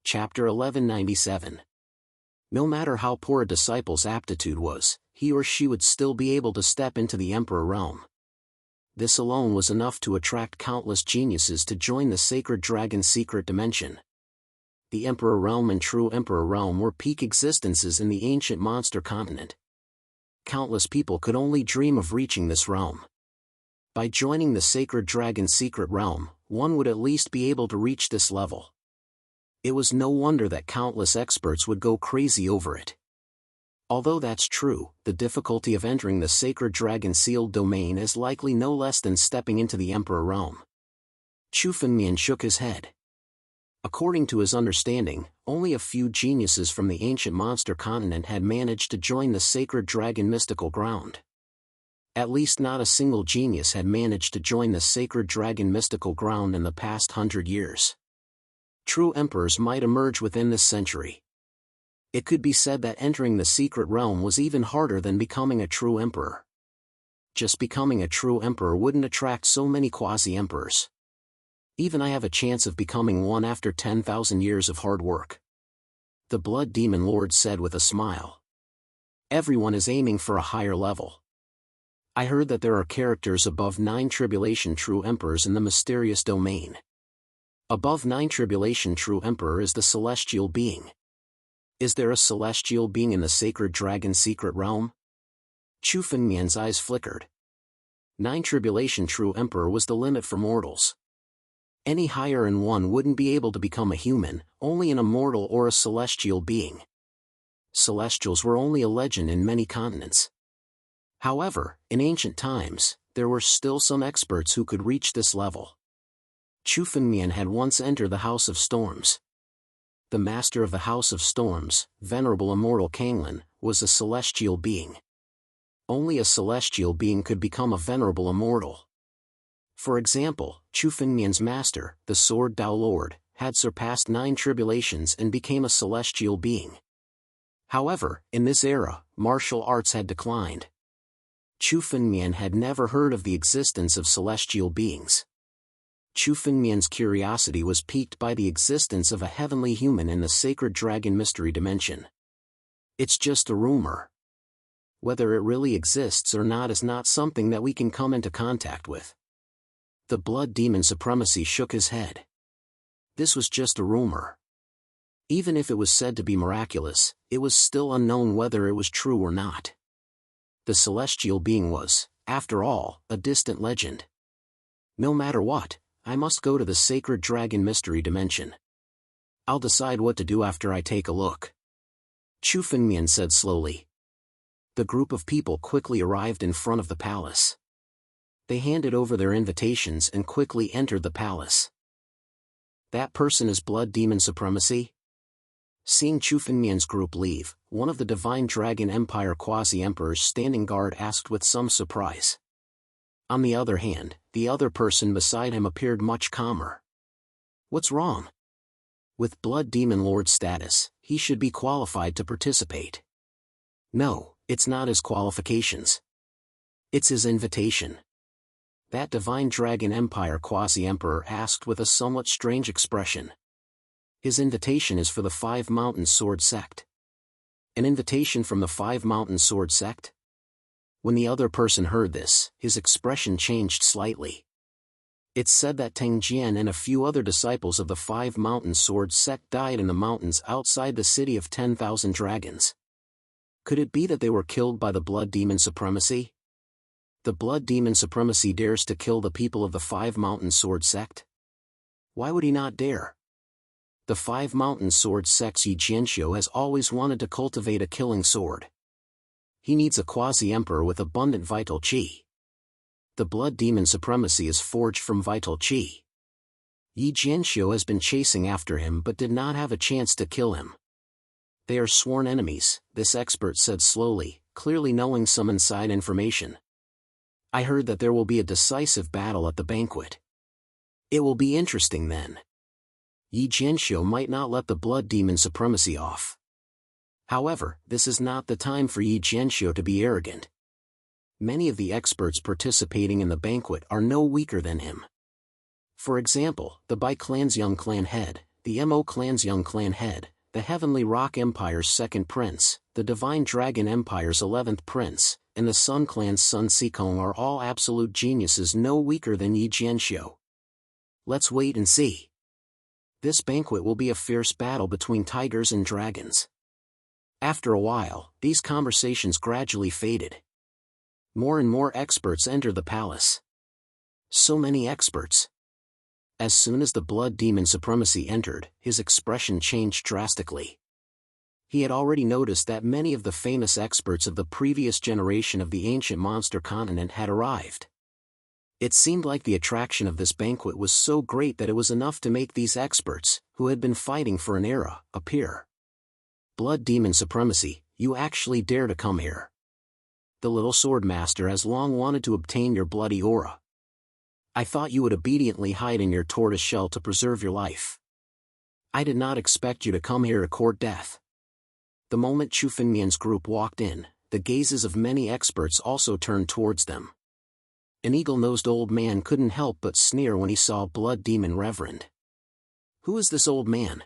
Chapter 1197. No matter how poor a disciple's aptitude was, he or she would still be able to step into the Emperor realm. This alone was enough to attract countless geniuses to join the sacred dragon's secret dimension. The Emperor realm and True Emperor realm were peak existences in the ancient monster continent. Countless people could only dream of reaching this realm. By joining the sacred dragon's secret realm, one would at least be able to reach this level. It was no wonder that countless experts would go crazy over it. Although that's true, the difficulty of entering the sacred dragon-sealed domain is likely no less than stepping into the Emperor realm. Chu Fengmian shook his head. According to his understanding, only a few geniuses from the ancient monster continent had managed to join the sacred dragon mystical ground. At least not a single genius had managed to join the sacred dragon mystical ground in the past 100 years. True emperors might emerge within this century. It could be said that entering the secret realm was even harder than becoming a true emperor. Just becoming a true emperor wouldn't attract so many quasi-emperors. Even I have a chance of becoming one after 10,000 years of hard work. The Blood Demon Lord said with a smile. Everyone is aiming for a higher level. I heard that there are characters above 9 tribulation true emperors in the mysterious domain. Above 9 tribulation true emperor is the celestial being. Is there a celestial being in the sacred dragon secret realm? Chu Fengmian's eyes flickered. 9 tribulation true emperor was the limit for mortals. Any higher in one wouldn't be able to become a human, only an immortal or a celestial being. Celestials were only a legend in many continents. However, in ancient times, there were still some experts who could reach this level. Chu Fengmian had once entered the House of Storms. The master of the House of Storms, Venerable Immortal Kanglin, was a celestial being. Only a celestial being could become a venerable immortal. For example, Chu Fengmian's master, the Sword Dao Lord, had surpassed 9 tribulations and became a celestial being. However, in this era, martial arts had declined. Chu Fengmian had never heard of the existence of celestial beings. Chu Fengmian's curiosity was piqued by the existence of a heavenly human in the sacred dragon mystery dimension. It's just a rumor. Whether it really exists or not is not something that we can come into contact with. The Blood Demon Supremacy shook his head. This was just a rumor. Even if it was said to be miraculous, it was still unknown whether it was true or not. The celestial being was, after all, a distant legend. No matter what, I must go to the sacred dragon mystery dimension. I'll decide what to do after I take a look. Chu Fengmian said slowly. The group of people quickly arrived in front of the palace. They handed over their invitations and quickly entered the palace. That person is Blood Demon Supremacy? Seeing Chu Fengmian's group leave, one of the Divine Dragon Empire quasi-emperors standing guard asked with some surprise. On the other hand, the other person beside him appeared much calmer. What's wrong? With Blood Demon Lord status, he should be qualified to participate. No, it's not his qualifications. It's his invitation. That Divine Dragon Empire quasi-emperor asked with a somewhat strange expression. His invitation is for the 5 Mountain Sword Sect. An invitation from the 5 Mountain Sword Sect? When the other person heard this, his expression changed slightly. It's said that Teng Jian and a few other disciples of the 5 Mountain Sword Sect died in the mountains outside the city of 10,000 dragons. Could it be that they were killed by the Blood Demon Supremacy? The Blood Demon Supremacy dares to kill the people of the 5 Mountain Sword Sect? Why would he not dare? The 5 Mountain Sword Sect's Yi Jianxiu has always wanted to cultivate a killing sword. He needs a quasi-emperor with abundant vital qi. The Blood Demon Supremacy is forged from vital qi. Yi Jianxiu has been chasing after him but did not have a chance to kill him. They are sworn enemies, this expert said slowly, clearly knowing some inside information. I heard that there will be a decisive battle at the banquet. It will be interesting then. Yi Jianxiu might not let the Blood Demon Supremacy off. However, this is not the time for Yi Jianxiu to be arrogant. Many of the experts participating in the banquet are no weaker than him. For example, the Bai clan's young clan head, the Mo clan's young clan head, the Heavenly Rock Empire's second prince, the Divine Dragon Empire's 11th prince, and the Sun clan's Sun Seekong are all absolute geniuses no weaker than Yi Jianxiu. Let's wait and see. This banquet will be a fierce battle between tigers and dragons. After a while, these conversations gradually faded. More and more experts entered the palace. So many experts. As soon as the blood demon supremacy entered, his expression changed drastically. He had already noticed that many of the famous experts of the previous generation of the ancient monster continent had arrived. It seemed like the attraction of this banquet was so great that it was enough to make these experts, who had been fighting for an era, appear. Blood demon supremacy, you actually dare to come here. The little sword master has long wanted to obtain your bloody aura. I thought you would obediently hide in your tortoise shell to preserve your life. I did not expect you to come here to court death. The moment Chu Fengmian's group walked in, the gazes of many experts also turned towards them. An eagle-nosed old man couldn't help but sneer when he saw Blood Demon Reverend. Who is this old man?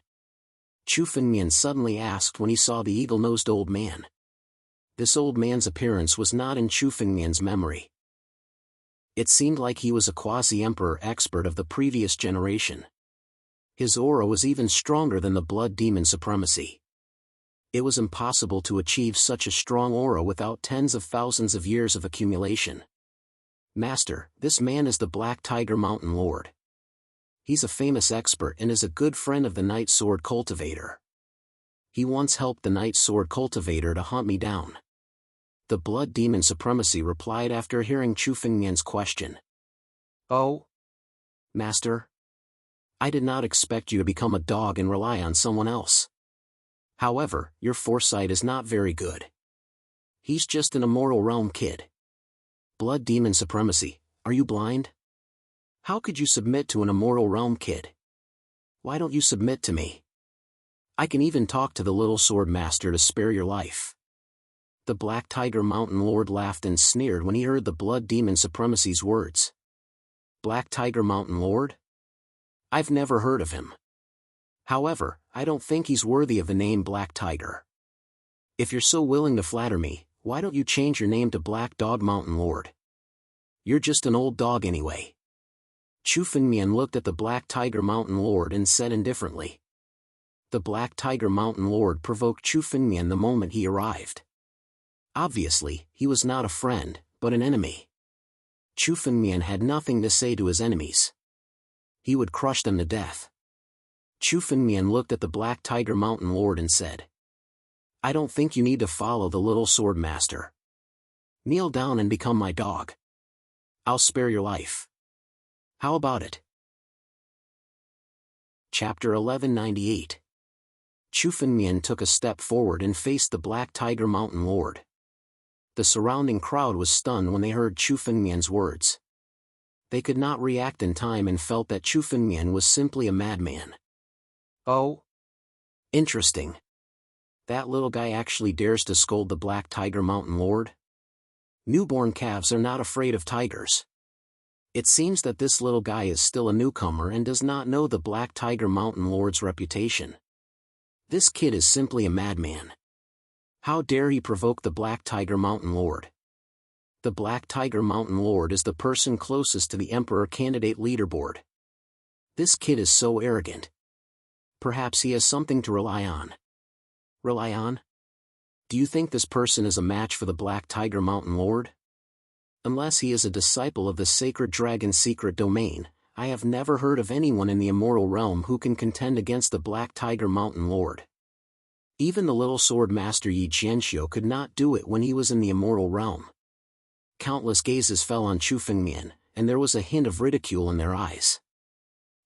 Chu Fengmian suddenly asked when he saw the eagle-nosed old man. This old man's appearance was not in Chu Fengmian's memory. It seemed like he was a quasi-emperor expert of the previous generation. His aura was even stronger than the blood demon supremacy. It was impossible to achieve such a strong aura without tens of thousands of years of accumulation. Master, this man is the Black Tiger Mountain Lord. He's a famous expert and is a good friend of the Night Sword Cultivator. He once helped the Night Sword Cultivator to hunt me down. The blood demon supremacy replied after hearing Chu Fengmian's question. Oh? Master? I did not expect you to become a dog and rely on someone else. However, your foresight is not very good. He's just an immortal realm kid. Blood demon supremacy, are you blind? How could you submit to an immortal realm kid? Why don't you submit to me? I can even talk to the little sword master to spare your life. The Black Tiger Mountain Lord laughed and sneered when he heard the blood demon supremacy's words. Black Tiger Mountain Lord? I've never heard of him. However, I don't think he's worthy of the name Black Tiger. If you're so willing to flatter me, why don't you change your name to Black Dog Mountain Lord? You're just an old dog anyway. Chu Fengmian looked at the Black Tiger Mountain Lord and said indifferently. The Black Tiger Mountain Lord provoked Chu Fengmian the moment he arrived. Obviously, he was not a friend, but an enemy. Chu Fengmian had nothing to say to his enemies. He would crush them to death. Chu Fengmian looked at the Black Tiger Mountain Lord and said, I don't think you need to follow the little sword master. Kneel down and become my dog. I'll spare your life. How about it? Chapter 1198. Chu Fengmian took a step forward and faced the Black Tiger Mountain Lord. The surrounding crowd was stunned when they heard Chu Fengmian's words. They could not react in time and felt that Chu Fengmian was simply a madman. Oh? Interesting. That little guy actually dares to scold the Black Tiger Mountain Lord? Newborn calves are not afraid of tigers. It seems that this little guy is still a newcomer and does not know the Black Tiger Mountain Lord's reputation. This kid is simply a madman. How dare he provoke the Black Tiger Mountain Lord? The Black Tiger Mountain Lord is the person closest to the Emperor candidate leaderboard. This kid is so arrogant. Perhaps he has something to rely on. Rely on? Do you think this person is a match for the Black Tiger Mountain Lord? Unless he is a disciple of the Sacred Dragon's secret domain, I have never heard of anyone in the immortal realm who can contend against the Black Tiger Mountain Lord. Even the little sword master Yi Jianxiu could not do it when he was in the immortal realm. Countless gazes fell on Chu Fengmian, and there was a hint of ridicule in their eyes.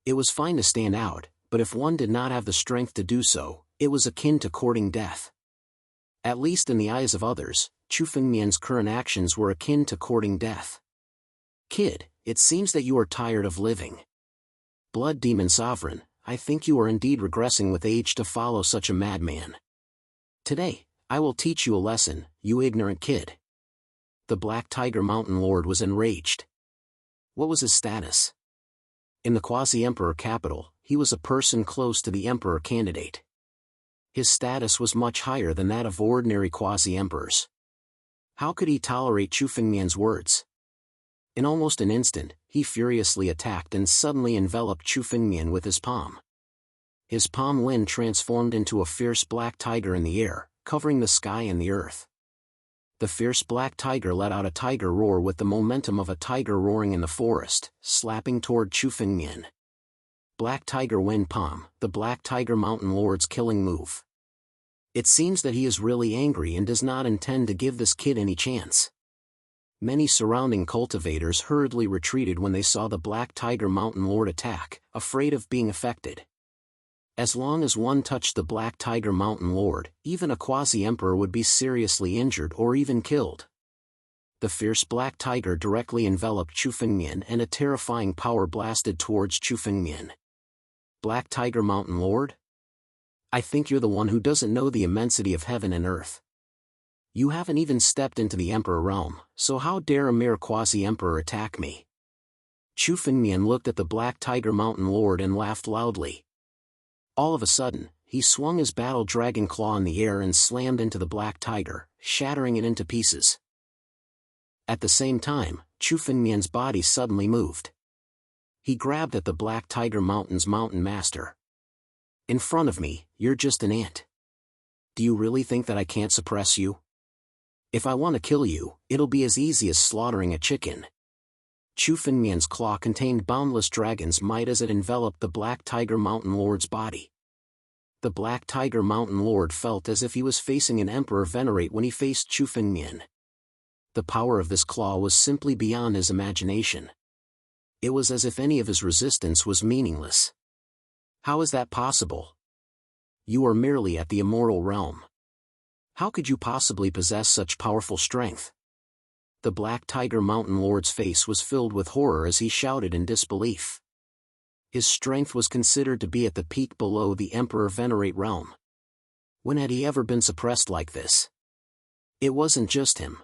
It was fine to stand out, but if one did not have the strength to do so, it was akin to courting death. At least in the eyes of others, Chu Fengmian's current actions were akin to courting death. Kid, it seems that you are tired of living. Blood Demon Sovereign, I think you are indeed regressing with age to follow such a madman. Today, I will teach you a lesson, you ignorant kid. The Black Tiger Mountain Lord was enraged. What was his status? In the quasi-emperor capital, he was a person close to the emperor candidate. His status was much higher than that of ordinary quasi-emperors. How could he tolerate Chu Fengmian's words? In almost an instant, he furiously attacked and suddenly enveloped Chu Fengmian with his palm. His palm wind transformed into a fierce black tiger in the air, covering the sky and the earth. The fierce black tiger let out a tiger roar with the momentum of a tiger roaring in the forest, slapping toward Chu Fengmian. Black Tiger Wind Palm, the Black Tiger Mountain Lord's killing move. It seems that he is really angry and does not intend to give this kid any chance. Many surrounding cultivators hurriedly retreated when they saw the Black Tiger Mountain Lord attack, afraid of being affected. As long as one touched the Black Tiger Mountain Lord, even a quasi-emperor would be seriously injured or even killed. The fierce black tiger directly enveloped Chu Fengmian and a terrifying power blasted towards Chu Fengmian. Black Tiger Mountain Lord? I think you're the one who doesn't know the immensity of heaven and earth. You haven't even stepped into the Emperor realm, so how dare a mere quasi-emperor attack me? Chu Fengmian looked at the Black Tiger Mountain Lord and laughed loudly. All of a sudden, he swung his battle dragon claw in the air and slammed into the black tiger, shattering it into pieces. At the same time, Chu Fengmian's body suddenly moved. He grabbed at the Black Tiger Mountain's mountain master. In front of me, you're just an ant. Do you really think that I can't suppress you? If I want to kill you, it'll be as easy as slaughtering a chicken. Chu Fengmian's claw contained boundless dragon's might as it enveloped the Black Tiger Mountain Lord's body. The Black Tiger Mountain Lord felt as if he was facing an emperor venerate when he faced Chu Fengmian. The power of this claw was simply beyond his imagination. It was as if any of his resistance was meaningless. How is that possible? You are merely at the immortal realm. How could you possibly possess such powerful strength? The Black Tiger Mountain Lord's face was filled with horror as he shouted in disbelief. His strength was considered to be at the peak below the Emperor Venerate realm. When had he ever been suppressed like this? It wasn't just him.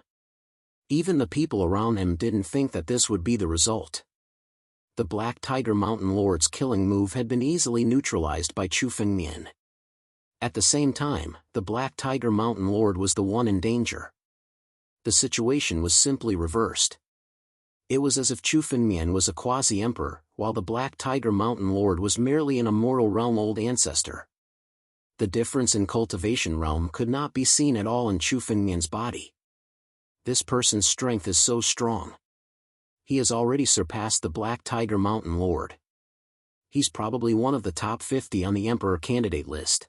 Even the people around him didn't think that this would be the result. The Black Tiger Mountain Lord's killing move had been easily neutralized by Chu Fengmian. At the same time, the Black Tiger Mountain Lord was the one in danger. The situation was simply reversed. It was as if Chu Fengmian was a quasi-emperor, while the Black Tiger Mountain Lord was merely an immortal realm old ancestor. The difference in cultivation realm could not be seen at all in Chu Fengmian's body. This person's strength is so strong. He has already surpassed the Black Tiger Mountain Lord. He's probably one of the top 50 on the Emperor candidate list.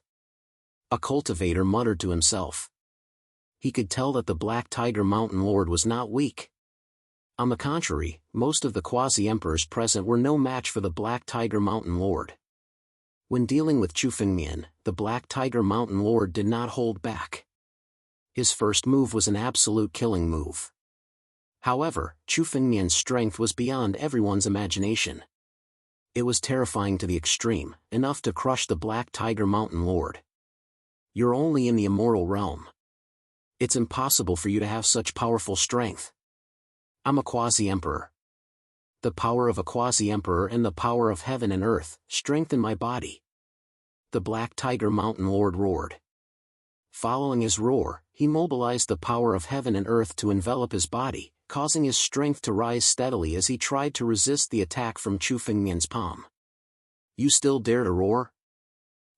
A cultivator muttered to himself. He could tell that the Black Tiger Mountain Lord was not weak. On the contrary, most of the quasi-emperors present were no match for the Black Tiger Mountain Lord. When dealing with Chu Fengmian, the Black Tiger Mountain Lord did not hold back. His first move was an absolute killing move. However, Chu Fengmian's strength was beyond everyone's imagination. It was terrifying to the extreme, enough to crush the Black Tiger Mountain Lord. You're only in the immortal realm. It's impossible for you to have such powerful strength. I'm a quasi-emperor. The power of a quasi-emperor and the power of heaven and earth strengthen my body. The Black Tiger Mountain Lord roared. Following his roar, he mobilized the power of heaven and earth to envelop his body, causing his strength to rise steadily as he tried to resist the attack from Chu Fengmian's palm. You still dare to roar?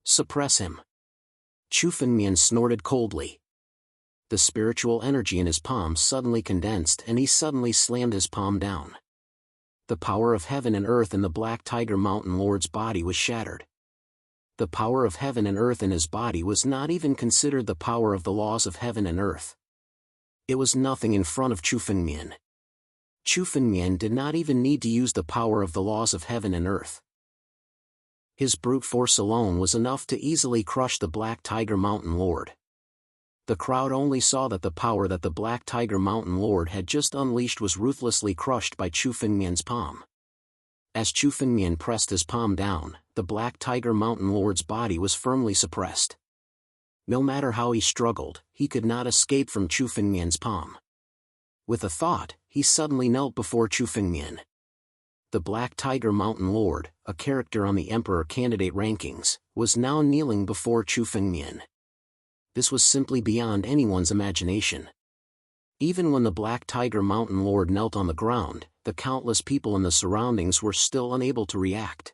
Suppress him. Chu Fengmian snorted coldly. The spiritual energy in his palm suddenly condensed and he suddenly slammed his palm down. The power of heaven and earth in the Black Tiger Mountain Lord's body was shattered. The power of heaven and earth in his body was not even considered the power of the laws of heaven and earth. It was nothing in front of Chu Fengmian. Chu Fengmian did not even need to use the power of the laws of heaven and earth. His brute force alone was enough to easily crush the Black Tiger Mountain Lord. The crowd only saw that the power that the Black Tiger Mountain Lord had just unleashed was ruthlessly crushed by Chu Fengmian's palm. As Chu Fengmian pressed his palm down, the Black Tiger Mountain Lord's body was firmly suppressed. No matter how he struggled, he could not escape from Chu Fengmian's palm. With a thought, he suddenly knelt before Chu Fengmian. The Black Tiger Mountain Lord, a character on the Emperor candidate rankings, was now kneeling before Chu Fengmian. This was simply beyond anyone's imagination. Even when the Black Tiger Mountain Lord knelt on the ground, the countless people in the surroundings were still unable to react.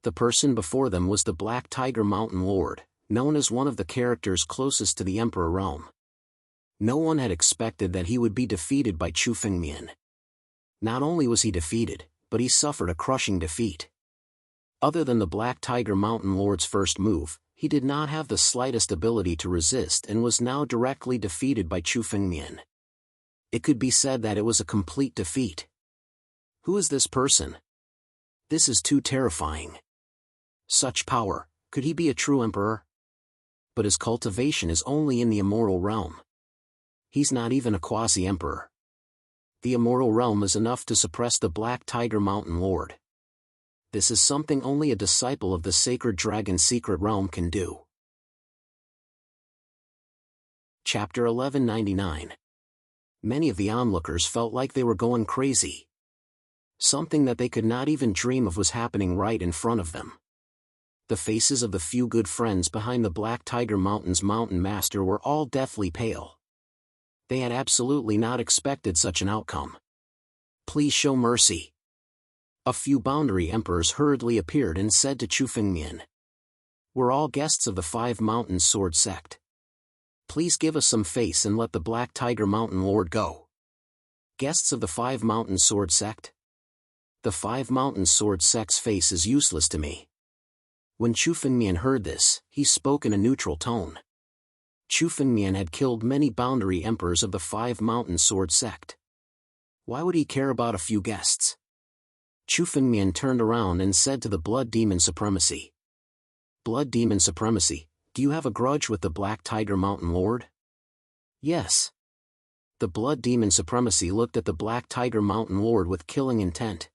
The person before them was the Black Tiger Mountain Lord, known as one of the characters closest to the Emperor realm. No one had expected that he would be defeated by Chu Fengmian. Not only was he defeated, but he suffered a crushing defeat. Other than the Black Tiger Mountain Lord's first move, he did not have the slightest ability to resist and was now directly defeated by Chu Fengmian. It could be said that it was a complete defeat. Who is this person? This is too terrifying. Such power, could he be a true emperor? But his cultivation is only in the immortal realm. He's not even a quasi-emperor. The immortal realm is enough to suppress the Black Tiger Mountain Lord. This is something only a disciple of the Sacred Dragon's secret realm can do. Chapter 1199. Many of the onlookers felt like they were going crazy. Something that they could not even dream of was happening right in front of them. The faces of the few good friends behind the Black Tiger Mountain's mountain master were all deathly pale. They had absolutely not expected such an outcome. Please show mercy. A few boundary emperors hurriedly appeared and said to Chu Fengmian, "We're all guests of the Five Mountains Sword Sect. Please give us some face and let the Black Tiger Mountain Lord go." Guests of the Five Mountains Sword Sect? The Five Mountains Sword Sect's face is useless to me. When Chu Fengmian heard this, he spoke in a neutral tone. Chu Fengmian had killed many boundary emperors of the Five Mountains Sword Sect. Why would he care about a few guests? Chu Fengmian turned around and said to the Blood Demon Supremacy. "Blood Demon Supremacy, do you have a grudge with the Black Tiger Mountain Lord?" "Yes." The Blood Demon Supremacy looked at the Black Tiger Mountain Lord with killing intent.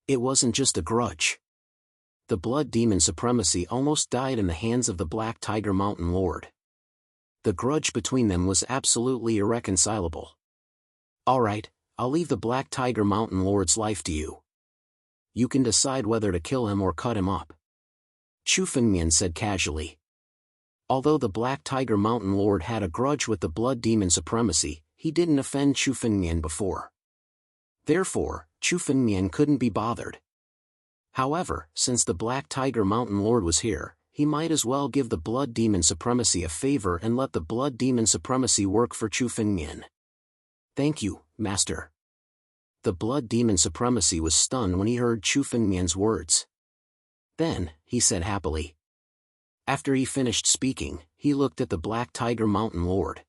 It wasn't just a grudge. The Blood Demon Supremacy almost died in the hands of the Black Tiger Mountain Lord. The grudge between them was absolutely irreconcilable. "All right, I'll leave the Black Tiger Mountain Lord's life to you. You can decide whether to kill him or cut him up," Chu Fengmian said casually. Although the Black Tiger Mountain Lord had a grudge with the Blood Demon Supremacy, he didn't offend Chu Fengmian before. Therefore, Chu Fengmian couldn't be bothered. However, since the Black Tiger Mountain Lord was here, he might as well give the Blood Demon Supremacy a favor and let the Blood Demon Supremacy work for Chu Fengmian. "Thank you, Master." The Blood Demon Supremacy was stunned when he heard Chu Fengmian's words. Then, he said happily. After he finished speaking, he looked at the Black Tiger Mountain Lord.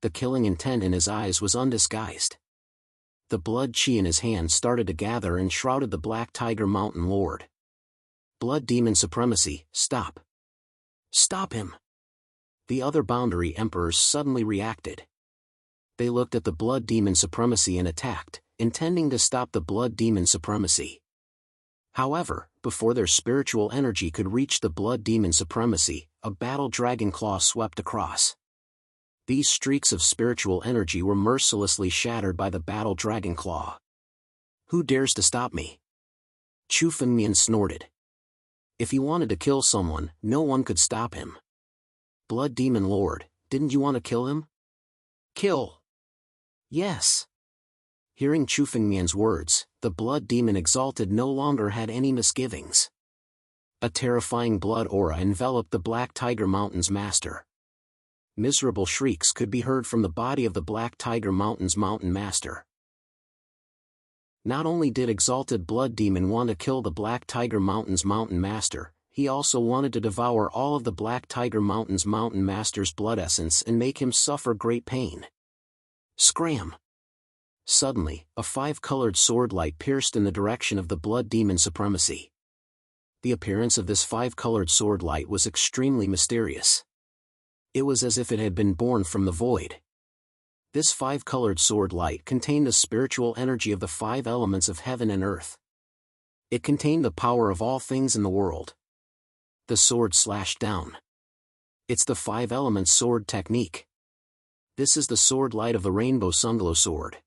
The killing intent in his eyes was undisguised. The blood chi in his hand started to gather and shrouded the Black Tiger Mountain Lord. "Blood Demon Supremacy, stop. Stop him." The other boundary emperors suddenly reacted. They looked at the Blood Demon Supremacy and attacked, intending to stop the Blood Demon Supremacy. However, before their spiritual energy could reach the Blood Demon Supremacy, a battle dragon claw swept across. These streaks of spiritual energy were mercilessly shattered by the battle dragon claw. "Who dares to stop me?" Chu Fengmian snorted. If he wanted to kill someone, no one could stop him. "Blood Demon Lord, didn't you want to kill him?" "Kill." "Yes." Hearing Chu Fengmian's words, the Blood Demon Exalted no longer had any misgivings. A terrifying blood aura enveloped the Black Tiger Mountain's master. Miserable shrieks could be heard from the body of the Black Tiger Mountain's mountain master. Not only did Exalted Blood Demon want to kill the Black Tiger Mountain's mountain master, he also wanted to devour all of the Black Tiger Mountain's mountain master's blood essence and make him suffer great pain. Scram! Suddenly, a five-colored sword light pierced in the direction of the Blood Demon Supremacy. The appearance of this five-colored sword light was extremely mysterious. It was as if it had been born from the void. This five-colored sword light contained the spiritual energy of the five elements of heaven and earth. It contained the power of all things in the world. The sword slashed down. It's the five-element sword technique. This is the sword light of the Rainbow Sunglow sword.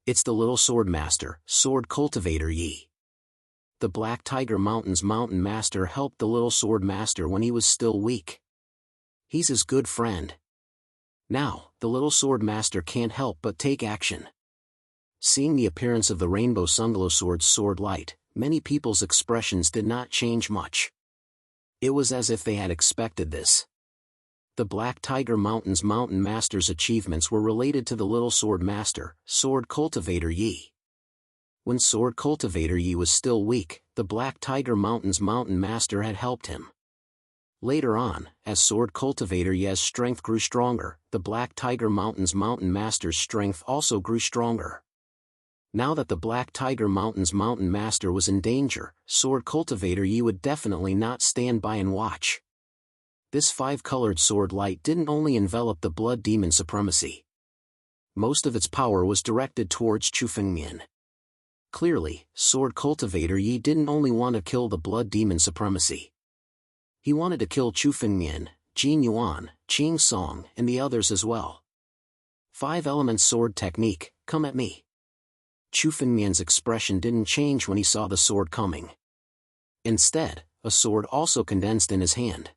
It's the little sword master, sword cultivator Yi. The Black Tiger Mountain's mountain master helped the little sword master when he was still weak. He's his good friend. Now, the little sword master can't help but take action. Seeing the appearance of the rainbow sunglow sword's sword light, many people's expressions did not change much. It was as if they had expected this. The Black Tiger Mountain's mountain master's achievements were related to the little sword master, sword cultivator Yi. When sword cultivator Yi was still weak, the Black Tiger Mountain's mountain master had helped him. Later on, as sword cultivator Yi's strength grew stronger, the Black Tiger Mountain's mountain master's strength also grew stronger. Now that the Black Tiger Mountain's mountain master was in danger, sword cultivator Yi would definitely not stand by and watch. This five-colored sword light didn't only envelop the blood demon supremacy. Most of its power was directed towards Chu Fengmian. Clearly, sword cultivator Yi didn't only want to kill the blood demon supremacy. He wanted to kill Chu Fengmian, Jianwang, Qing Song, and the others as well. 5-element sword technique, come at me. Chu Fengmian's expression didn't change when he saw the sword coming. Instead, a sword also condensed in his hand.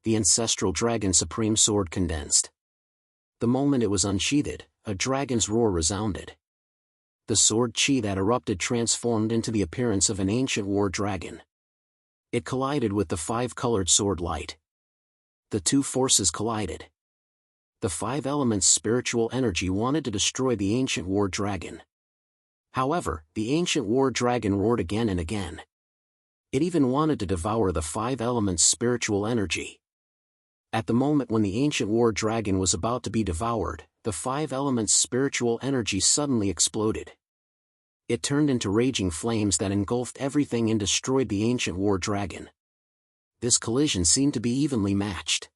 The ancestral dragon supreme sword condensed. The moment it was unsheathed, a dragon's roar resounded. The sword chi that erupted transformed into the appearance of an ancient war dragon. It collided with the 5-colored sword light. The two forces collided. The 5 elements' spiritual energy wanted to destroy the ancient war dragon. However, the ancient war dragon roared again and again. It even wanted to devour the 5 elements' spiritual energy. At the moment when the ancient war dragon was about to be devoured, the 5 elements' spiritual energy suddenly exploded. It turned into raging flames that engulfed everything and destroyed the ancient war dragon. This collision seemed to be evenly matched.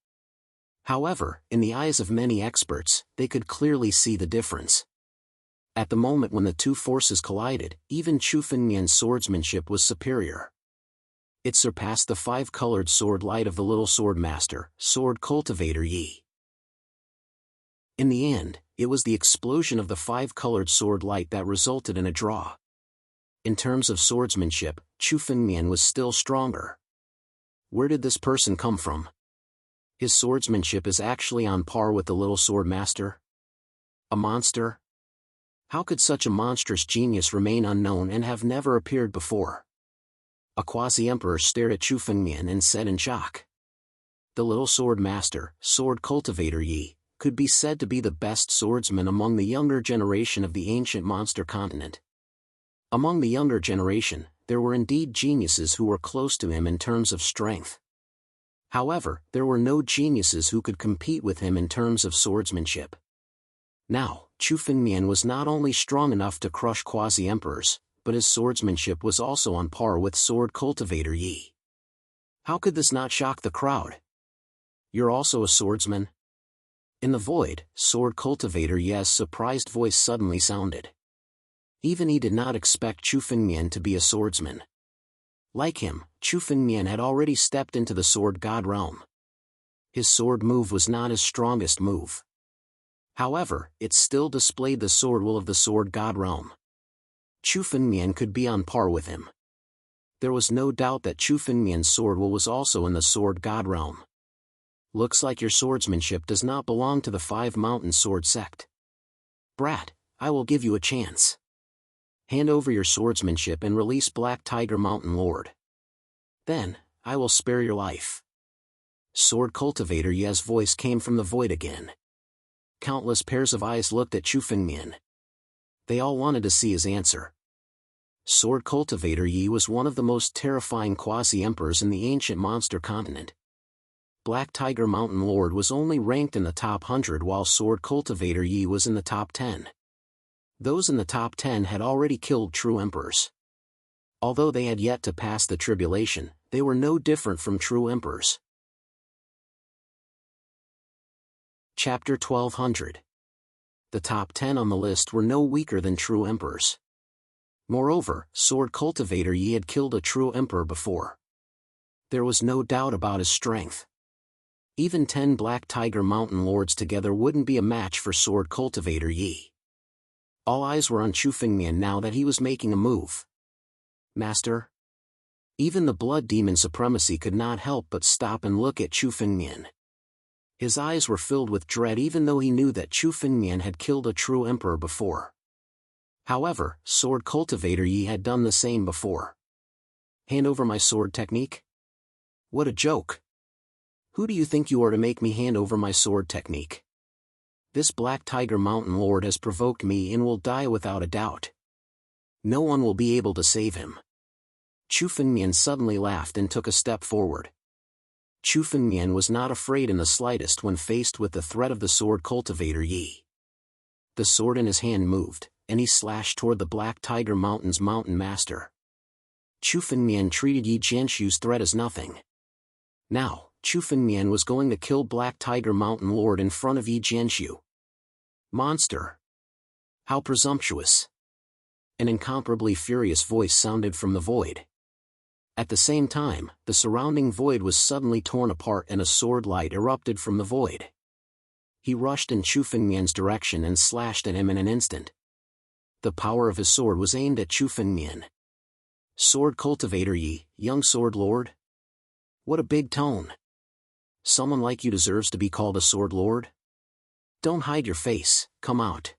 However, in the eyes of many experts, they could clearly see the difference. At the moment when the two forces collided, even Chu Fengmian's swordsmanship was superior. It surpassed the 5-colored sword light of the little sword master, sword cultivator Yi. In the end, it was the explosion of the 5-colored sword light that resulted in a draw. In terms of swordsmanship, Chu Fengmian was still stronger. Where did this person come from? His swordsmanship is actually on par with the little sword master? A monster? How could such a monstrous genius remain unknown and have never appeared before? A quasi-emperor stared at Chu Fengmian and said in shock. The little sword master, sword cultivator Yi, could be said to be the best swordsman among the younger generation of the ancient monster continent. Among the younger generation, there were indeed geniuses who were close to him in terms of strength. However, there were no geniuses who could compete with him in terms of swordsmanship. Now, Chu Fengmian was not only strong enough to crush quasi-emperors, but his swordsmanship was also on par with sword cultivator Yi. How could this not shock the crowd? You're also a swordsman? In the void, sword cultivator Yi's surprised voice suddenly sounded. Even he did not expect Chu Fengmian to be a swordsman. Like him, Chu Fengmian had already stepped into the sword god realm. His sword move was not his strongest move. However, it still displayed the sword will of the sword god realm. Chu Fengmian could be on par with him. There was no doubt that Chu Fengmian's sword will was also in the sword god realm. Looks like your swordsmanship does not belong to the 5 mountain sword sect. Brat, I will give you a chance. Hand over your swordsmanship and release Black Tiger Mountain Lord. Then, I will spare your life. Sword cultivator Yi's voice came from the void again. Countless pairs of eyes looked at Chu Fengmian. They all wanted to see his answer. Sword cultivator Yi was one of the most terrifying quasi-emperors in the ancient monster continent. Black Tiger Mountain Lord was only ranked in the top 100 while sword cultivator Yi was in the top 10. Those in the top 10 had already killed true emperors. Although they had yet to pass the tribulation, they were no different from true emperors. Chapter 1200. The top 10 on the list were no weaker than true emperors. Moreover, sword cultivator Yi had killed a true emperor before. There was no doubt about his strength. Even 10 Black Tiger Mountain Lords together wouldn't be a match for sword cultivator Yi. All eyes were on Chu Fengmian now that he was making a move. Master? Even the blood demon supremacy could not help but stop and look at Chu Fengmian. His eyes were filled with dread even though he knew that Chu Fengmian had killed a true emperor before. However, Sword Cultivator Yi had done the same before. Hand over my sword technique? What a joke! Who do you think you are to make me hand over my sword technique? This Black Tiger Mountain Lord has provoked me and will die without a doubt. No one will be able to save him. Chu Fengmian suddenly laughed and took a step forward. Chu Fengmian was not afraid in the slightest when faced with the threat of the Sword Cultivator Yi. The sword in his hand moved, and he slashed toward the Black Tiger Mountain's mountain master. Chu Fengmian treated Yi Jianshu's threat as nothing. Now, Chu Fengmian was going to kill Black Tiger Mountain Lord in front of Yi Jianshu. Monster! How presumptuous! An incomparably furious voice sounded from the void. At the same time, the surrounding void was suddenly torn apart and a sword light erupted from the void. He rushed in Chu Fengmian's direction and slashed at him in an instant. The power of his sword was aimed at Chu Fengmian. Sword Cultivator Yi, young sword lord? What a big tone! Someone like you deserves to be called a sword lord? Don't hide your face, come out.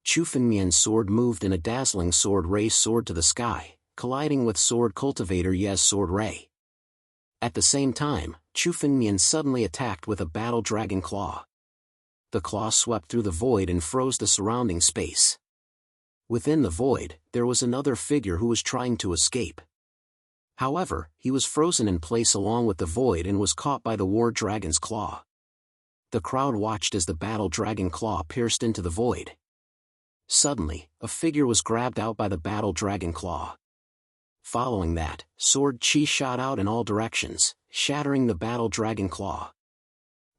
Chu Fengmian's sword moved in a dazzling sword ray soared to the sky, colliding with Sword Cultivator Yi's sword ray. At the same time, Chu Fengmian suddenly attacked with a battle dragon claw. The claw swept through the void and froze the surrounding space. Within the void, there was another figure who was trying to escape. However, he was frozen in place along with the void and was caught by the war dragon's claw. The crowd watched as the battle dragon claw pierced into the void. Suddenly, a figure was grabbed out by the battle dragon claw. Following that, sword chi shot out in all directions, shattering the battle dragon claw.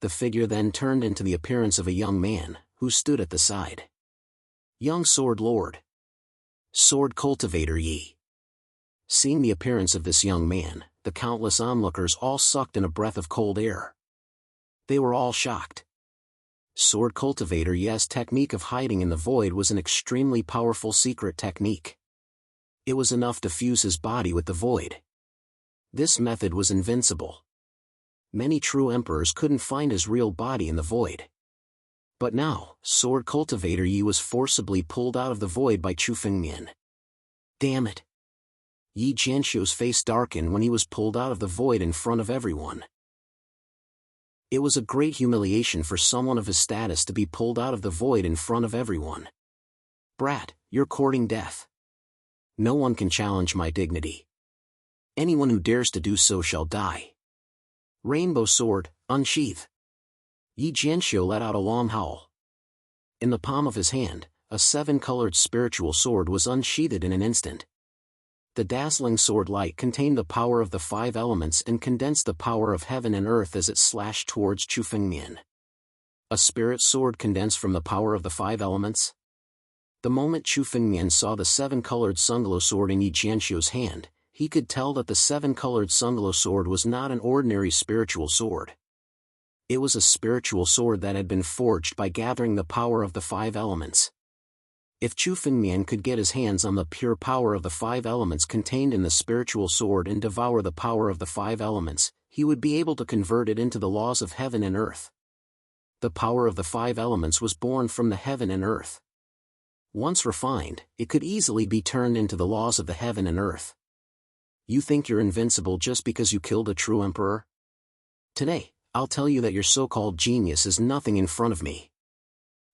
The figure then turned into the appearance of a young man, who stood at the side. Young Sword Lord. Sword Cultivator Yi. Seeing the appearance of this young man, the countless onlookers all sucked in a breath of cold air. They were all shocked. Sword Cultivator Yi's technique of hiding in the void was an extremely powerful secret technique. It was enough to fuse his body with the void. This method was invincible. Many true emperors couldn't find his real body in the void. But now, Sword Cultivator Yi was forcibly pulled out of the void by Chu Fengmian. Damn it! Yi Jianshu's face darkened when he was pulled out of the void in front of everyone. It was a great humiliation for someone of his status to be pulled out of the void in front of everyone. Brat, you're courting death. No one can challenge my dignity. Anyone who dares to do so shall die. Rainbow sword, unsheath. Yi Jianshu let out a long howl. In the palm of his hand, a seven-colored spiritual sword was unsheathed in an instant. The dazzling sword light contained the power of the five elements and condensed the power of heaven and earth as it slashed towards Chu Fengmian. A spirit sword condensed from the power of the five elements? The moment Chu Fengmian saw the seven-colored sunglow sword in Yi Jianshu's hand, he could tell that the seven-colored sunglow sword was not an ordinary spiritual sword. It was a spiritual sword that had been forged by gathering the power of the five elements. If Chu Fengmian could get his hands on the pure power of the five elements contained in the spiritual sword and devour the power of the five elements, he would be able to convert it into the laws of heaven and earth. The power of the five elements was born from the heaven and earth. Once refined, it could easily be turned into the laws of the heaven and earth. You think you're invincible just because you killed a true emperor? Today, I'll tell you that your so-called genius is nothing in front of me.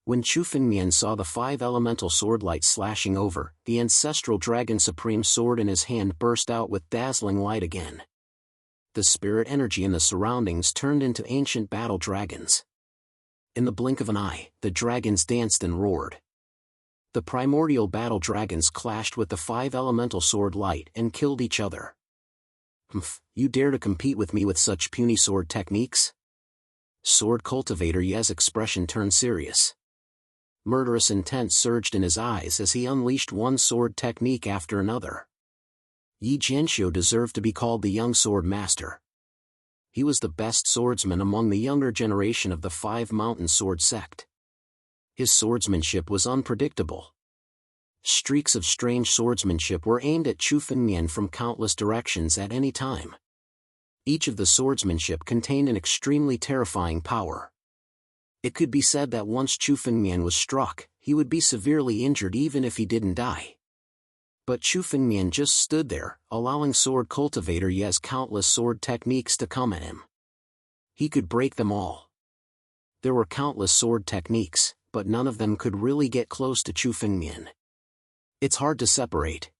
When Chu Fengmian saw the five elemental sword light slashing over, the ancestral dragon supreme sword in his hand burst out with dazzling light again. The spirit energy in the surroundings turned into ancient battle dragons. In the blink of an eye, the dragons danced and roared. The primordial battle dragons clashed with the five elemental sword light and killed each other. Humph, you dare to compete with me with such puny sword techniques? Sword Cultivator Yi's expression turned serious. Murderous intent surged in his eyes as he unleashed one sword technique after another. Yi Jianshu deserved to be called the young sword master. He was the best swordsman among the younger generation of the Five Mountain Sword sect. His swordsmanship was unpredictable, Streaks of strange swordsmanship were aimed at Chu Fengmian from countless directions at any time. Each of the swordsmanship contained an extremely terrifying power. It could be said that once Chu Fengmian was struck, he would be severely injured even if he didn't die. But Chu Fengmian just stood there, allowing Sword Cultivator Ye's countless sword techniques to come at him. He could break them all. There were countless sword techniques, but none of them could really get close to Chu Fengmian. It's hard to separate.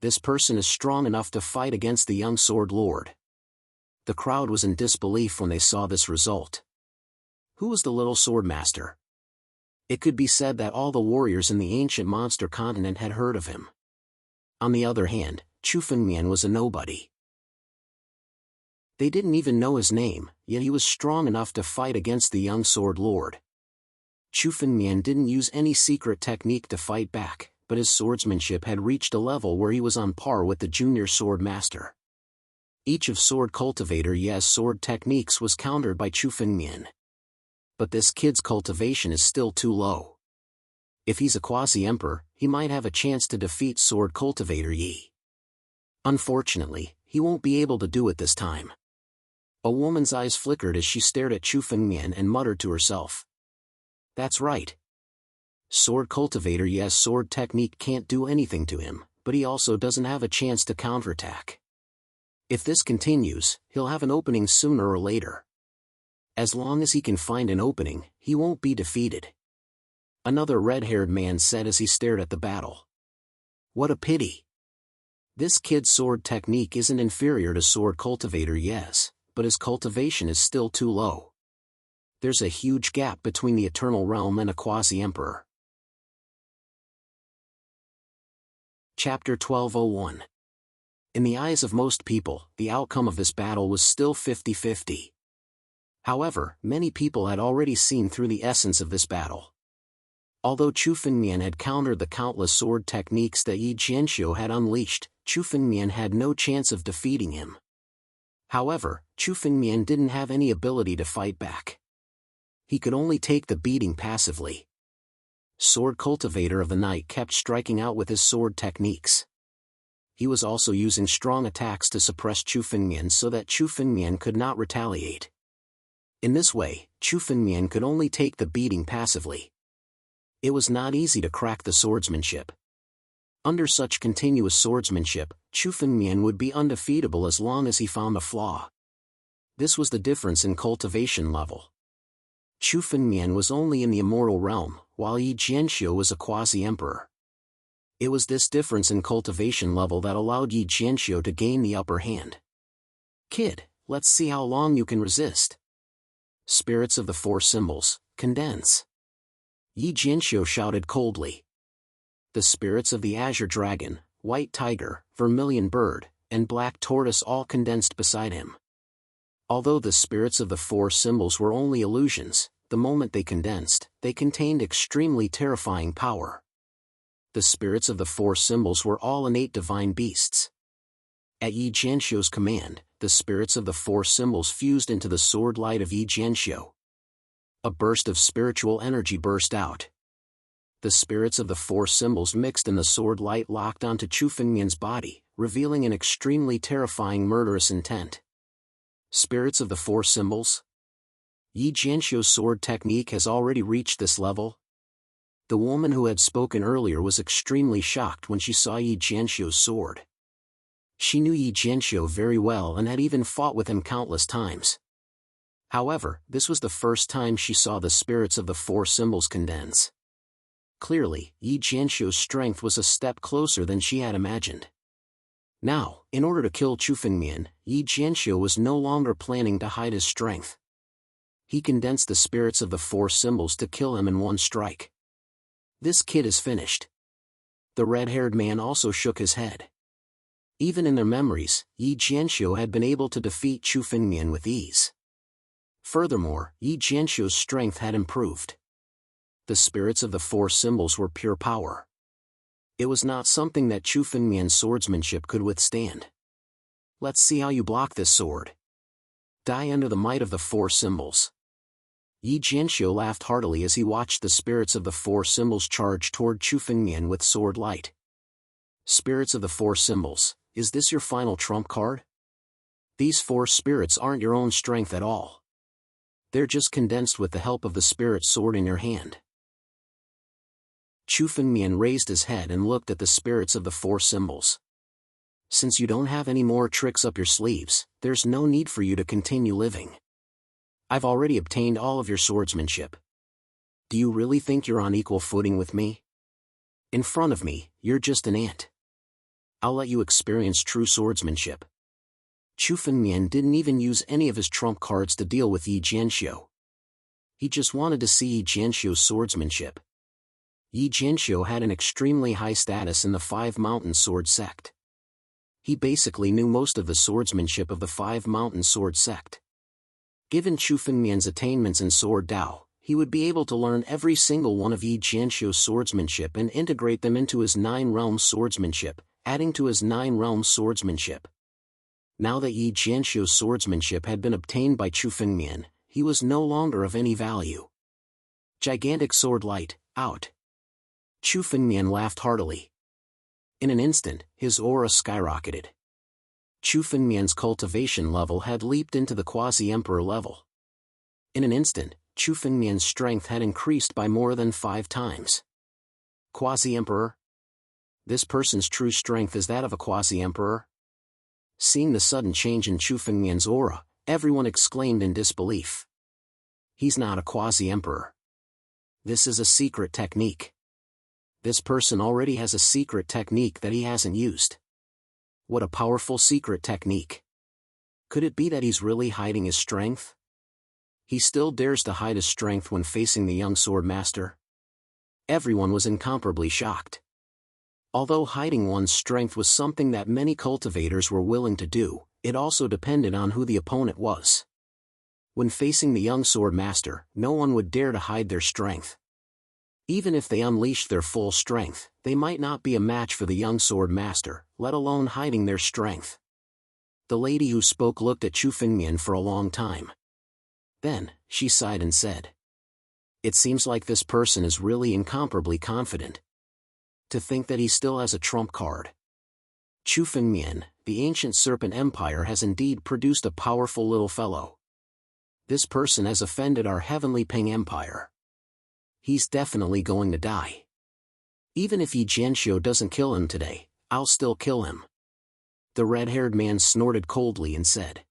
This person is strong enough to fight against the young sword lord. The crowd was in disbelief when they saw this result. Who was the little sword master? It could be said that all the warriors in the ancient monster continent had heard of him. On the other hand, Chu Fengmian was a nobody. They didn't even know his name, yet he was strong enough to fight against the young sword lord. Chu Fengmian didn't use any secret technique to fight back, but his swordsmanship had reached a level where he was on par with the junior sword master. Each of Sword Cultivator Ye's sword techniques was countered by Chu Fengmian. But this kid's cultivation is still too low. If he's a quasi-emperor, he might have a chance to defeat Sword Cultivator Yi. Unfortunately, he won't be able to do it this time. A woman's eyes flickered as she stared at Chu Fengmian and muttered to herself. That's right. Sword Cultivator Ye's sword technique can't do anything to him, but he also doesn't have a chance to counterattack. If this continues, he'll have an opening sooner or later. As long as he can find an opening, he won't be defeated. Another red-haired man said as he stared at the battle. What a pity. This kid's sword technique isn't inferior to Sword Cultivator Ye's, but his cultivation is still too low. There's a huge gap between the Eternal Realm and a quasi-emperor. Chapter 1201. In the eyes of most people, the outcome of this battle was still 50-50. However, many people had already seen through the essence of this battle. Although Chu Fengmian had countered the countless sword techniques that Yi Jianxiu had unleashed, Chu Fengmian had no chance of defeating him. However, Chu Fengmian didn't have any ability to fight back. He could only take the beating passively. Sword Cultivator of the Night kept striking out with his sword techniques. He was also using strong attacks to suppress Chu Fengmian so that Chu Fengmian could not retaliate. In this way, Chu Fengmian could only take the beating passively. It was not easy to crack the swordsmanship. Under such continuous swordsmanship, Chu Fengmian would be undefeatable as long as he found a flaw. This was the difference in cultivation level. Chu Fengmian was only in the immortal realm, while Yi Jianxiu was a quasi-emperor. It was this difference in cultivation level that allowed Yi Jianxiu to gain the upper hand. Kid, let's see how long you can resist. Spirits of the Four Symbols, condense. Yi Jianxiu shouted coldly. The spirits of the Azure Dragon, White Tiger, Vermilion Bird, and Black Tortoise all condensed beside him. Although the spirits of the Four Symbols were only illusions, the moment they condensed, they contained extremely terrifying power. The spirits of the Four Symbols were all innate divine beasts. At Yi Jianxiu's command, the spirits of the Four Symbols fused into the sword light of Yi Jianxiu. A burst of spiritual energy burst out. The spirits of the Four Symbols mixed in the sword light locked onto Chu Fengmian's body, revealing an extremely terrifying murderous intent. Spirits of the Four Symbols? Yi Jianxiu's sword technique has already reached this level? The woman who had spoken earlier was extremely shocked when she saw Yi Jianxiu's sword. She knew Yi Jianxiu very well and had even fought with him countless times. However, this was the first time she saw the spirits of the Four Symbols condense. Clearly, Yi Jianxiu's strength was a step closer than she had imagined. Now, in order to kill Chu Fengmian, Yi Jianxiu was no longer planning to hide his strength. He condensed the spirits of the Four Symbols to kill him in one strike. This kid is finished. The red-haired man also shook his head. Even in their memories, Yi Jianxiu had been able to defeat Chu Fengmian with ease. Furthermore, Yi Jianxiu's strength had improved. The spirits of the Four Symbols were pure power. It was not something that Chu Fengmian's swordsmanship could withstand. Let's see how you block this sword. Die under the might of the Four Symbols. Yi Jianxiu laughed heartily as he watched the spirits of the four symbols charge toward Chu Fengmian with sword light. Spirits of the four symbols, is this your final trump card? These four spirits aren't your own strength at all. They're just condensed with the help of the spirit sword in your hand. Chu Fengmian raised his head and looked at the spirits of the four symbols. Since you don't have any more tricks up your sleeves, there's no need for you to continue living. I've already obtained all of your swordsmanship. Do you really think you're on equal footing with me? In front of me, you're just an ant. I'll let you experience true swordsmanship. Chu Fengmian didn't even use any of his trump cards to deal with Yi Jianxiu. He just wanted to see Yi Jianxiu's swordsmanship. Yi Jianxiu had an extremely high status in the Five Mountain Sword sect. He basically knew most of the swordsmanship of the Five Mountain Sword sect. Given Chu Fengmian's attainments in Sword Dao, he would be able to learn every single one of Yi Jianxiu's swordsmanship and integrate them into his Nine-Realm swordsmanship, adding to his Nine-Realm swordsmanship. Now that Yi Jianxiu's swordsmanship had been obtained by Chu Fengmian, he was no longer of any value. Gigantic sword light, out. Chu Fengmian laughed heartily. In an instant, his aura skyrocketed. Chu Fengmian's cultivation level had leaped into the quasi-emperor level. In an instant, Chu Fengmian's strength had increased by more than 5 times. Quasi-emperor? This person's true strength is that of a quasi-emperor? Seeing the sudden change in Chu Fengmian's aura, everyone exclaimed in disbelief. He's not a quasi-emperor. This is a secret technique. This person already has a secret technique that he hasn't used. What a powerful secret technique. Could it be that he's really hiding his strength? He still dares to hide his strength when facing the young sword master? Everyone was incomparably shocked. Although hiding one's strength was something that many cultivators were willing to do, it also depended on who the opponent was. When facing the young sword master, no one would dare to hide their strength. Even if they unleashed their full strength, they might not be a match for the young sword master, let alone hiding their strength. The lady who spoke looked at Chu Fengmian for a long time. Then, she sighed and said, "It seems like this person is really incomparably confident. To think that he still has a trump card. Chu Fengmian, the ancient serpent empire has indeed produced a powerful little fellow. This person has offended our heavenly Ping empire. He's definitely going to die. Even if Yi Jianxiu doesn't kill him today, I'll still kill him." The red-haired man snorted coldly and said,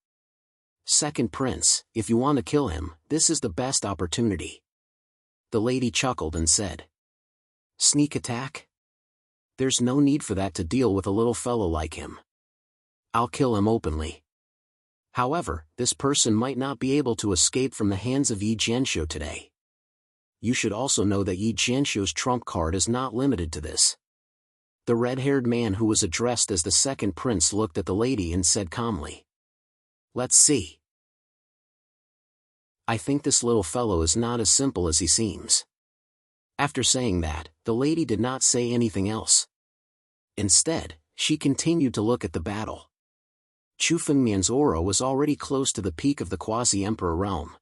"Second prince, if you want to kill him, this is the best opportunity." The lady chuckled and said, "Sneak attack? There's no need for that to deal with a little fellow like him. I'll kill him openly. However, this person might not be able to escape from the hands of Yi Jianxiu today. You should also know that Yi Jianxiu's trump card is not limited to this." The red-haired man who was addressed as the second prince looked at the lady and said calmly, "Let's see. I think this little fellow is not as simple as he seems." After saying that, the lady did not say anything else. Instead, she continued to look at the battle. Chu Fengmian's aura was already close to the peak of the quasi-emperor realm.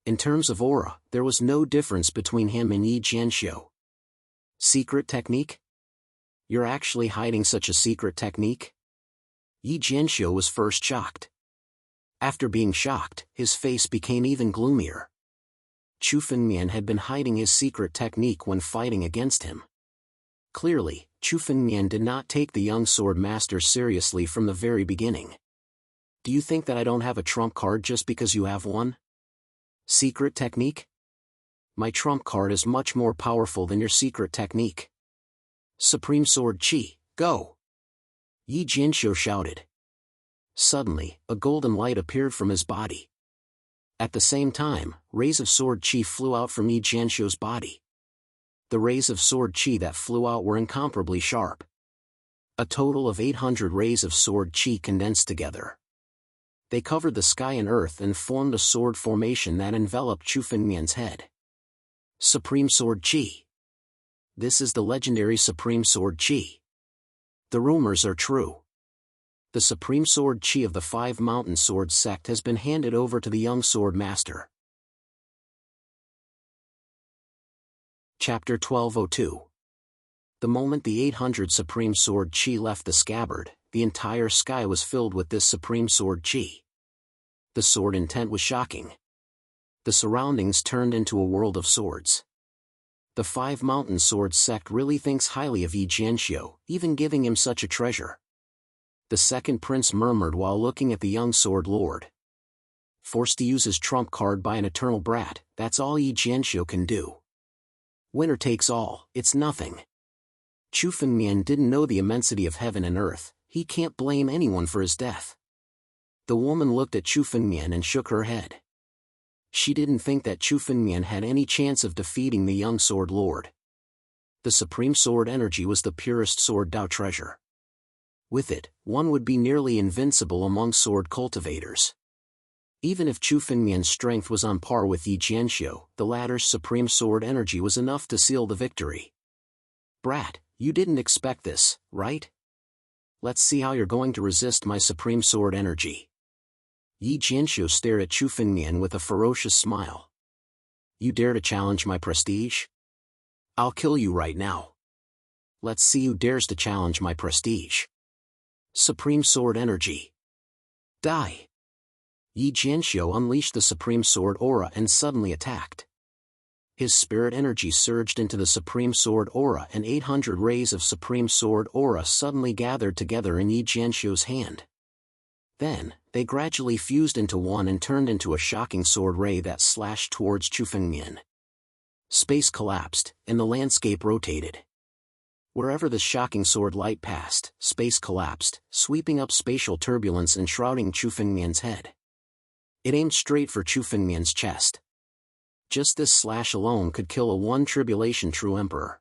In terms of aura, there was no difference between him and Yi Jianxiu. Secret technique? You're actually hiding such a secret technique? Yi Jianxiu was first shocked. After being shocked, his face became even gloomier. Chu Fengmian had been hiding his secret technique when fighting against him. Clearly, Chu Fengmian did not take the young sword master seriously from the very beginning. Do you think that I don't have a trump card just because you have one? Secret technique? My trump card is much more powerful than your secret technique. Supreme Sword Qi, go! Yi Jianxiu shouted. Suddenly, a golden light appeared from his body. At the same time, rays of Sword Qi flew out from Yi Jianxiu's body. The rays of Sword Qi that flew out were incomparably sharp. A total of 800 rays of Sword Qi condensed together. They covered the sky and earth and formed a sword formation that enveloped Chu Fengmian's head. Supreme Sword Qi. This is the legendary Supreme Sword Qi. The rumors are true. The Supreme Sword Qi of the Five Mountain Sword sect has been handed over to the young sword master. Chapter 1202. The moment the 800 Supreme Sword Chi left the scabbard, the entire sky was filled with this Supreme Sword Chi. The sword intent was shocking. The surroundings turned into a world of swords. The Five Mountain Sword sect really thinks highly of Yi Jianxiu, even giving him such a treasure. The second prince murmured while looking at the young sword lord. Forced to use his trump card by an eternal brat, that's all Yi Jianxiu can do. Winner takes all, it's nothing. Chu Fengmian didn't know the immensity of heaven and earth, he can't blame anyone for his death. The woman looked at Chu Fengmian and shook her head. She didn't think that Chu Fengmian had any chance of defeating the young sword lord. The supreme sword energy was the purest sword Dao treasure. With it, one would be nearly invincible among sword cultivators. Even if Chu Fengmian's strength was on par with Yi Jianxiu, the latter's supreme sword energy was enough to seal the victory. Brat, you didn't expect this, right? Let's see how you're going to resist my supreme sword energy. Yi Jianxiu stared at Chu Fengmian with a ferocious smile. You dare to challenge my prestige? I'll kill you right now. Let's see who dares to challenge my prestige. Supreme sword energy. Die. Yi Jianxiu unleashed the supreme sword aura and suddenly attacked. His spirit energy surged into the supreme sword aura and 800 rays of supreme sword aura suddenly gathered together in Yi Jianxiu's hand. Then, they gradually fused into one and turned into a shocking sword ray that slashed towards Chu Fengmian. Space collapsed, and the landscape rotated. Wherever the shocking sword light passed, space collapsed, sweeping up spatial turbulence and shrouding Chu Fengmian's head. It aimed straight for Chu Fengmian's chest. Just this slash alone could kill a one tribulation true emperor.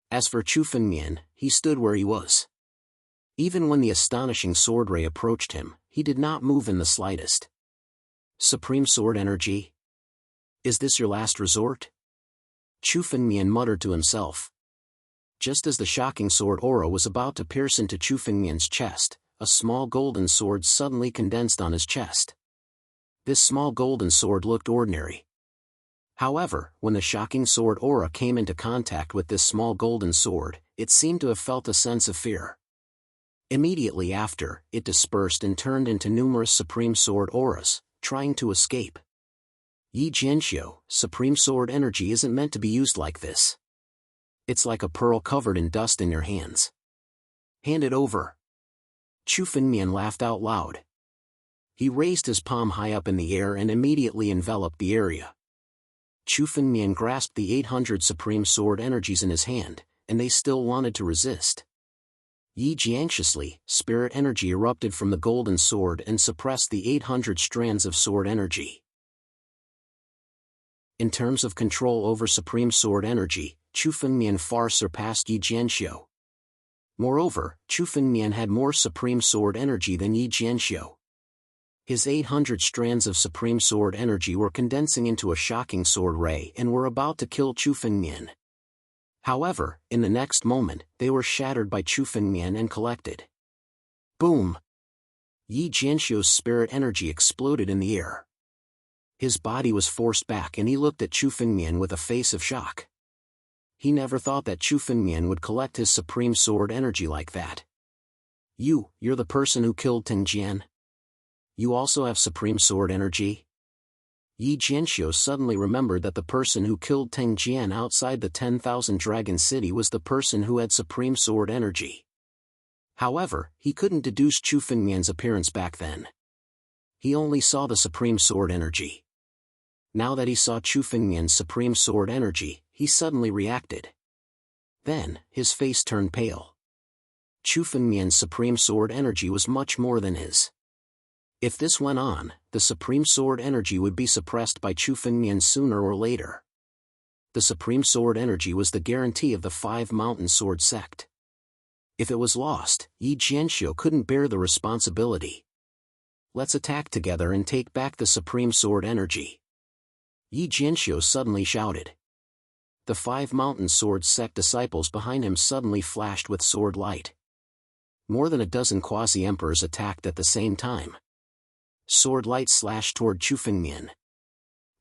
As for Chu Fengmian, he stood where he was. Even when the astonishing sword ray approached him, he did not move in the slightest. Supreme sword energy? Is this your last resort? Chu Fengmian muttered to himself. Just as the shocking sword aura was about to pierce into Chu Fengmian's chest, a small golden sword suddenly condensed on his chest. This small golden sword looked ordinary. However, when the shocking sword aura came into contact with this small golden sword, it seemed to have felt a sense of fear. Immediately after, it dispersed and turned into numerous supreme sword auras, trying to escape. Yi Jianxiu, supreme sword energy isn't meant to be used like this. It's like a pearl covered in dust in your hands. Hand it over. Chu Fengmian laughed out loud. He raised his palm high up in the air and immediately enveloped the area. Chu Fengmian grasped the 800 supreme sword energies in his hand, and they still wanted to resist. Yi Jianxiously, spirit energy erupted from the golden sword and suppressed the 800 strands of sword energy. In terms of control over supreme sword energy, Chu Fengmian far surpassed Yi Jianxiu. Moreover, Chu Fengmian had more supreme sword energy than Yi Jianxiu. His 800 strands of supreme sword energy were condensing into a shocking sword ray and were about to kill Chu Fengmian. However, in the next moment, they were shattered by Chu Fengmian and collected. Boom! Yi Jianxiu's spirit energy exploded in the air. His body was forced back and he looked at Chu Fengmian with a face of shock. He never thought that Chu Fengmian would collect his supreme sword energy like that. You're the person who killed Teng Jian? You also have supreme sword energy? Yi Jianxiu suddenly remembered that the person who killed Teng Jian outside the 10,000 Dragon City was the person who had supreme sword energy. However, he couldn't deduce Chu Fengmian's appearance back then. He only saw the supreme sword energy. Now that he saw Chu Fengmian's supreme sword energy, he suddenly reacted. Then, his face turned pale. Chu Fengmian's supreme sword energy was much more than his. If this went on, the supreme sword energy would be suppressed by Chu Fengmian sooner or later. The supreme sword energy was the guarantee of the Five Mountain Sword sect. If it was lost, Yi Jianxiu couldn't bear the responsibility. Let's attack together and take back the supreme sword energy. Yi Jianxiu suddenly shouted. The Five Mountain Sword sect disciples behind him suddenly flashed with sword light. More than a dozen quasi-emperors attacked at the same time. Sword light slashed toward Chu Fengmian.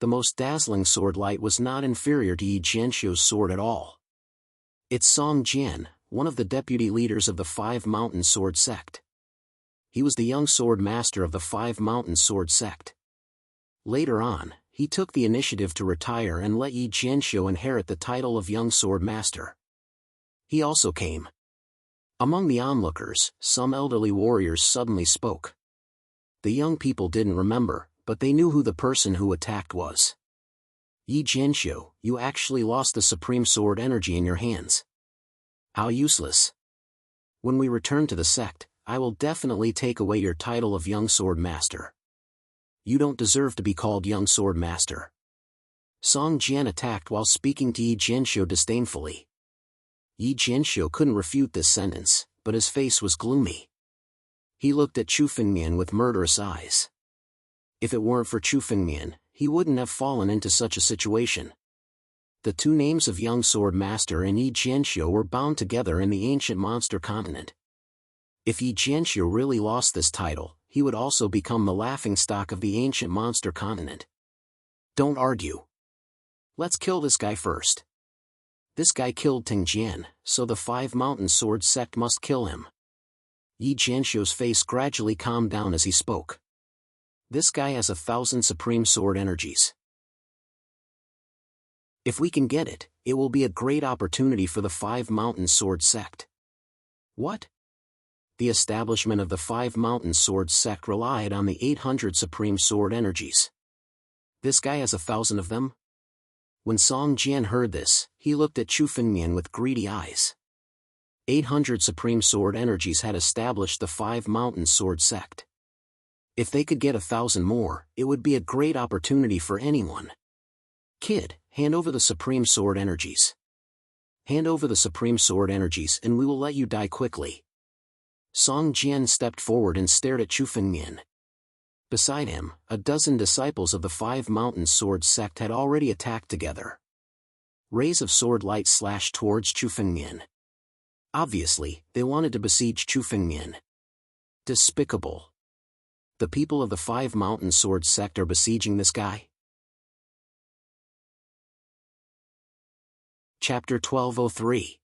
The most dazzling sword light was not inferior to Yi Jianxiu's sword at all. It's Song Jian, one of the deputy leaders of the Five Mountain Sword Sect. He was the young sword master of the Five Mountain Sword Sect. Later on, he took the initiative to retire and let Yi Jianxiu inherit the title of young sword master. He also came. Among the onlookers, some elderly warriors suddenly spoke. The young people didn't remember, but they knew who the person who attacked was. Yi Jianxiu, you actually lost the supreme sword energy in your hands. How useless. When we return to the sect, I will definitely take away your title of young sword master. You don't deserve to be called young sword master. Song Jian attacked while speaking to Yi Jianxiu disdainfully. Yi Jianxiu couldn't refute this sentence, but his face was gloomy. He looked at Chu Fengmian with murderous eyes. If it weren't for Chu Fengmian, he wouldn't have fallen into such a situation. The two names of young sword master and Yi Jianxiu were bound together in the ancient monster continent. If Yi Jianxiu really lost this title, he would also become the laughingstock of the ancient monster continent. Don't argue. Let's kill this guy first. This guy killed Ting Jian, so the Five Mountain Sword Sect must kill him. Yi Jianxiu's face gradually calmed down as he spoke. This guy has 1,000 supreme sword energies. If we can get it, it will be a great opportunity for the Five Mountain Sword Sect. What? The establishment of the Five Mountain Sword Sect relied on the 800 supreme sword energies. This guy has 1,000 of them? When Song Jian heard this, he looked at Chu Fengmian with greedy eyes. 800 supreme sword energies had established the Five Mountain Sword Sect. If they could get 1,000 more, it would be a great opportunity for anyone. Kid, hand over the supreme sword energies. Hand over the supreme sword energies and we will let you die quickly. Song Jian stepped forward and stared at Chu Fengmian. Beside him, a dozen disciples of the Five Mountain Sword Sect had already attacked together. Rays of sword light slashed towards Chu Fengmian. Obviously, they wanted to besiege Chu Fengmian. Despicable. The people of the Five Mountain Sword Sect are besieging this guy? Chapter 1203.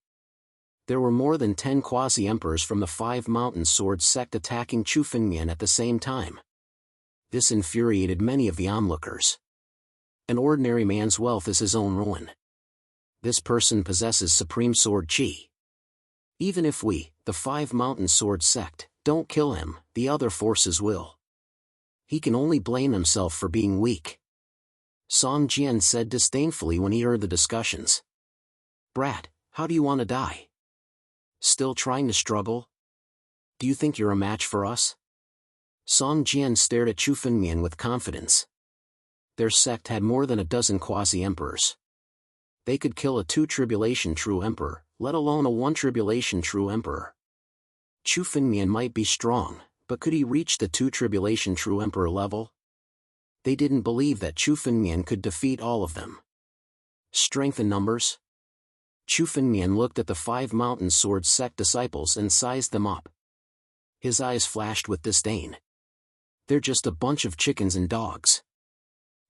There were more than 10 quasi-emperors from the Five Mountain Sword Sect attacking Chu Fengmian at the same time. This infuriated many of the onlookers. An ordinary man's wealth is his own ruin. This person possesses supreme sword chi. Even if we, the Five Mountain Sword Sect, don't kill him, the other forces will. He can only blame himself for being weak. Song Jian said disdainfully when he heard the discussions. Brat, how do you want to die? Still trying to struggle? Do you think you're a match for us? Song Jian stared at Chu Fengmian with confidence. Their sect had more than a dozen quasi-emperors. They could kill a 2-tribulation true emperor, let alone a 1-tribulation true emperor. Chu Fengmian might be strong, but could he reach the 2-tribulation true emperor level? They didn't believe that Chu Fengmian could defeat all of them. Strength in numbers? Chu Fengmian looked at the Five Mountain Sword Sect disciples and sized them up. His eyes flashed with disdain. They're just a bunch of chickens and dogs.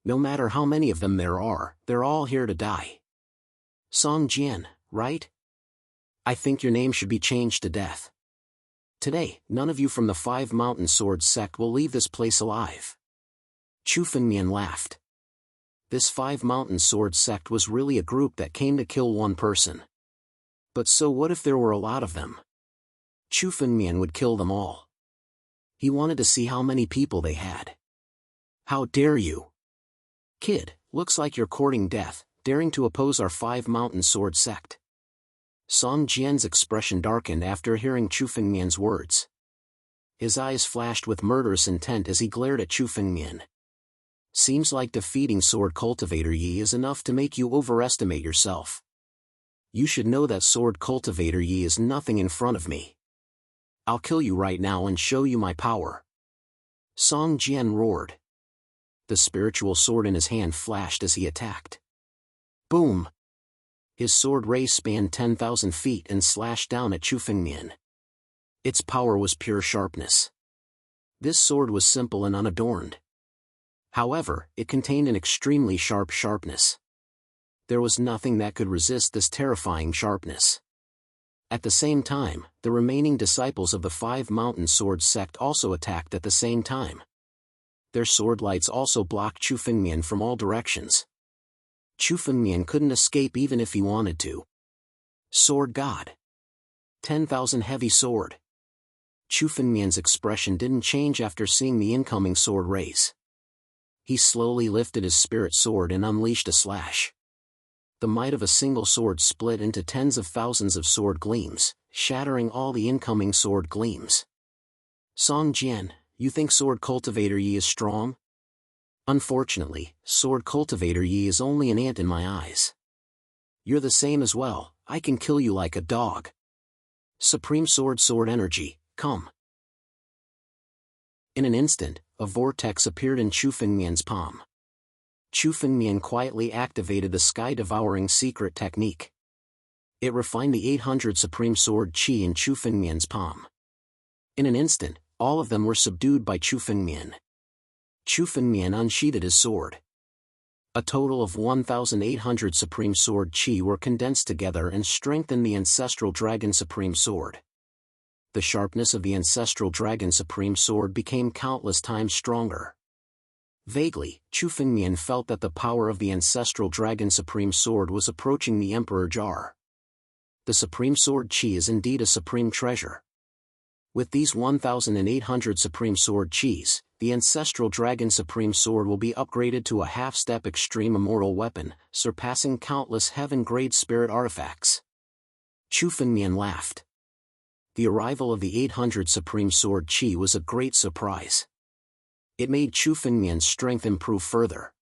No matter how many of them there are, they're all here to die. Song Jian, right? I think your name should be changed to Death. Today, none of you from the Five Mountain Sword Sect will leave this place alive. Chu Fengmian laughed. This Five Mountain Sword Sect was really a group that came to kill one person. But so what if there were a lot of them? Chu Fengmian would kill them all. He wanted to see how many people they had. How dare you? Kid, looks like you're courting death, daring to oppose our Five Mountain Sword Sect. Song Jian's expression darkened after hearing Chu Fengmian's words. His eyes flashed with murderous intent as he glared at Chu Fengmian. Seems like defeating Sword Cultivator Yi is enough to make you overestimate yourself. You should know that Sword Cultivator Yi is nothing in front of me. I'll kill you right now and show you my power. Song Jian roared. The spiritual sword in his hand flashed as he attacked. Boom! His sword ray spanned 10,000 feet and slashed down at Chu Fengmian. Its power was pure sharpness. This sword was simple and unadorned. However, it contained an extremely sharp sharpness. There was nothing that could resist this terrifying sharpness. At the same time, the remaining disciples of the Five Mountain Sword sect also attacked at the same time. Their sword lights also blocked Chu Fengmian from all directions. Chu Fengmian couldn't escape even if he wanted to. Sword God. 10,000 heavy sword. Chu Fengmian's expression didn't change after seeing the incoming sword rays. He slowly lifted his spirit sword and unleashed a slash. The might of a single sword split into tens of thousands of sword gleams, shattering all the incoming sword gleams. Song Jian, you think Sword Cultivator Yi is strong? Unfortunately, Sword Cultivator Yi is only an ant in my eyes. You're the same as well, I can kill you like a dog. Supreme Sword Energy, come. In an instant, a vortex appeared in Chu Fengmian's palm. Chu Fengmian quietly activated the sky-devouring secret technique. It refined the 800 Supreme Sword Qi in Chu Fengmian's palm. In an instant, all of them were subdued by Chu Fengmian. Chu Fengmian unsheathed his sword. A total of 1,800 Supreme Sword Qi were condensed together and strengthened the Ancestral Dragon Supreme Sword. The sharpness of the Ancestral Dragon Supreme Sword became countless times stronger. Vaguely, Chu Fengmian felt that the power of the Ancestral Dragon Supreme Sword was approaching the Emperor Jar. The Supreme Sword Qi is indeed a supreme treasure. With these 1,800 Supreme Sword Qis, the Ancestral Dragon Supreme Sword will be upgraded to a half-step extreme immortal weapon, surpassing countless heaven-grade spirit artifacts. Chu Fengmian laughed. The arrival of the 800 Supreme Sword Qi was a great surprise. It made Chu Fengmian's strength improve further.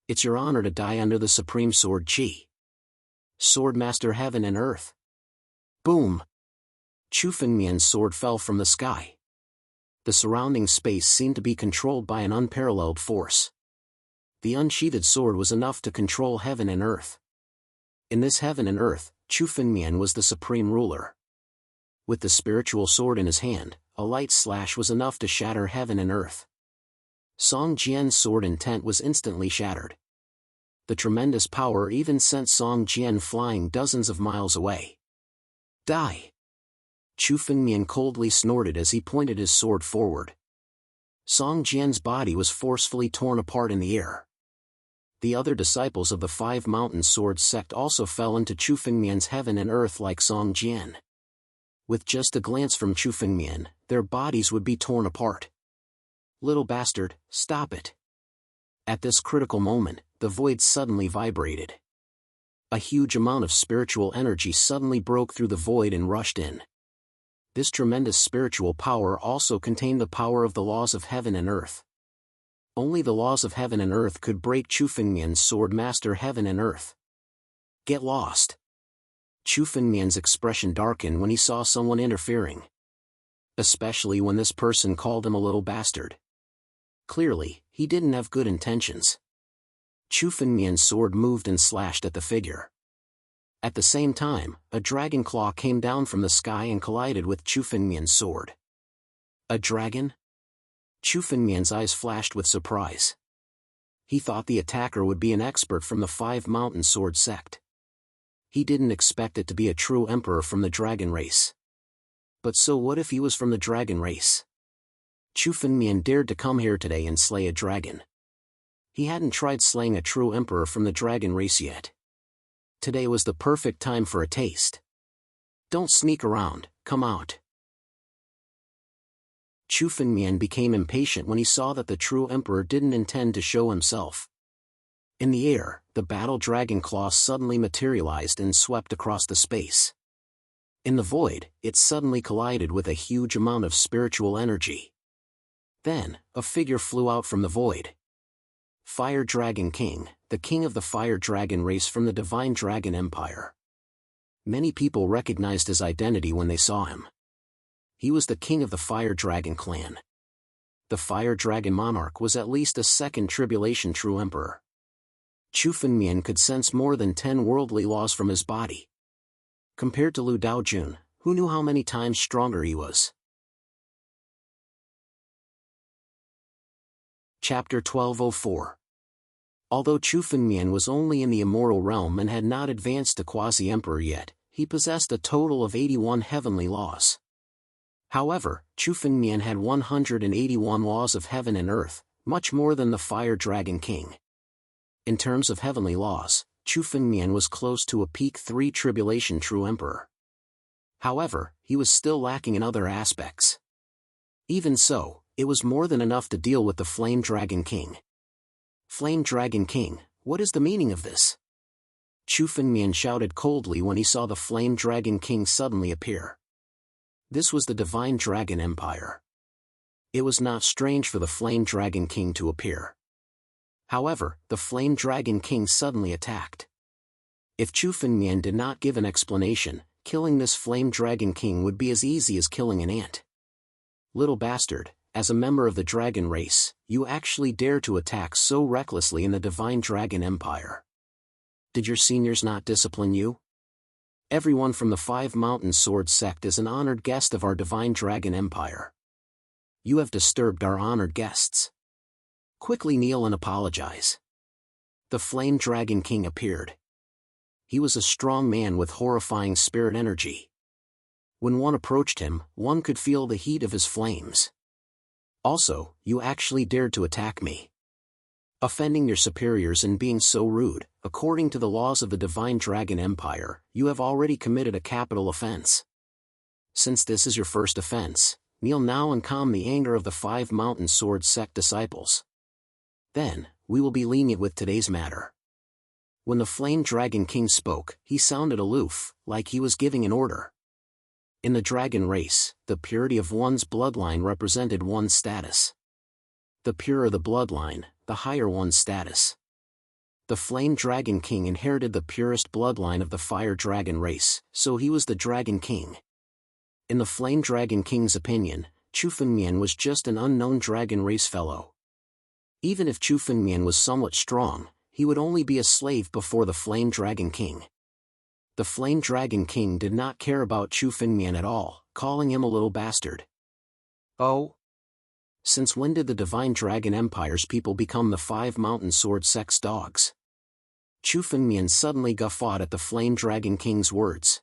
It's your honor to die under the Supreme Sword Qi. Swordmaster Heaven and Earth. Boom! Chu Fengmian's sword fell from the sky. The surrounding space seemed to be controlled by an unparalleled force. The unsheathed sword was enough to control heaven and earth. In this heaven and earth, Chu Fengmian was the supreme ruler. With the spiritual sword in his hand, a light slash was enough to shatter heaven and earth. Song Jian's sword intent was instantly shattered. The tremendous power even sent Song Jian flying dozens of miles away. Die! Chu Fengmian coldly snorted as he pointed his sword forward. Song Jian's body was forcefully torn apart in the air. The other disciples of the Five Mountain Sword sect also fell into Chu Fengmian's heaven and earth like Song Jian. With just a glance from Chu Fengmian, their bodies would be torn apart. Little bastard, stop it. At this critical moment, the void suddenly vibrated. A huge amount of spiritual energy suddenly broke through the void and rushed in. This tremendous spiritual power also contained the power of the laws of heaven and earth. Only the laws of heaven and earth could break Chu Fengmian's sword master heaven and earth. Get lost. Chu Fengmian's expression darkened when he saw someone interfering. Especially when this person called him a little bastard. Clearly, he didn't have good intentions. Chu Fengmian's sword moved and slashed at the figure. At the same time, a dragon claw came down from the sky and collided with Chu Fengmian's sword. A dragon? Chu Fengmian's eyes flashed with surprise. He thought the attacker would be an expert from the Five Mountain Sword sect. He didn't expect it to be a true emperor from the dragon race. But so what if he was from the dragon race? Chu Fengmian dared to come here today and slay a dragon. He hadn't tried slaying a true emperor from the dragon race yet. Today was the perfect time for a taste. Don't sneak around, come out. Chu Fengmian became impatient when he saw that the true emperor didn't intend to show himself. In the air, the battle dragon claw suddenly materialized and swept across the space. In the void, it suddenly collided with a huge amount of spiritual energy. Then, a figure flew out from the void. Fire Dragon King, the king of the Fire Dragon race from the Divine Dragon Empire. Many people recognized his identity when they saw him. He was the king of the Fire Dragon clan. The Fire Dragon monarch was at least a second tribulation true emperor. Chu Fengmian could sense more than 10 worldly laws from his body. Compared to Lu Daojun, who knew how many times stronger he was. Chapter 1204. Although Chu Fengmian was only in the immortal realm and had not advanced to quasi-emperor yet, he possessed a total of 81 heavenly laws. However, Chu Fengmian had 181 laws of heaven and earth, much more than the Fire Dragon King. In terms of heavenly laws, Chu Fengmian was close to a peak 3 tribulation true emperor. However, he was still lacking in other aspects. Even so, it was more than enough to deal with the Flame Dragon King. Flame Dragon King, what is the meaning of this? Chu Fengmian shouted coldly when he saw the Flame Dragon King suddenly appear. This was the Divine Dragon Empire. It was not strange for the Flame Dragon King to appear. However, the Flame Dragon King suddenly attacked. If Chu Fengmian did not give an explanation, killing this Flame Dragon King would be as easy as killing an ant. Little bastard, as a member of the dragon race, you actually dare to attack so recklessly in the Divine Dragon Empire. Did your seniors not discipline you? Everyone from the 5 Mountain Sword sect is an honored guest of our Divine Dragon Empire. You have disturbed our honored guests. Quickly kneel and apologize. The Flame Dragon King appeared. He was a strong man with horrifying spirit energy. When one approached him, one could feel the heat of his flames. Also, you actually dared to attack me. Offending your superiors and being so rude, according to the laws of the Divine Dragon Empire, you have already committed a capital offense. Since this is your first offense, kneel now and calm the anger of the 5 Mountain Sword sect disciples. Then, we will be lenient with today's matter. When the Flame Dragon King spoke, he sounded aloof, like he was giving an order. In the dragon race, the purity of one's bloodline represented one's status. The purer the bloodline, the higher one's status. The Flame Dragon King inherited the purest bloodline of the Fire Dragon race, so he was the Dragon King. In the Flame Dragon King's opinion, Chu Fengmian was just an unknown dragon race fellow. Even if Chu Fengmian was somewhat strong, he would only be a slave before the Flame Dragon King. The Flame Dragon King did not care about Chu Fengmian at all, calling him a little bastard. Oh? Since when did the Divine Dragon Empire's people become the 5 Mountain Sword sect's dogs? Chu Fengmian suddenly guffawed at the Flame Dragon King's words.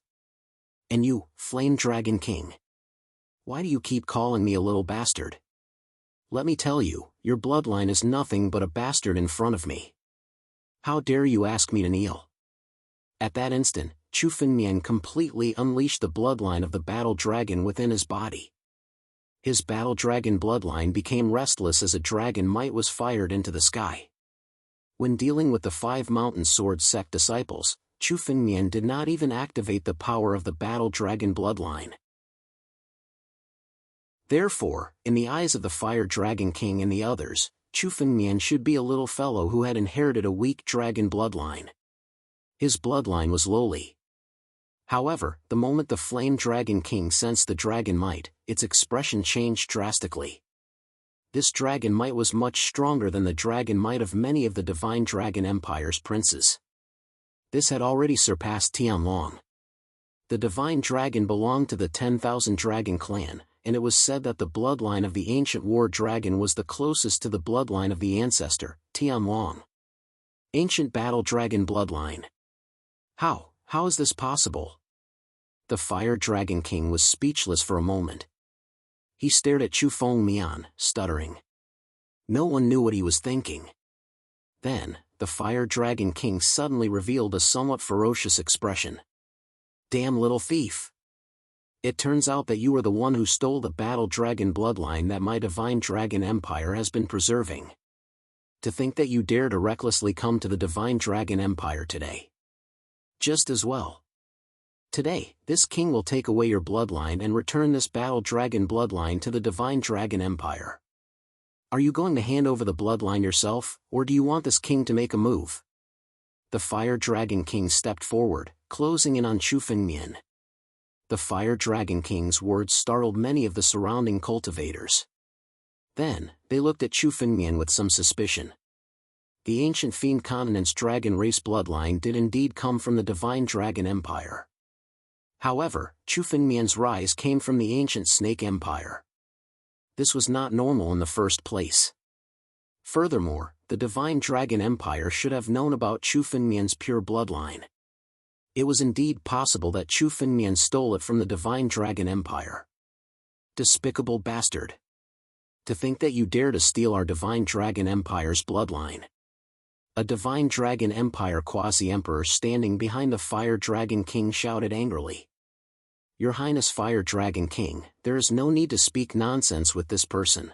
And you, Flame Dragon King? Why do you keep calling me a little bastard? Let me tell you, your bloodline is nothing but a bastard in front of me. How dare you ask me to kneel? At that instant, Chu Fengmian completely unleashed the bloodline of the battle dragon within his body. His battle dragon bloodline became restless as a dragon might was fired into the sky. When dealing with the 5 Mountain Sword sect disciples, Chu Fengmian did not even activate the power of the battle dragon bloodline. Therefore, in the eyes of the Fire Dragon King and the others, Chu Fengmian should be a little fellow who had inherited a weak dragon bloodline. His bloodline was lowly. However, the moment the Flame Dragon King sensed the dragon might, its expression changed drastically. This dragon might was much stronger than the dragon might of many of the Divine Dragon Empire's princes. This had already surpassed Jianwang. The Divine Dragon belonged to the 10,000 Dragon clan, and it was said that the bloodline of the ancient war dragon was the closest to the bloodline of the ancestor, Jianwang. Ancient battle dragon bloodline. How is this possible? The Fire Dragon King was speechless for a moment. He stared at Chu Fengmian, stuttering. No one knew what he was thinking. Then, the Fire Dragon King suddenly revealed a somewhat ferocious expression. Damn little thief! It turns out that you are the one who stole the battle dragon bloodline that my Divine Dragon Empire has been preserving. To think that you dare to recklessly come to the Divine Dragon Empire today. Just as well. Today, this king will take away your bloodline and return this battle dragon bloodline to the Divine Dragon Empire. Are you going to hand over the bloodline yourself, or do you want this king to make a move? The Fire Dragon King stepped forward, closing in on Chu Fengmian. The Fire Dragon King's words startled many of the surrounding cultivators. Then, they looked at Chu Fengmian with some suspicion. The ancient Fiend Continent's dragon race bloodline did indeed come from the Divine Dragon Empire. However, Chu Fengmian's rise came from the ancient Snake Empire. This was not normal in the first place. Furthermore, the Divine Dragon Empire should have known about Chu Fengmian's pure bloodline. It was indeed possible that Chu Fengmian stole it from the Divine Dragon Empire. Despicable bastard. To think that you dare to steal our Divine Dragon Empire's bloodline. A Divine Dragon Empire quasi-emperor standing behind the Fire Dragon King shouted angrily. Your Highness Fire Dragon King, there is no need to speak nonsense with this person.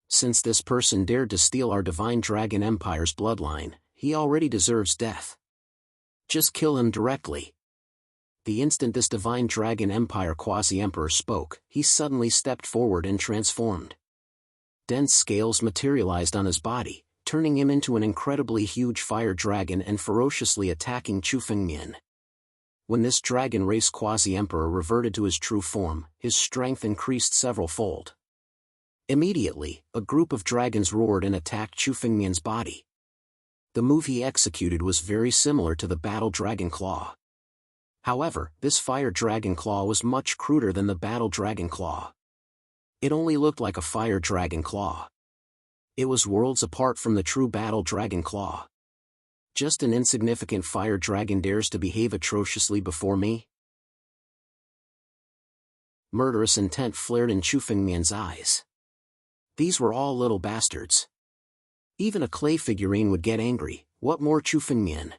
Since this person dared to steal our Divine Dragon Empire's bloodline, he already deserves death. Just kill him directly. The instant this Divine Dragon Empire quasi-emperor spoke, he suddenly stepped forward and transformed. Dense scales materialized on his body, turning him into an incredibly huge fire dragon and ferociously attacking Chu Fengmian. When this dragon race quasi-emperor reverted to his true form, his strength increased several-fold. Immediately, a group of dragons roared and attacked Chu Fengmian's body. The move he executed was very similar to the Battle Dragon Claw. However, this Fire Dragon Claw was much cruder than the Battle Dragon Claw. It only looked like a Fire Dragon Claw. It was worlds apart from the true Battle Dragon Claw. Just an insignificant fire dragon dares to behave atrociously before me? Murderous intent flared in Chu Fengmian's eyes. These were all little bastards. Even a clay figurine would get angry, what more Chu Fengmian?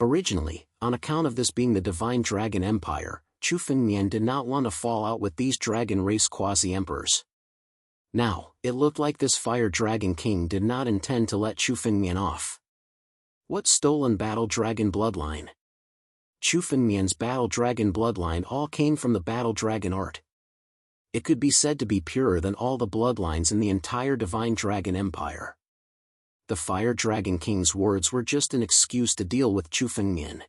Originally, on account of this being the Divine Dragon Empire, Chu Fengmian did not want to fall out with these dragon race quasi-emperors. Now, it looked like this Fire Dragon King did not intend to let Chu Fengmian off. What stolen Battle Dragon bloodline? Chu Fengmian's Battle Dragon bloodline all came from the Battle Dragon art. It could be said to be purer than all the bloodlines in the entire Divine Dragon Empire. The Fire Dragon King's words were just an excuse to deal with Chu Fengmian.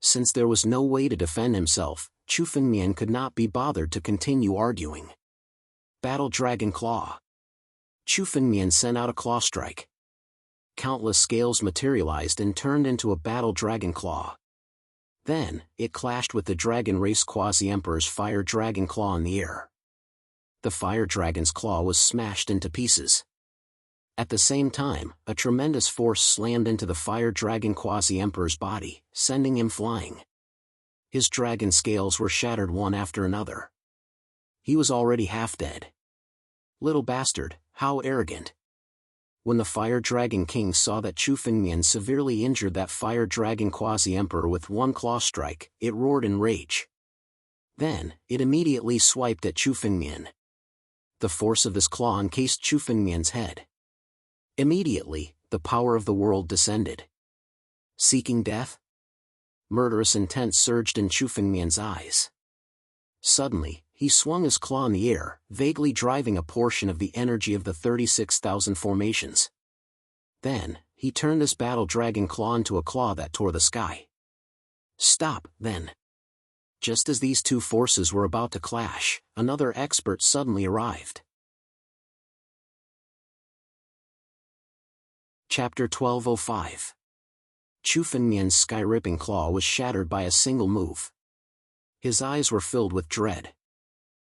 Since there was no way to defend himself, Chu Fengmian could not be bothered to continue arguing. Battle Dragon Claw. Chu Fengmian sent out a claw strike. Countless scales materialized and turned into a Battle Dragon Claw. Then, it clashed with the Dragon Race Quasi-Emperor's Fire Dragon Claw in the air. The Fire Dragon's claw was smashed into pieces. At the same time, a tremendous force slammed into the Fire Dragon Quasi-Emperor's body, sending him flying. His dragon scales were shattered one after another. He was already half dead. Little bastard, how arrogant. When the Fire Dragon King saw that Chu Fengmian severely injured that Fire Dragon Quasi-Emperor with one claw strike, it roared in rage. Then, it immediately swiped at Chu Fengmian. The force of this claw encased Chu Fengmian's head. Immediately, the power of the world descended. Seeking death? Murderous intent surged in Chu Fengmian's eyes. Suddenly, he swung his claw in the air, vaguely driving a portion of the energy of the 36,000 formations. Then, he turned this Battle Dragon Claw into a claw that tore the sky. Stop, then. Just as these two forces were about to clash, another expert suddenly arrived. Chapter 1205. Chu Fengmian's sky-ripping claw was shattered by a single move. His eyes were filled with dread.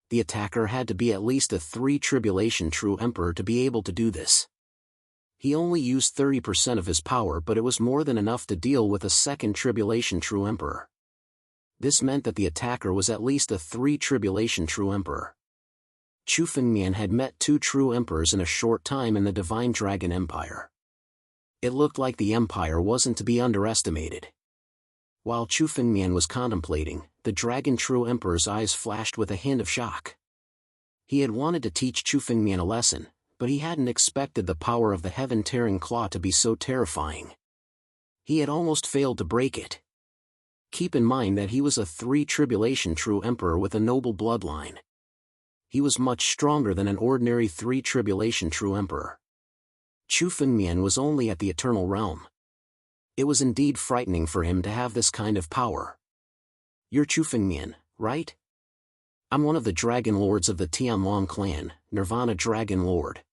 The attacker had to be at least a 3 Tribulation True Emperor to be able to do this. He only used 30% of his power, but it was more than enough to deal with a 2nd Tribulation True Emperor. This meant that the attacker was at least a 3 Tribulation True Emperor. Chu Fengmian had met 2 true emperors in a short time in the Divine Dragon Empire. It looked like the empire wasn't to be underestimated. While Chu Fengmian was contemplating, the Dragon True Emperor's eyes flashed with a hint of shock. He had wanted to teach Chu Fengmian a lesson, but he hadn't expected the power of the heaven-tearing claw to be so terrifying. He had almost failed to break it. Keep in mind that he was a 3 Tribulation True Emperor with a noble bloodline. He was much stronger than an ordinary 3 Tribulation True Emperor. Chu Fengmian was only at the Eternal Realm. It was indeed frightening for him to have this kind of power. You're Chu Fengmian, right? I'm one of the Dragon Lords of the Jianwang clan, Nirvana Dragon Lord.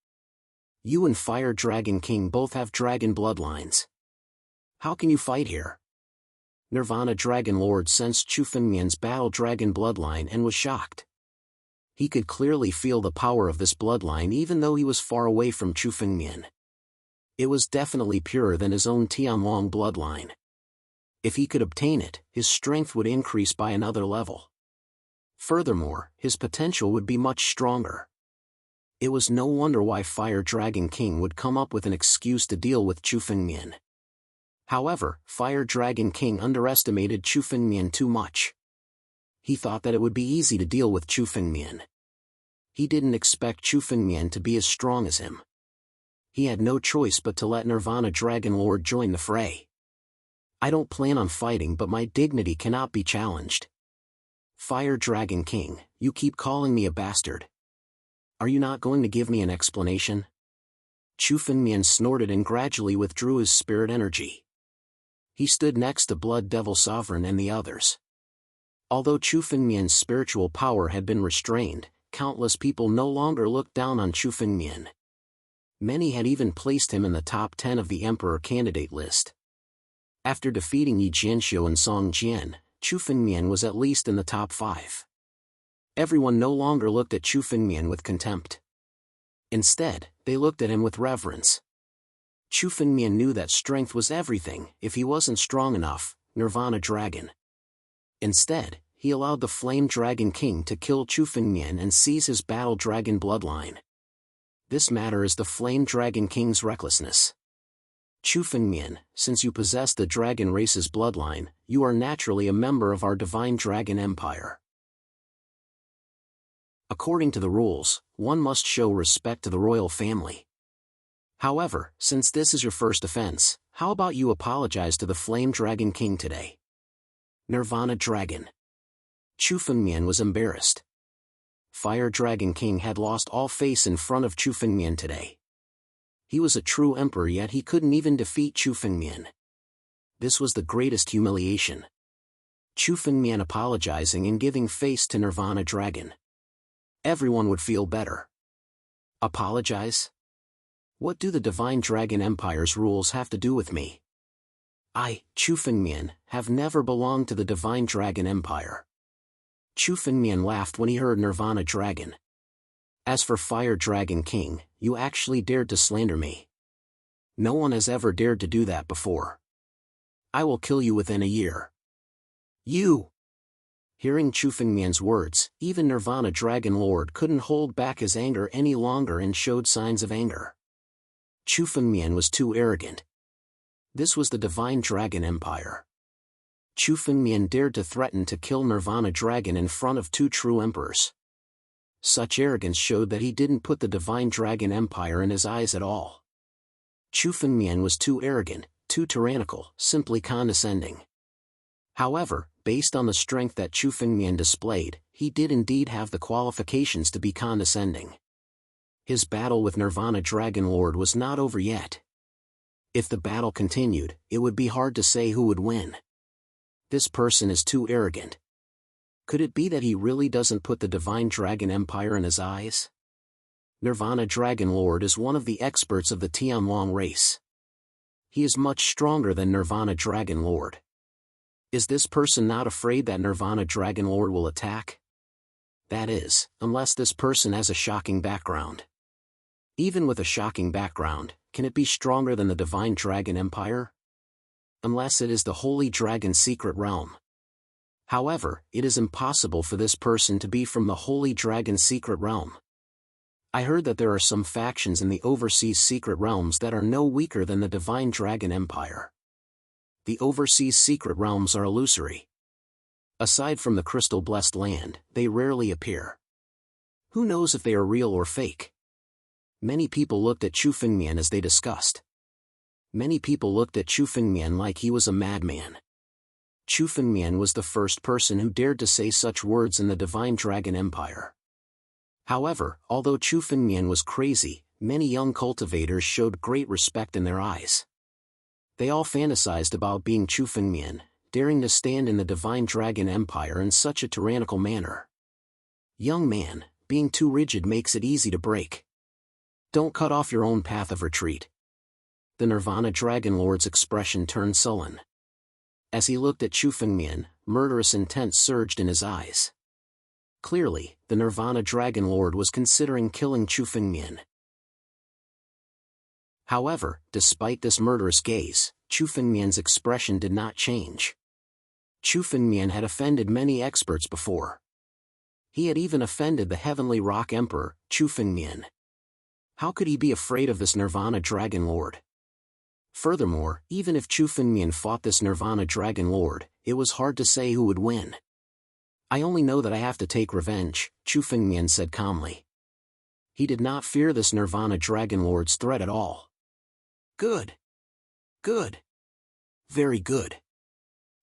You and Fire Dragon King both have dragon bloodlines. How can you fight here? Nirvana Dragon Lord sensed Chu Fengmian's Battle Dragon bloodline and was shocked. He could clearly feel the power of this bloodline even though he was far away from Chu Fengmian. It was definitely purer than his own Jianwang bloodline. If he could obtain it, his strength would increase by another level. Furthermore, his potential would be much stronger. It was no wonder why Fire Dragon King would come up with an excuse to deal with Chu Fengmian. However, Fire Dragon King underestimated Chu Fengmian too much. He thought that it would be easy to deal with Chu Fengmian. He didn't expect Chu Fengmian to be as strong as him. He had no choice but to let Nirvana Dragon Lord join the fray. I don't plan on fighting, but my dignity cannot be challenged. Fire Dragon King, you keep calling me a bastard. Are you not going to give me an explanation? Chu Fengmian snorted and gradually withdrew his spirit energy. He stood next to Blood Devil Sovereign and the others. Although Chu Fengmian's spiritual power had been restrained, countless people no longer looked down on Chu Fengmian. Many had even placed him in the top 10 of the Emperor candidate list. After defeating Yi Jianxiu and Song Jian, Chu Fengmian was at least in the top 5. Everyone no longer looked at Chu Fengmian with contempt. Instead, they looked at him with reverence. Chu Fengmian knew that strength was everything. If he wasn't strong enough, Nirvana Dragon. Instead, he allowed the Flame Dragon King to kill Chu Fengmian and seize his Battle Dragon bloodline. This matter is the Flame Dragon King's recklessness. Chu Fengmian, since you possess the dragon race's bloodline, you are naturally a member of our Divine Dragon Empire. According to the rules, one must show respect to the royal family. However, since this is your first offense, how about you apologize to the Flame Dragon King today? Nirvana Dragon. Chu Fengmian was embarrassed. Fire Dragon King had lost all face in front of Chu Fengmian today. He was a true emperor, yet he couldn't even defeat Chu Fengmian. This was the greatest humiliation. Chu Fengmian apologizing and giving face to Nirvana Dragon. Everyone would feel better. Apologize? What do the Divine Dragon Empire's rules have to do with me? I, Chu Fengmian, have never belonged to the Divine Dragon Empire. Chu Fengmian laughed when he heard Nirvana Dragon. As for Fire Dragon King, you actually dared to slander me. No one has ever dared to do that before. I will kill you within a year. You! Hearing Chu Fengmian's words, even Nirvana Dragon Lord couldn't hold back his anger any longer and showed signs of anger. Chu Fengmian was too arrogant. This was the Divine Dragon Empire. Chu Fengmian dared to threaten to kill Nirvana Dragon in front of 2 true emperors. Such arrogance showed that he didn't put the Divine Dragon Empire in his eyes at all. Chu Fengmian was too arrogant, too tyrannical, simply condescending. However, based on the strength that Chu Fengmian displayed, he did indeed have the qualifications to be condescending. His battle with Nirvana Dragon Lord was not over yet. If the battle continued, it would be hard to say who would win. This person is too arrogant. Could it be that he really doesn't put the Divine Dragon Empire in his eyes? Nirvana Dragon Lord is one of the experts of the Jianwang race. He is much stronger than Nirvana Dragon Lord. Is this person not afraid that Nirvana Dragon Lord will attack? That is, unless this person has a shocking background. Even with a shocking background, can it be stronger than the Divine Dragon Empire? Unless it is the Holy Dragon Secret Realm. However, it is impossible for this person to be from the Holy Dragon Secret Realm. I heard that there are some factions in the overseas secret realms that are no weaker than the Divine Dragon Empire. The overseas secret realms are illusory. Aside from the Crystal Blessed Land, they rarely appear. Who knows if they are real or fake? Many people looked at Chu Fengmian as they discussed. Many people looked at Chu Fengmian like he was a madman. Chu Fengmian was the first person who dared to say such words in the Divine Dragon Empire. However, although Chu Fengmian was crazy, many young cultivators showed great respect in their eyes. They all fantasized about being Chu Fengmian, daring to stand in the Divine Dragon Empire in such a tyrannical manner. Young man, being too rigid makes it easy to break. Don't cut off your own path of retreat. The Nirvana Dragon Lord's expression turned sullen. As he looked at Chu Fengmian, murderous intent surged in his eyes. Clearly, the Nirvana Dragon Lord was considering killing Chu Fengmian. However, despite this murderous gaze, Chu Fengmian's expression did not change. Chu Fengmian had offended many experts before. He had even offended the Heavenly Rock Emperor, Chu Fengmian. How could he be afraid of this Nirvana Dragon Lord? Furthermore, even if Chu Fengmian fought this Nirvana Dragon Lord, it was hard to say who would win. I only know that I have to take revenge, Chu Fengmian said calmly. He did not fear this Nirvana Dragon Lord's threat at all. Good. Good. Very good.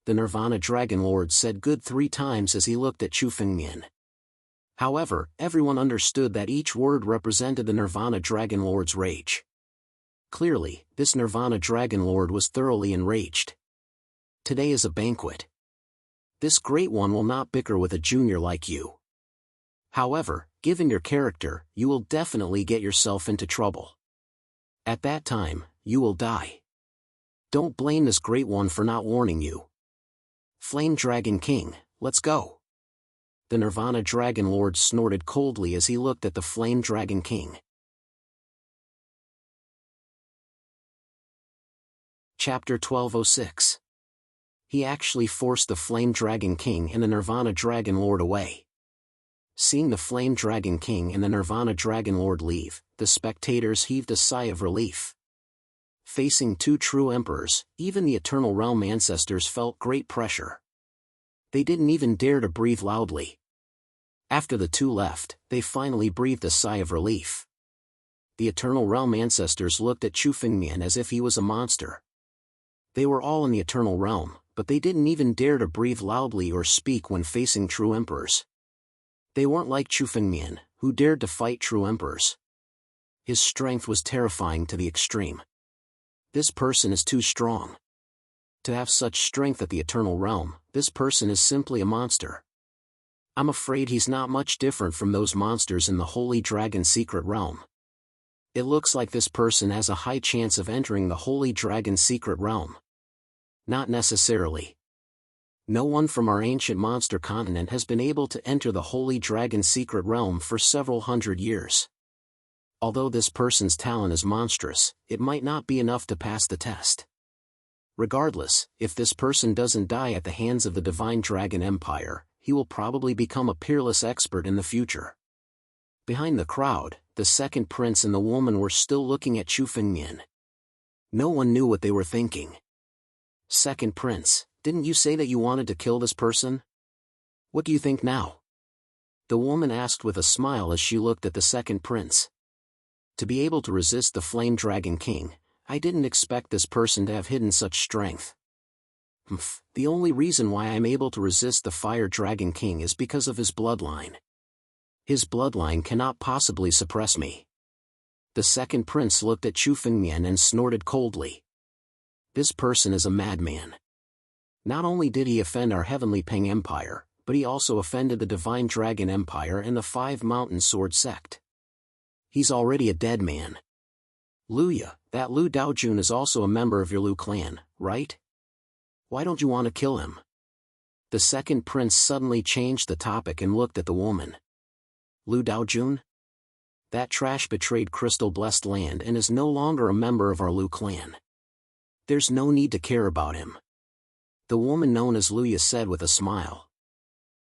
The Nirvana Dragon Lord said good 3 times as he looked at Chu Fengmian. However, everyone understood that each word represented the Nirvana Dragon Lord's rage. Clearly, this Nirvana Dragon Lord was thoroughly enraged. Today is a banquet. This Great One will not bicker with a junior like you. However, given your character, you will definitely get yourself into trouble. At that time, you will die. Don't blame this Great One for not warning you. Flame Dragon King, let's go. The Nirvana Dragon Lord snorted coldly as he looked at the Flame Dragon King. Chapter 1206. He actually forced the Flame Dragon King and the Nirvana Dragon Lord away. Seeing the Flame Dragon King and the Nirvana Dragon Lord leave, the spectators heaved a sigh of relief. Facing 2 true emperors, even the Eternal Realm ancestors felt great pressure. They didn't even dare to breathe loudly. After the 2 left, they finally breathed a sigh of relief. The Eternal Realm ancestors looked at Chu Fengmian as if he was a monster. They were all in the Eternal Realm, but they didn't even dare to breathe loudly or speak when facing true emperors. They weren't like Chu Fengmian, who dared to fight true emperors. His strength was terrifying to the extreme. This person is too strong. To have such strength at the Eternal Realm, this person is simply a monster. I'm afraid he's not much different from those monsters in the Holy Dragon Secret Realm. It looks like this person has a high chance of entering the Holy Dragon Secret Realm. Not necessarily. No one from our ancient monster continent has been able to enter the Holy Dragon Secret Realm for several hundred years. Although this person's talent is monstrous, it might not be enough to pass the test. Regardless, if this person doesn't die at the hands of the Divine Dragon Empire, he will probably become a peerless expert in the future. Behind the crowd, the second prince and the woman were still looking at Chu Fengmian. No one knew what they were thinking. Second prince, didn't you say that you wanted to kill this person? What do you think now? The woman asked with a smile as she looked at the second prince. To be able to resist the Flame Dragon King, I didn't expect this person to have hidden such strength. The only reason why I'm able to resist the Fire Dragon King is because of his bloodline. His bloodline cannot possibly suppress me. The second prince looked at Chu Fengmian and snorted coldly. This person is a madman. Not only did he offend our Heavenly Peng Empire, but he also offended the Divine Dragon Empire and the 5 Mountain Sword Sect. He's already a dead man. Luya, that Lu Daojun is also a member of your Lu clan, right? Why don't you want to kill him? The second prince suddenly changed the topic and looked at the woman. Lu Daojun? That trash betrayed Crystal Blessed Land and is no longer a member of our Lu clan. There's no need to care about him. The woman known as Luya said with a smile.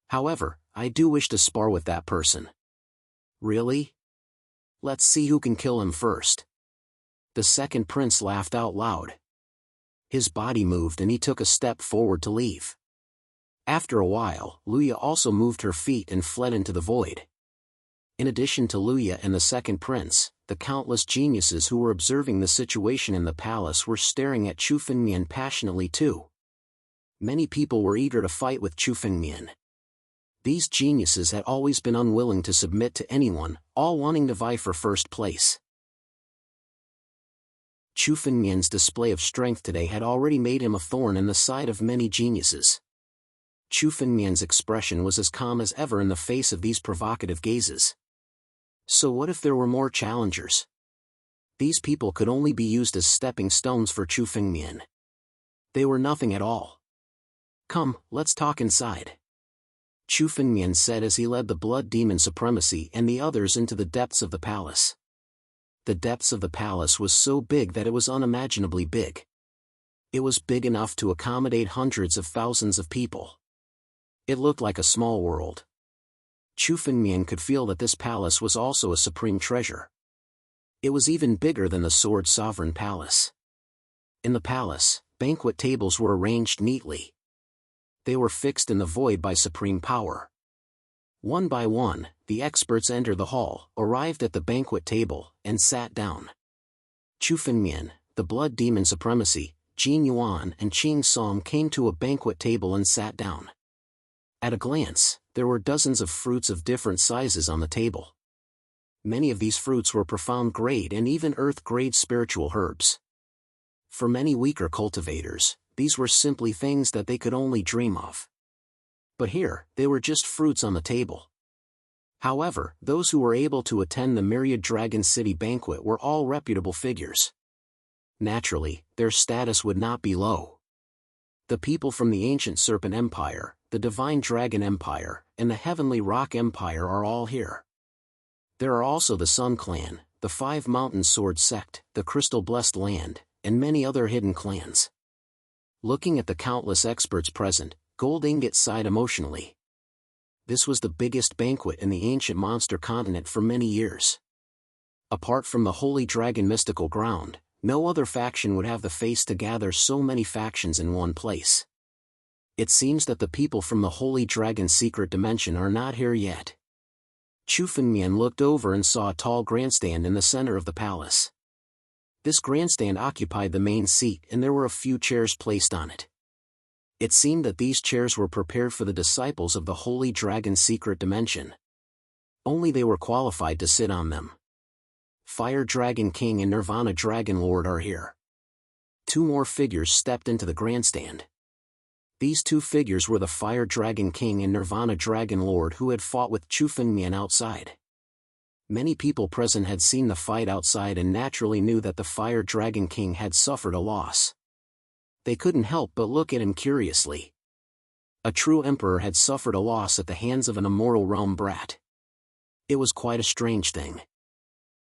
However, I do wish to spar with that person. Really? Let's see who can kill him first. The second prince laughed out loud. His body moved and he took a step forward to leave. After a while, Luya also moved her feet and fled into the void. In addition to Luya and the second prince, the countless geniuses who were observing the situation in the palace were staring at Chu Fengmian passionately too. Many people were eager to fight with Chu Fengmian. These geniuses had always been unwilling to submit to anyone, all wanting to vie for first place. Chu Fengmian's display of strength today had already made him a thorn in the side of many geniuses. Chu Fengmian's expression was as calm as ever in the face of these provocative gazes. So what if there were more challengers? These people could only be used as stepping stones for Chu Fengmian. They were nothing at all. Come, let's talk inside. Chu Fengmian said as he led the Blood Demon Supremacy and the others into the depths of the palace. The depths of the palace was so big that it was unimaginably big. It was big enough to accommodate hundreds of thousands of people. It looked like a small world. Chu Fengmian could feel that this palace was also a supreme treasure. It was even bigger than the Sword Sovereign Palace. In the palace, banquet tables were arranged neatly. They were fixed in the void by supreme power. One by one, the experts entered the hall, arrived at the banquet table, and sat down. Chu Fengmian, the Blood Demon Supremacy, Jianwang and Qing Song came to a banquet table and sat down. At a glance, there were dozens of fruits of different sizes on the table. Many of these fruits were profound grade and even earth grade spiritual herbs. For many weaker cultivators, these were simply things that they could only dream of. But here, they were just fruits on the table. However, those who were able to attend the Myriad Dragon City banquet were all reputable figures. Naturally, their status would not be low. The people from the Ancient Serpent Empire, the Divine Dragon Empire, and the Heavenly Rock Empire are all here. There are also the Sun Clan, the Five Mountain Sword Sect, the Crystal Blessed Land, and many other hidden clans. Looking at the countless experts present, Gold Ingot sighed emotionally. This was the biggest banquet in the ancient monster continent for many years. Apart from the Holy Dragon mystical ground, no other faction would have the face to gather so many factions in one place. It seems that the people from the Holy Dragon secret dimension are not here yet. Chu Fengmian looked over and saw a tall grandstand in the center of the palace. This grandstand occupied the main seat and there were a few chairs placed on it. It seemed that these chairs were prepared for the disciples of the Holy Dragon secret dimension. Only they were qualified to sit on them. Fire Dragon King and Nirvana Dragon Lord are here. Two more figures stepped into the grandstand. These two figures were the Fire Dragon King and Nirvana Dragon Lord who had fought with Chu Fengmian outside. Many people present had seen the fight outside and naturally knew that the Fire Dragon King had suffered a loss. They couldn't help but look at him curiously. A true emperor had suffered a loss at the hands of an immortal realm brat. It was quite a strange thing.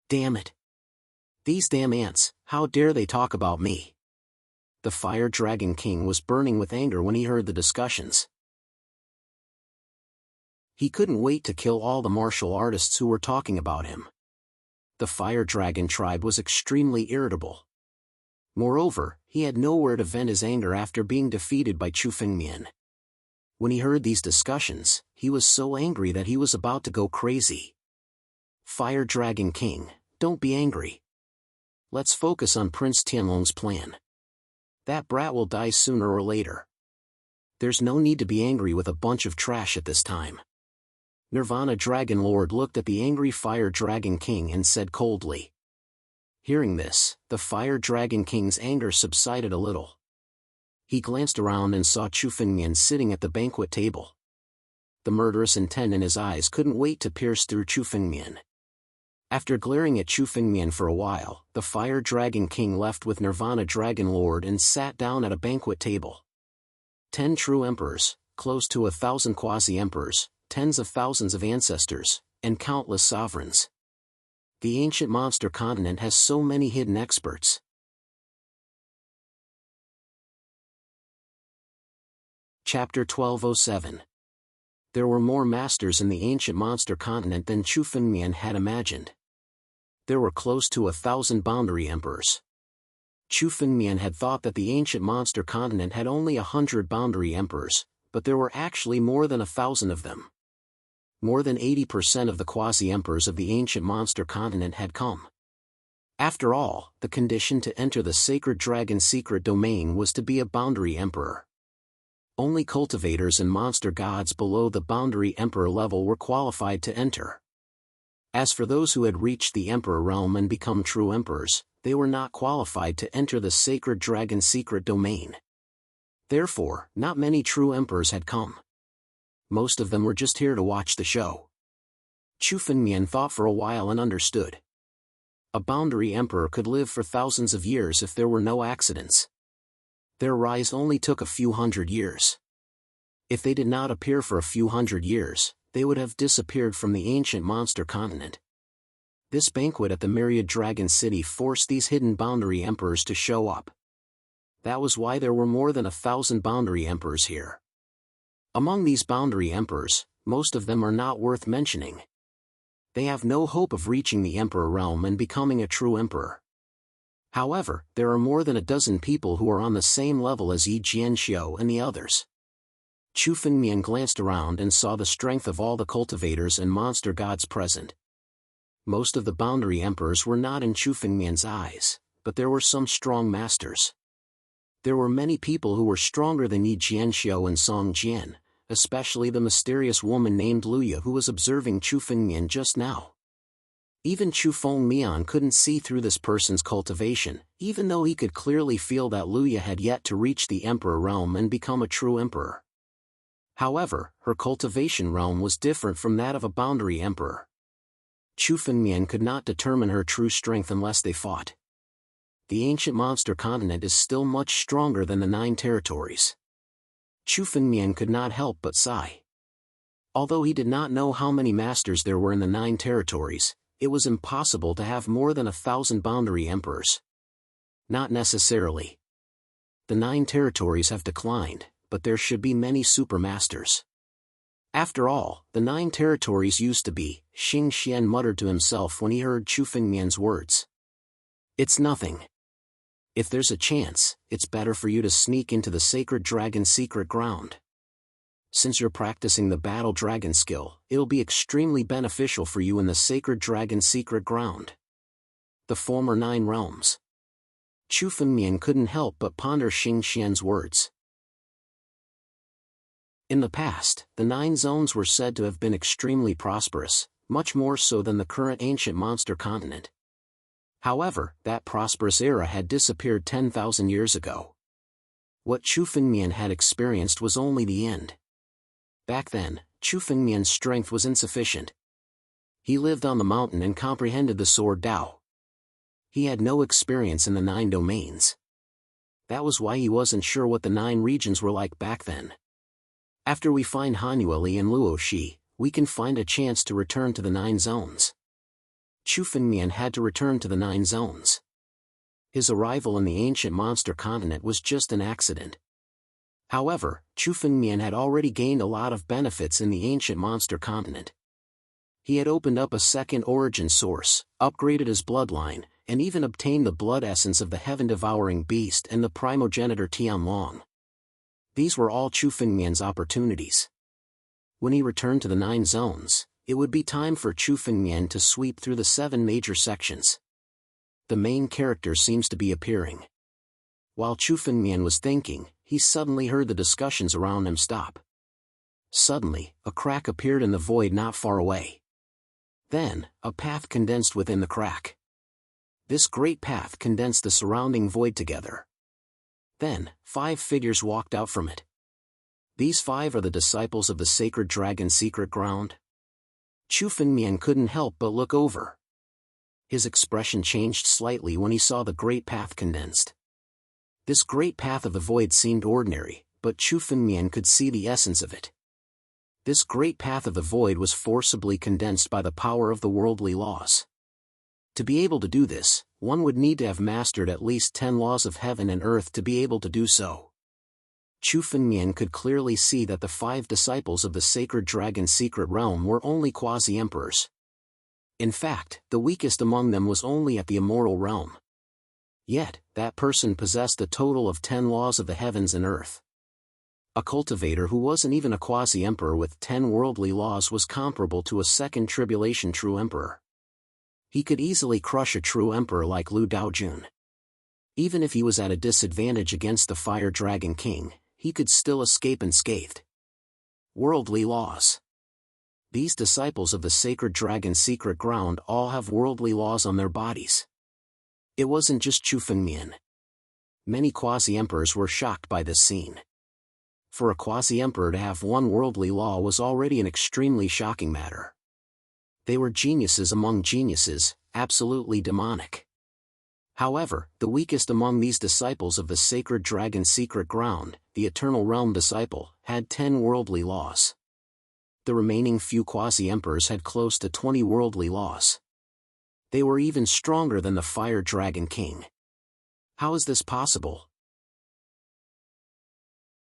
Damn it. These damn ants, how dare they talk about me? The Fire Dragon King was burning with anger when he heard the discussions. He couldn't wait to kill all the martial artists who were talking about him. The Fire Dragon tribe was extremely irritable. Moreover, he had nowhere to vent his anger after being defeated by Chu Fengmian. When he heard these discussions, he was so angry that he was about to go crazy. Fire Dragon King, don't be angry. Let's focus on Prince Tianlong's plan. That brat will die sooner or later. There's no need to be angry with a bunch of trash at this time. Nirvana Dragon Lord looked at the angry Fire Dragon King and said coldly. Hearing this, the Fire Dragon King's anger subsided a little. He glanced around and saw Chu Fengmian sitting at the banquet table. The murderous intent in his eyes couldn't wait to pierce through Chu Fengmian. After glaring at Chu Fengmian for a while, the Fire Dragon King left with Nirvana Dragon Lord and sat down at a banquet table. 10 true emperors, close to 1,000 quasi-emperors, tens of thousands of ancestors, and countless sovereigns. The ancient monster continent has so many hidden experts. Chapter 1207. There were more masters in the ancient monster continent than Chu Fengmian had imagined. There were close to 1,000 boundary emperors. Chu Fengmian had thought that the ancient monster continent had only 100 boundary emperors, but there were actually more than 1,000 of them. More than 80% of the quasi-emperors of the ancient monster continent had come. After all, the condition to enter the Sacred Dragon secret domain was to be a boundary emperor. Only cultivators and monster gods below the boundary emperor level were qualified to enter. As for those who had reached the emperor realm and become true emperors, they were not qualified to enter the Sacred Dragon secret domain. Therefore, not many true emperors had come. Most of them were just here to watch the show. Chu Fengmian thought for a while and understood. A boundary emperor could live for thousands of years if there were no accidents. Their rise only took a few hundred years. If they did not appear for a few hundred years, they would have disappeared from the ancient monster continent. This banquet at the Myriad Dragon City forced these hidden boundary emperors to show up. That was why there were more than 1,000 boundary emperors here. Among these boundary emperors, most of them are not worth mentioning. They have no hope of reaching the emperor realm and becoming a true emperor. However, there are more than a dozen people who are on the same level as Yi Jianxiu and the others. Chu Fengmian glanced around and saw the strength of all the cultivators and monster gods present. Most of the boundary emperors were not in Chu Fengmian's eyes, but there were some strong masters. There were many people who were stronger than Yi Jianxiu and Song Jian, especially the mysterious woman named Luya who was observing Chu Fengmian just now. Even Chu Fengmian couldn't see through this person's cultivation, even though he could clearly feel that Luya had yet to reach the emperor realm and become a true emperor. However, her cultivation realm was different from that of a boundary emperor. Chu Fengmian could not determine her true strength unless they fought. The ancient monster continent is still much stronger than the 9 territories. Chu Fengmian could not help but sigh. Although he did not know how many masters there were in the 9 territories, it was impossible to have more than 1,000 boundary emperors. Not necessarily. The 9 territories have declined, but there should be many supermasters. After all, the 9 territories used to be, Xing Xian muttered to himself when he heard Chu Fengmian's words. It's nothing. If there's a chance, it's better for you to sneak into the Sacred Dragon secret ground. Since you're practicing the Battle Dragon skill, it'll be extremely beneficial for you in the Sacred Dragon secret ground. The former 9 realms. Chu Fengmian couldn't help but ponder Xing Xian's words. In the past, the 9 zones were said to have been extremely prosperous, much more so than the current ancient monster continent. However, that prosperous era had disappeared 10,000 years ago. What Chu Fengmian had experienced was only the end. Back then, Chu Fengmian's strength was insufficient. He lived on the mountain and comprehended the Sword Dao. He had no experience in the 9 domains. That was why he wasn't sure what the 9 regions were like back then. After we find Hanueli and Luoxi, we can find a chance to return to the 9 zones. Chu Fengmian had to return to the 9 zones. His arrival in the ancient monster continent was just an accident. However, Chu Fengmian had already gained a lot of benefits in the ancient monster continent. He had opened up a second origin source, upgraded his bloodline, and even obtained the blood essence of the heaven-devouring beast and the primogenitor Jianwang. These were all Chu Fengmian's opportunities. When he returned to the 9 zones, it would be time for Chu Fengmian to sweep through the 7 major sections. The main character seems to be appearing. While Chu Fengmian was thinking, he suddenly heard the discussions around him stop. Suddenly, a crack appeared in the void not far away. Then, a path condensed within the crack. This great path condensed the surrounding void together. Then, 5 figures walked out from it. These 5 are the disciples of the Sacred Dragon secret ground. Chu Fengmian couldn't help but look over. His expression changed slightly when he saw the great path condensed. This great path of the void seemed ordinary, but Chu Fengmian could see the essence of it. This great path of the void was forcibly condensed by the power of the worldly laws. To be able to do this, one would need to have mastered at least 10 laws of heaven and earth to be able to do so. Chu Fengmian could clearly see that the 5 disciples of the Sacred Dragon secret realm were only quasi-emperors. In fact, the weakest among them was only at the immortal realm. Yet, that person possessed a total of 10 laws of the heavens and earth. A cultivator who wasn't even a quasi-emperor with 10 worldly laws was comparable to a second tribulation true emperor. He could easily crush a true emperor like Lu Daojun. Even if he was at a disadvantage against the Fire Dragon King, he could still escape unscathed. Worldly laws. These disciples of the Sacred Dragon secret ground all have worldly laws on their bodies. It wasn't just Chu Fengmian. Many quasi-emperors were shocked by this scene. For a quasi-emperor to have 1 worldly law was already an extremely shocking matter. They were geniuses among geniuses, absolutely demonic. However, the weakest among these disciples of the sacred dragon's secret ground, the Eternal Realm disciple, had 10 worldly laws. The remaining few quasi-emperors had close to 20 worldly laws. They were even stronger than the Fire Dragon King. How is this possible?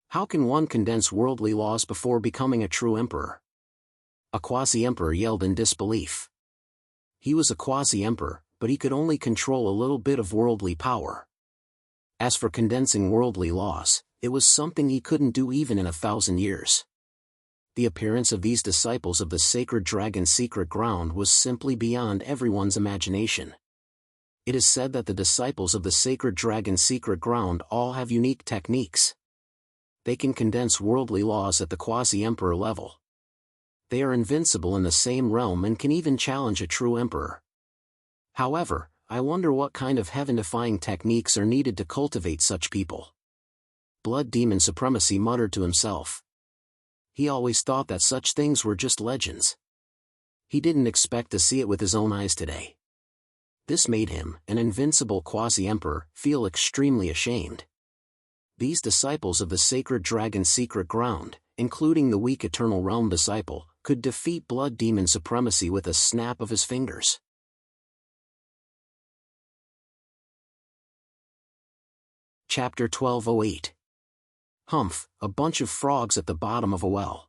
How can one condense worldly laws before becoming a true emperor? A quasi-emperor yelled in disbelief. He was a quasi-emperor, but he could only control a little bit of worldly power. As for condensing worldly laws, it was something he couldn't do even in 1,000 years. The appearance of these disciples of the sacred dragon's secret ground was simply beyond everyone's imagination. It is said that the disciples of the sacred dragon's secret ground all have unique techniques. They can condense worldly laws at the quasi-emperor level. They are invincible in the same realm and can even challenge a true emperor. However, I wonder what kind of heaven-defying techniques are needed to cultivate such people. Blood Demon Supremacy muttered to himself. He always thought that such things were just legends. He didn't expect to see it with his own eyes today. This made him, an invincible quasi-emperor, feel extremely ashamed. These disciples of the sacred dragon's secret ground, including the weak Eternal Realm disciple, could defeat Blood Demon Supremacy with a snap of his fingers. Chapter 1208. Humph, a bunch of frogs at the bottom of a well.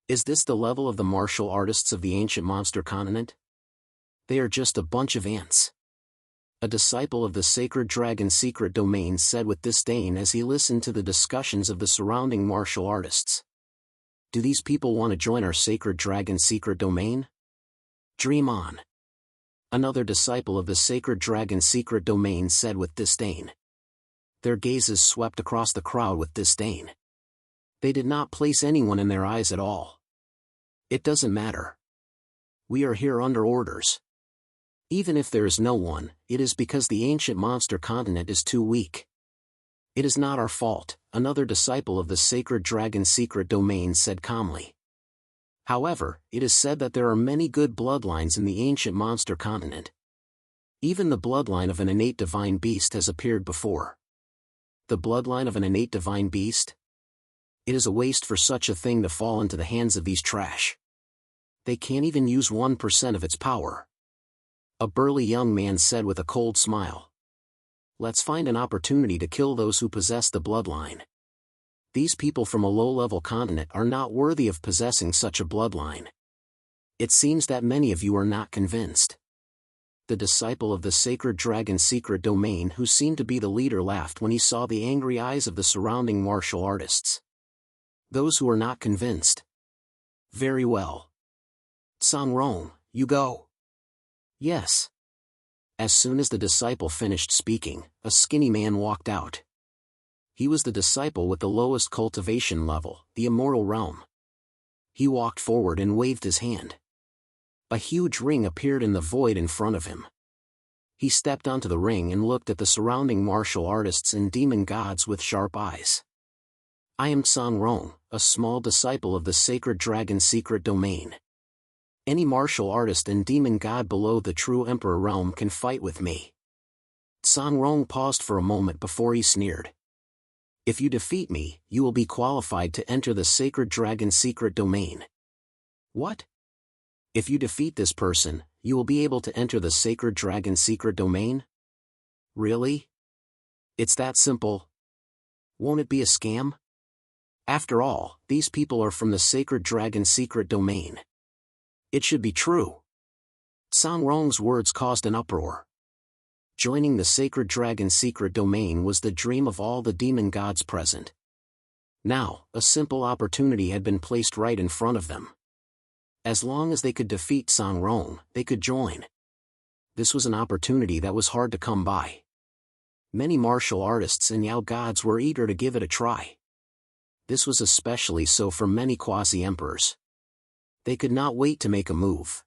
Is this the level of the martial artists of the ancient monster continent? They are just a bunch of ants. A disciple of the sacred dragon's secret domain said with disdain as he listened to the discussions of the surrounding martial artists. Do these people want to join our sacred dragon's secret domain? Dream on. Another disciple of the sacred dragon's secret domain said with disdain. Their gazes swept across the crowd with disdain. They did not place anyone in their eyes at all. It doesn't matter. We are here under orders. Even if there is no one, it is because the ancient monster continent is too weak. It is not our fault, another disciple of the sacred dragon's secret domain said calmly. However, it is said that there are many good bloodlines in the ancient monster continent. Even the bloodline of an innate divine beast has appeared before. The bloodline of an innate divine beast? It is a waste for such a thing to fall into the hands of these trash. They can't even use 1% of its power. A burly young man said with a cold smile. Let's find an opportunity to kill those who possess the bloodline. These people from a low-level continent are not worthy of possessing such a bloodline. It seems that many of you are not convinced. The disciple of the sacred dragon's secret domain who seemed to be the leader laughed when he saw the angry eyes of the surrounding martial artists. Those who are not convinced. Very well. Sanrong, you go. Yes. As soon as the disciple finished speaking, a skinny man walked out. He was the disciple with the lowest cultivation level, the immortal realm. He walked forward and waved his hand. A huge ring appeared in the void in front of him. He stepped onto the ring and looked at the surrounding martial artists and demon gods with sharp eyes. I am Sanrong, a small disciple of the sacred dragon's secret domain. Any martial artist and demon god below the true emperor realm can fight with me. Sanrong paused for a moment before he sneered. If you defeat me, you will be qualified to enter the sacred dragon's secret domain. What? If you defeat this person, you will be able to enter the sacred dragon's secret domain? Really? It's that simple? Won't it be a scam? After all, these people are from the sacred dragon's secret domain. It should be true. Sanrong's words caused an uproar. Joining the sacred dragon's secret domain was the dream of all the demon gods present. Now, a simple opportunity had been placed right in front of them. As long as they could defeat Sanrong, they could join. This was an opportunity that was hard to come by. Many martial artists and Yao gods were eager to give it a try. This was especially so for many quasi-emperors. They could not wait to make a move.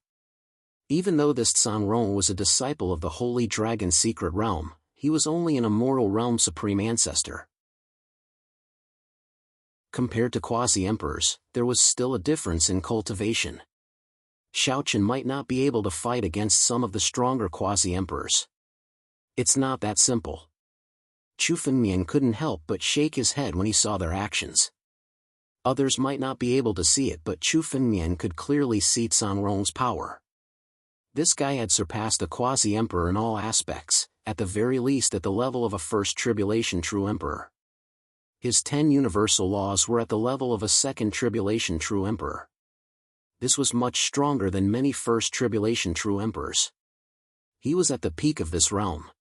Even though this Sanrong was a disciple of the Holy Dragon's secret realm, he was only an immortal realm supreme ancestor. Compared to quasi-emperors, there was still a difference in cultivation. Xiaochen might not be able to fight against some of the stronger quasi-emperors. It's not that simple. Chu Fengmian couldn't help but shake his head when he saw their actions. Others might not be able to see it, but Chu Fengmian could clearly see Zhang Rong's power. This guy had surpassed a quasi-emperor in all aspects, at the very least at the level of a first tribulation true emperor. His 10 universal laws were at the level of a second tribulation true emperor. This was much stronger than many first tribulation true emperors. He was at the peak of this realm.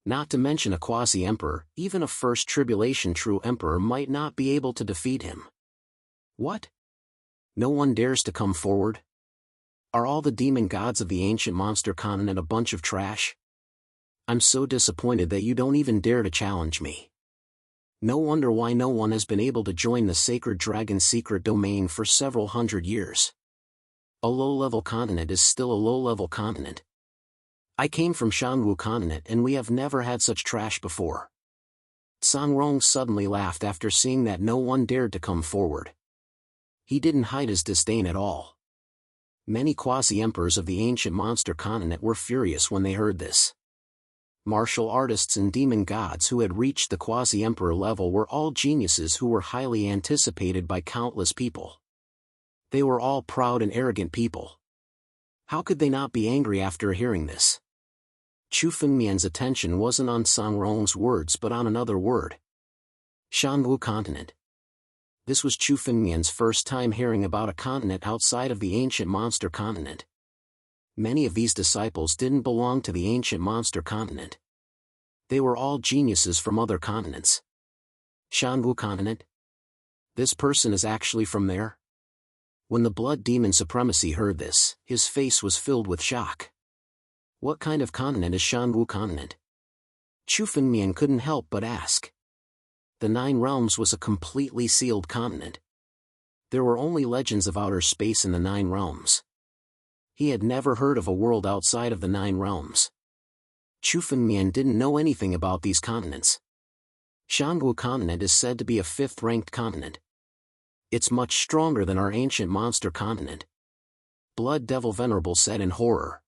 Not to mention a quasi-emperor, even a first tribulation true emperor might not be able to defeat him. What? No one dares to come forward? Are all the demon gods of the ancient monster continent a bunch of trash? I'm so disappointed that you don't even dare to challenge me. No wonder why no one has been able to join the sacred dragon's secret domain for several hundred years. A low-level continent is still a low-level continent. I came from Shanwu continent and we have never had such trash before. Zhang Rong suddenly laughed after seeing that no one dared to come forward. He didn't hide his disdain at all. Many quasi-emperors of the ancient monster continent were furious when they heard this. Martial artists and demon gods who had reached the quasi-emperor level were all geniuses who were highly anticipated by countless people. They were all proud and arrogant people. How could they not be angry after hearing this? Chu Fengmian's attention wasn't on Zhang Rong's words but on another word. Shanwu continent. This was Chu Fengmian's first time hearing about a continent outside of the ancient monster continent. Many of these disciples didn't belong to the ancient monster continent. They were all geniuses from other continents. Shanwu continent? This person is actually from there? When the blood demon supremacy heard this, his face was filled with shock. What kind of continent is Shanwu continent? Chu Fengmian couldn't help but ask. The 9 realms was a completely sealed continent. There were only legends of outer space in the 9 realms. He had never heard of a world outside of the 9 realms. Chu Fengmian didn't know anything about these continents. Shanwu continent is said to be a 5th-ranked continent. It's much stronger than our ancient monster continent. Blood Devil Venerable said in horror.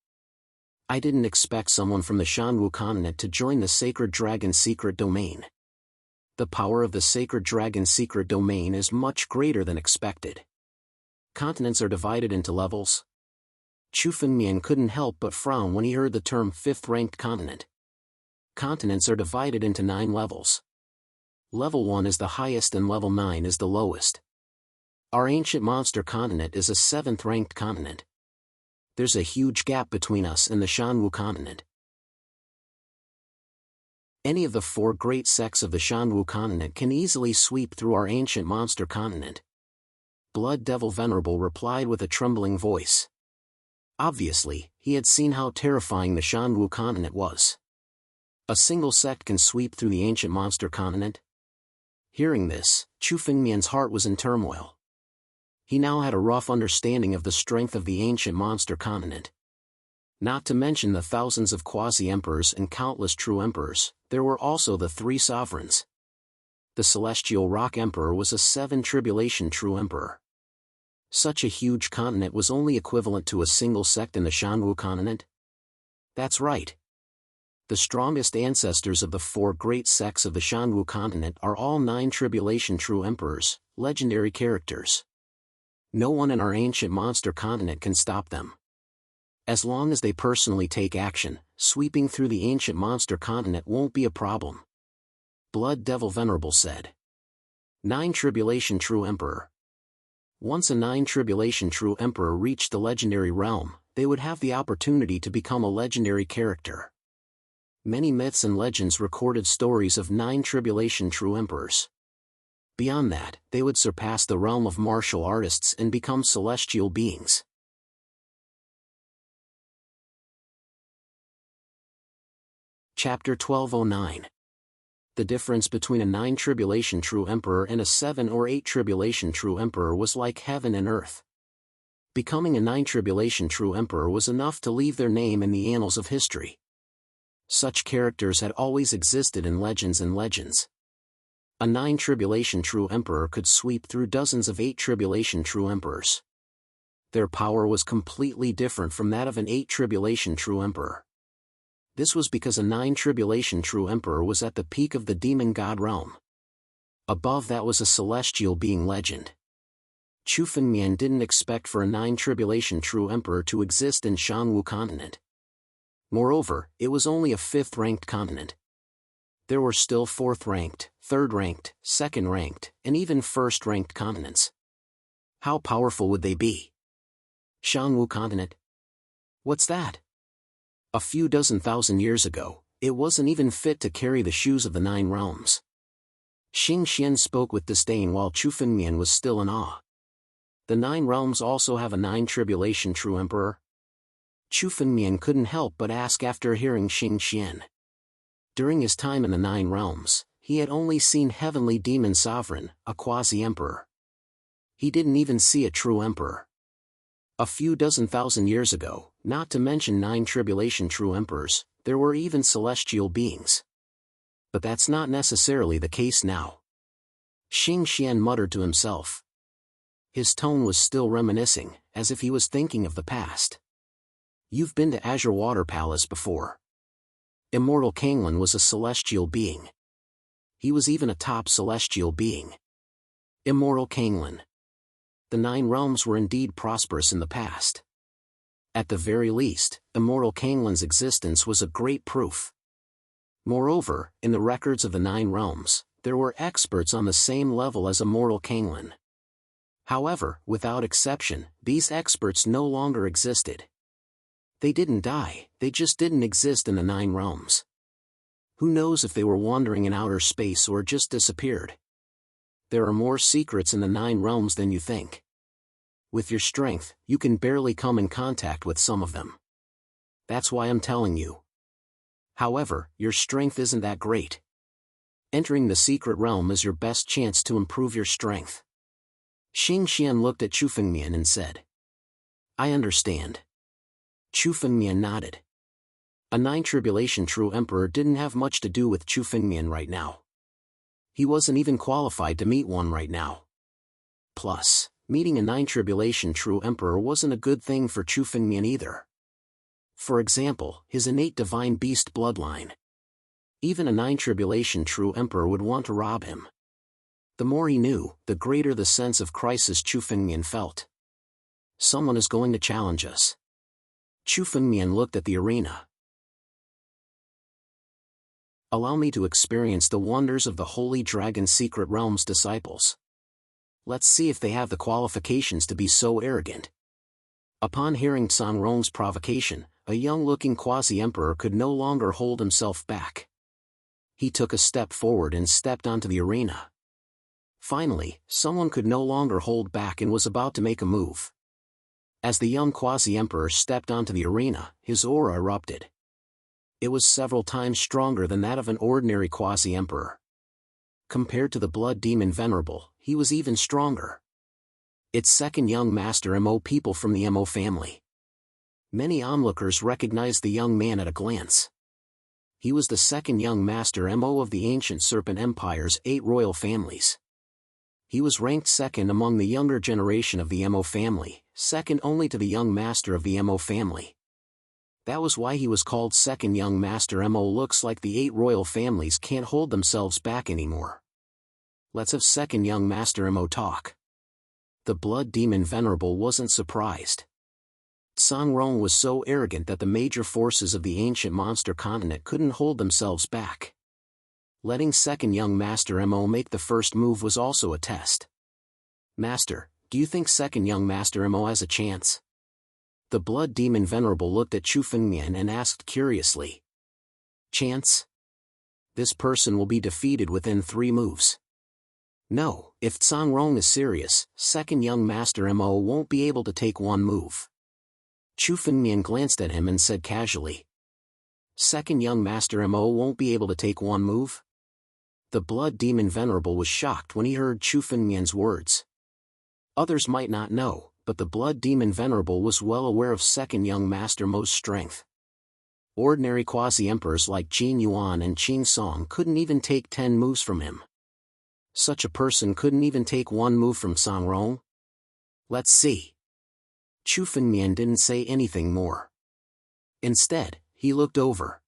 I didn't expect someone from the Shanwu continent to join the Sacred Dragon's secret domain. The power of the Sacred Dragon's secret domain is much greater than expected. Continents are divided into levels. Chu Fengmian couldn't help but frown when he heard the term 5th-ranked continent. Continents are divided into 9 levels. Level 1 is the highest and level 9 is the lowest. Our ancient monster continent is a 7th-ranked continent. There's a huge gap between us and the Shanwu continent. Any of the 4 great sects of the Shanwu continent can easily sweep through our ancient monster continent. Blood Devil Venerable replied with a trembling voice. Obviously, he had seen how terrifying the Shanwu continent was. A single sect can sweep through the ancient monster continent? Hearing this, Chu Fengmian's heart was in turmoil. He now had a rough understanding of the strength of the ancient monster continent. Not to mention the thousands of quasi-emperors and countless true emperors, there were also the 3 sovereigns. The Celestial Rock Emperor was a 7 tribulation true emperor. Such a huge continent was only equivalent to a single sect in the Shanwu continent? That's right. The strongest ancestors of the 4 great sects of the Shanwu continent are all 9 tribulation true emperors, legendary characters. No one in our ancient monster continent can stop them. As long as they personally take action, sweeping through the ancient monster continent won't be a problem. Blood Devil Venerable said. 9 tribulation true emperor. Once a 9 tribulation true emperor reached the legendary realm, they would have the opportunity to become a legendary character. Many myths and legends recorded stories of 9 tribulation true emperors. Beyond that, they would surpass the realm of martial artists and become celestial beings. Chapter 1209. The difference between a 9 tribulation true emperor and a 7 or 8 tribulation true emperor was like heaven and earth. Becoming a 9 tribulation true emperor was enough to leave their name in the annals of history. Such characters had always existed in legends and legends. A 9 tribulation true emperor could sweep through dozens of 8 tribulation true emperors. Their power was completely different from that of an 8 tribulation true emperor. This was because a 9 tribulation true emperor was at the peak of the demon god realm. Above that was a celestial being legend. Chu Fengmian didn't expect for a 9 tribulation true emperor to exist in Shanwu continent. Moreover, it was only a 5th-ranked continent. There were still 4th-ranked, 3rd-ranked, 2nd-ranked, and even 1st-ranked continents. How powerful would they be? Shanwu continent? What's that? A few dozen thousand years ago, it wasn't even fit to carry the shoes of the 9 realms. Xing Xian spoke with disdain while Chu Fengmian was still in awe. The 9 realms also have a 9 tribulation true emperor? Chu Fengmian couldn't help but ask after hearing Xing Xian. During his time in the 9 realms, he had only seen heavenly demon sovereign, a quasi-emperor. He didn't even see a true emperor. A few dozen thousand years ago, not to mention 9 tribulation true emperors, there were even celestial beings. But that's not necessarily the case now. Xing Xian muttered to himself. His tone was still reminiscing, as if he was thinking of the past. You've been to Azure Water Palace before. Immortal Kanglan was a celestial being. He was even a top celestial being. Immortal Kanglan. The 9 realms were indeed prosperous in the past. At the very least, Immortal Kanglan's existence was a great proof. Moreover, in the records of the 9 realms, there were experts on the same level as Immortal Kanglan. However, without exception, these experts no longer existed. They didn't die, they just didn't exist in the 9 realms. Who knows if they were wandering in outer space or just disappeared? There are more secrets in the 9 realms than you think. With your strength, you can barely come in contact with some of them. That's why I'm telling you. However, your strength isn't that great. Entering the secret realm is your best chance to improve your strength. Xing Xian looked at Chu Fengmian and said. I understand. Chu Fengmian nodded. A 9 tribulation true emperor didn't have much to do with Chu Fengmian right now. He wasn't even qualified to meet one right now. Plus, meeting a 9 tribulation true emperor wasn't a good thing for Chu Fengmian either. For example, his innate divine beast bloodline. Even a 9 tribulation true emperor would want to rob him. The more he knew, the greater the sense of crisis Chu Fengmian felt. Someone is going to challenge us. Chu Fengmian looked at the arena. Allow me to experience the wonders of the Holy Dragon Secret Realm's disciples. Let's see if they have the qualifications to be so arrogant. Upon hearing San Rong's provocation, a young-looking quasi-emperor could no longer hold himself back. He took a step forward and stepped onto the arena. Finally, someone could no longer hold back and was about to make a move. As the young quasi-emperor stepped onto the arena, his aura erupted. It was several times stronger than that of an ordinary quasi-emperor. Compared to the blood demon Venerable, he was even stronger. Its second young master Mo people from the Mo family. Many onlookers recognized the young man at a glance. He was the second young master Mo of the ancient Serpent Empire's 8 royal families. He was ranked second among the younger generation of the Mo family, second only to the young master of the Mo family. That was why he was called second young master Mo. Looks like the 8 royal families can't hold themselves back anymore. Let's have second young master Mo talk. The blood demon Venerable wasn't surprised. San Rong was so arrogant that the major forces of the ancient monster continent couldn't hold themselves back. Letting second young master Mo make the first move was also a test. Master, do you think second young master Mo has a chance? The blood demon Venerable looked at Chu Fengmian and asked curiously. Chance? This person will be defeated within 3 moves. No, if San Rong is serious, second young master Mo won't be able to take 1 move. Chu Fengmian glanced at him and said casually. Second young master Mo won't be able to take 1 move? The blood demon Venerable was shocked when he heard Chu Fengmian's words. Others might not know, but the blood demon Venerable was well aware of second young master Mo's strength. Ordinary quasi-emperors like Jin Yuan and Qin Song couldn't even take 10 moves from him. Such a person couldn't even take 1 move from San Rong? Let's see. Chu Fengmian didn't say anything more. Instead, he looked over.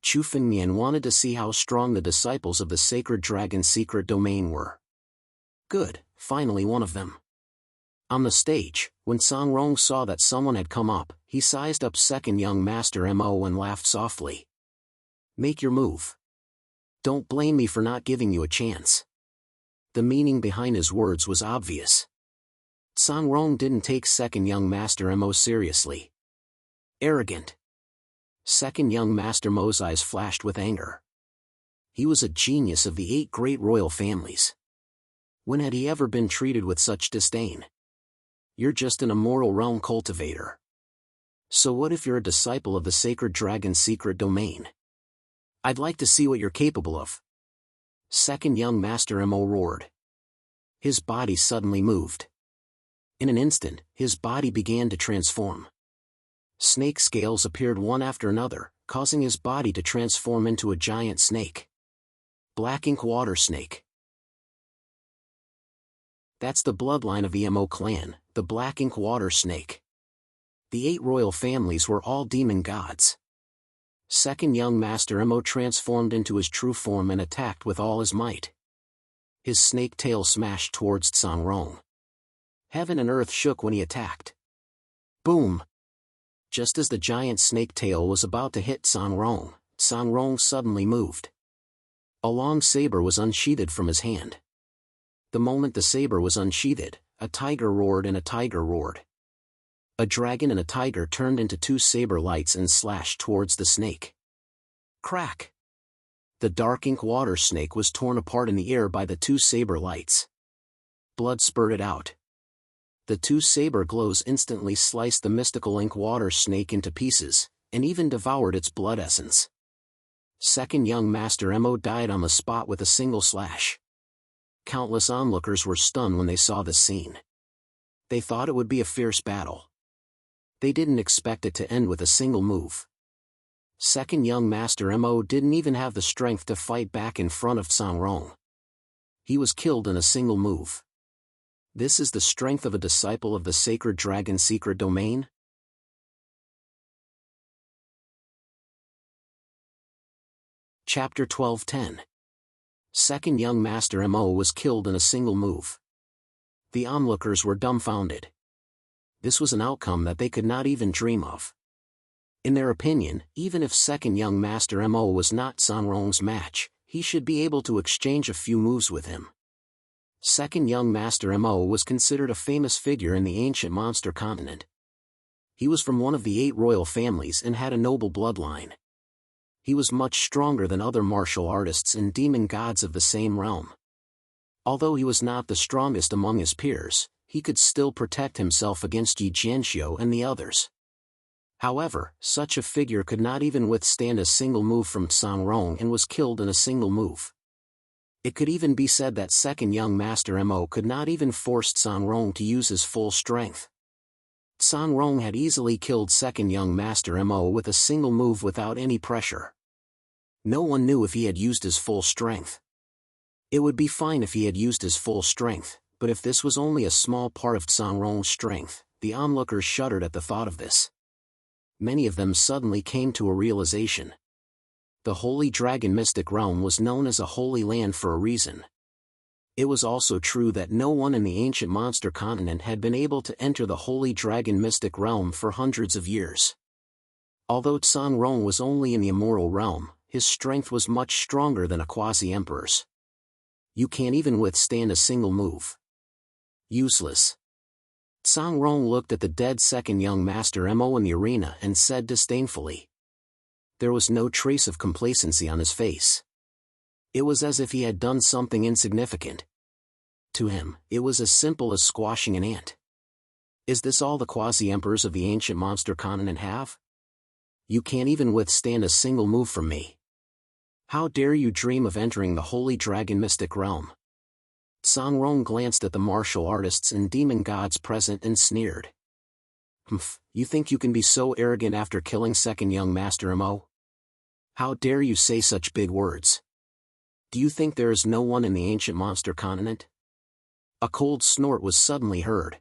Chu Fengmian wanted to see how strong the disciples of the sacred dragon's secret domain were. Good, finally one of them. On the stage, when Song Rong saw that someone had come up, he sized up second young master Mo and laughed softly. Make your move. Don't blame me for not giving you a chance. The meaning behind his words was obvious. Song Rong didn't take second young master Mo seriously. Arrogant. Second young master Mo's eyes flashed with anger. He was a genius of the 8 great royal families. When had he ever been treated with such disdain? You're just an immoral realm cultivator. So what if you're a disciple of the sacred dragon's secret domain? I'd like to see what you're capable of. Second young master Mo roared. His body suddenly moved. In an instant, his body began to transform. Snake scales appeared one after another, causing his body to transform into a giant snake. Black ink water snake. That's the bloodline of the Mo clan, the Black Ink Water Snake. The 8 royal families were all demon gods. Second young master Mo transformed into his true form and attacked with all his might. His snake tail smashed towards Song Rong. Heaven and earth shook when he attacked. Boom! Just as the giant snake tail was about to hit Song Rong suddenly moved. A long saber was unsheathed from his hand. The moment the saber was unsheathed, a tiger roared and a tiger roared. A dragon and a tiger turned into 2 saber lights and slashed towards the snake. Crack! The dark ink water snake was torn apart in the air by the 2 saber lights. Blood spurted out. The 2 saber glows instantly sliced the mystical ink water snake into pieces, and even devoured its blood essence. Second young master Mo died on the spot with a single slash. Countless onlookers were stunned when they saw this scene. They thought it would be a fierce battle. They didn't expect it to end with a single move. Second young master Mo didn't even have the strength to fight back in front of Song Rong. He was killed in a single move. This is the strength of a disciple of the sacred dragon's secret domain? Chapter 12:10. Second young master Mo was killed in a single move. The onlookers were dumbfounded. This was an outcome that they could not even dream of. In their opinion, even if second young master Mo was not Song Rong's match, he should be able to exchange a few moves with him. Second young master Mo was considered a famous figure in the ancient monster continent. He was from one of the 8 royal families and had a noble bloodline. He was much stronger than other martial artists and demon gods of the same realm. Although he was not the strongest among his peers, he could still protect himself against Yi Jianxiu and the others. However, such a figure could not even withstand a single move from Song Rong and was killed in a single move. It could even be said that second young master Mo could not even force Song Rong to use his full strength. Song Rong had easily killed second young master Mo with a single move without any pressure. No one knew if he had used his full strength. It would be fine if he had used his full strength, but if this was only a small part of Song Rong's strength, the onlookers shuddered at the thought of this. Many of them suddenly came to a realization. The Holy Dragon Mystic Realm was known as a holy land for a reason. It was also true that no one in the ancient monster continent had been able to enter the Holy Dragon Mystic Realm for hundreds of years. Although Song Rong was only in the immoral realm, his strength was much stronger than a quasi-emperor's. You can't even withstand a single move. Useless. Song Rong looked at the dead second young master Mo in the arena and said disdainfully. There was no trace of complacency on his face. It was as if he had done something insignificant. To him, it was as simple as squashing an ant. Is this all the quasi-emperors of the ancient monster continent have? You can't even withstand a single move from me. How dare you dream of entering the Holy Dragon Mystic Realm? Song Rong glanced at the martial artists and demon gods present and sneered. Humph, you think you can be so arrogant after killing second young master Mo? How dare you say such big words? Do you think there is no one in the ancient monster continent? A cold snort was suddenly heard.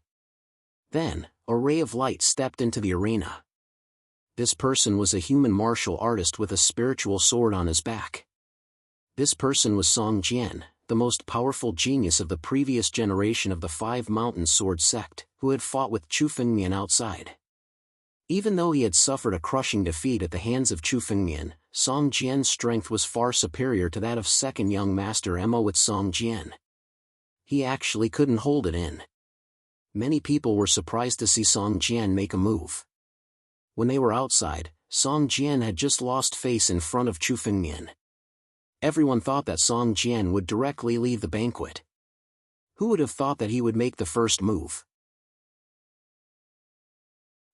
Then, a ray of light stepped into the arena. This person was a human martial artist with a spiritual sword on his back. This person was Song Jian, the most powerful genius of the previous generation of the Five Mountain Sword sect, who had fought with Chu Fengmian outside. Even though he had suffered a crushing defeat at the hands of Chu Fengmian, Song Jian's strength was far superior to that of second young master Mo with Song Jian. He actually couldn't hold it in. Many people were surprised to see Song Jian make a move. When they were outside, Song Jian had just lost face in front of Chu Fengmian. Everyone thought that Song Jian would directly leave the banquet. Who would have thought that he would make the first move?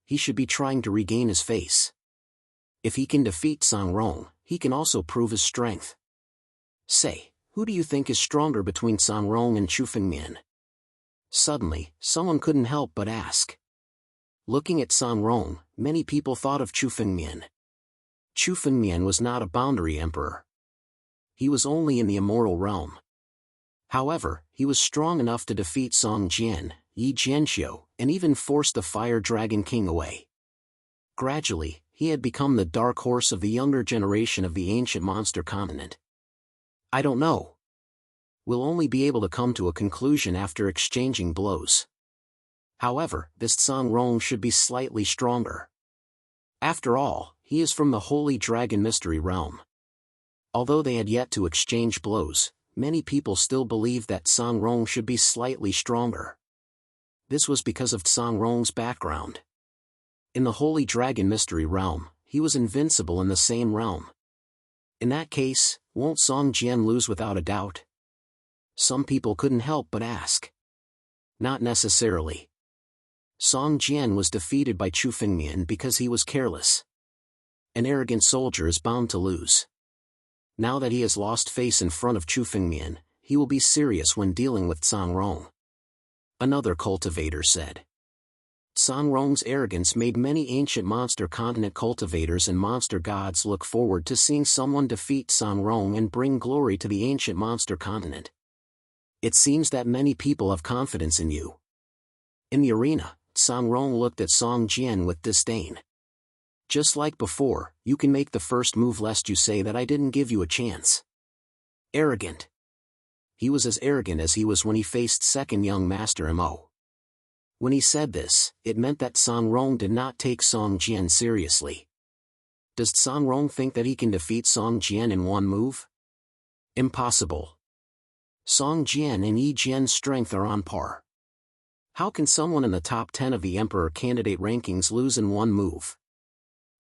He should be trying to regain his face. If he can defeat Song Rong, he can also prove his strength. Say, who do you think is stronger between Song Rong and Chu Fengmian? Suddenly, someone couldn't help but ask. Looking at Song Rong, many people thought of Chu Fengmian. Chu Fengmian was not a boundary emperor. He was only in the immortal realm. However, he was strong enough to defeat Song Jian, Yi Jianxiu, and even force the Fire Dragon King away. Gradually, he had become the dark horse of the younger generation of the ancient monster continent. I don't know. We'll only be able to come to a conclusion after exchanging blows. However, this Song Rong should be slightly stronger. After all, he is from the Holy Dragon Mystery Realm. Although they had yet to exchange blows, many people still believed that Song Rong should be slightly stronger. This was because of Song Rong's background. In the Holy Dragon Mystery Realm, he was invincible in the same realm. In that case, won't Song Jian lose without a doubt? Some people couldn't help but ask. Not necessarily. Song Jian was defeated by Chu Fengmian because he was careless. An arrogant soldier is bound to lose. Now that he has lost face in front of Chu Fengmian, he will be serious when dealing with Song Rong. Another cultivator said. Song Rong's arrogance made many ancient monster continent cultivators and monster gods look forward to seeing someone defeat Song Rong and bring glory to the ancient monster continent. It seems that many people have confidence in you. In the arena, Song Rong looked at Song Jian with disdain. Just like before, you can make the first move lest you say that I didn't give you a chance. Arrogant. He was as arrogant as he was when he faced second young master Mo. When he said this, it meant that Song Rong did not take Song Jian seriously. Does Song Rong think that he can defeat Song Jian in one move? Impossible. Song Jian and Yi Jian's strength are on par. How can someone in the top 10 of the Emperor candidate rankings lose in one move?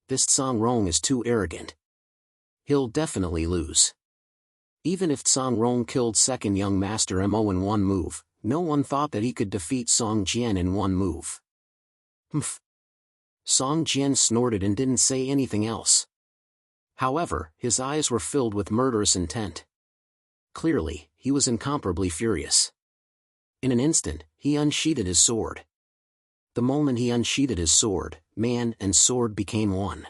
This Song Rong is too arrogant. He'll definitely lose. Even if Song Rong killed second young master Mo in one move, no one thought that he could defeat Song Jian in one move. Humph. Song Jian snorted and didn't say anything else. However, his eyes were filled with murderous intent. Clearly, he was incomparably furious. In an instant, he unsheathed his sword. The moment he unsheathed his sword, man and sword became one.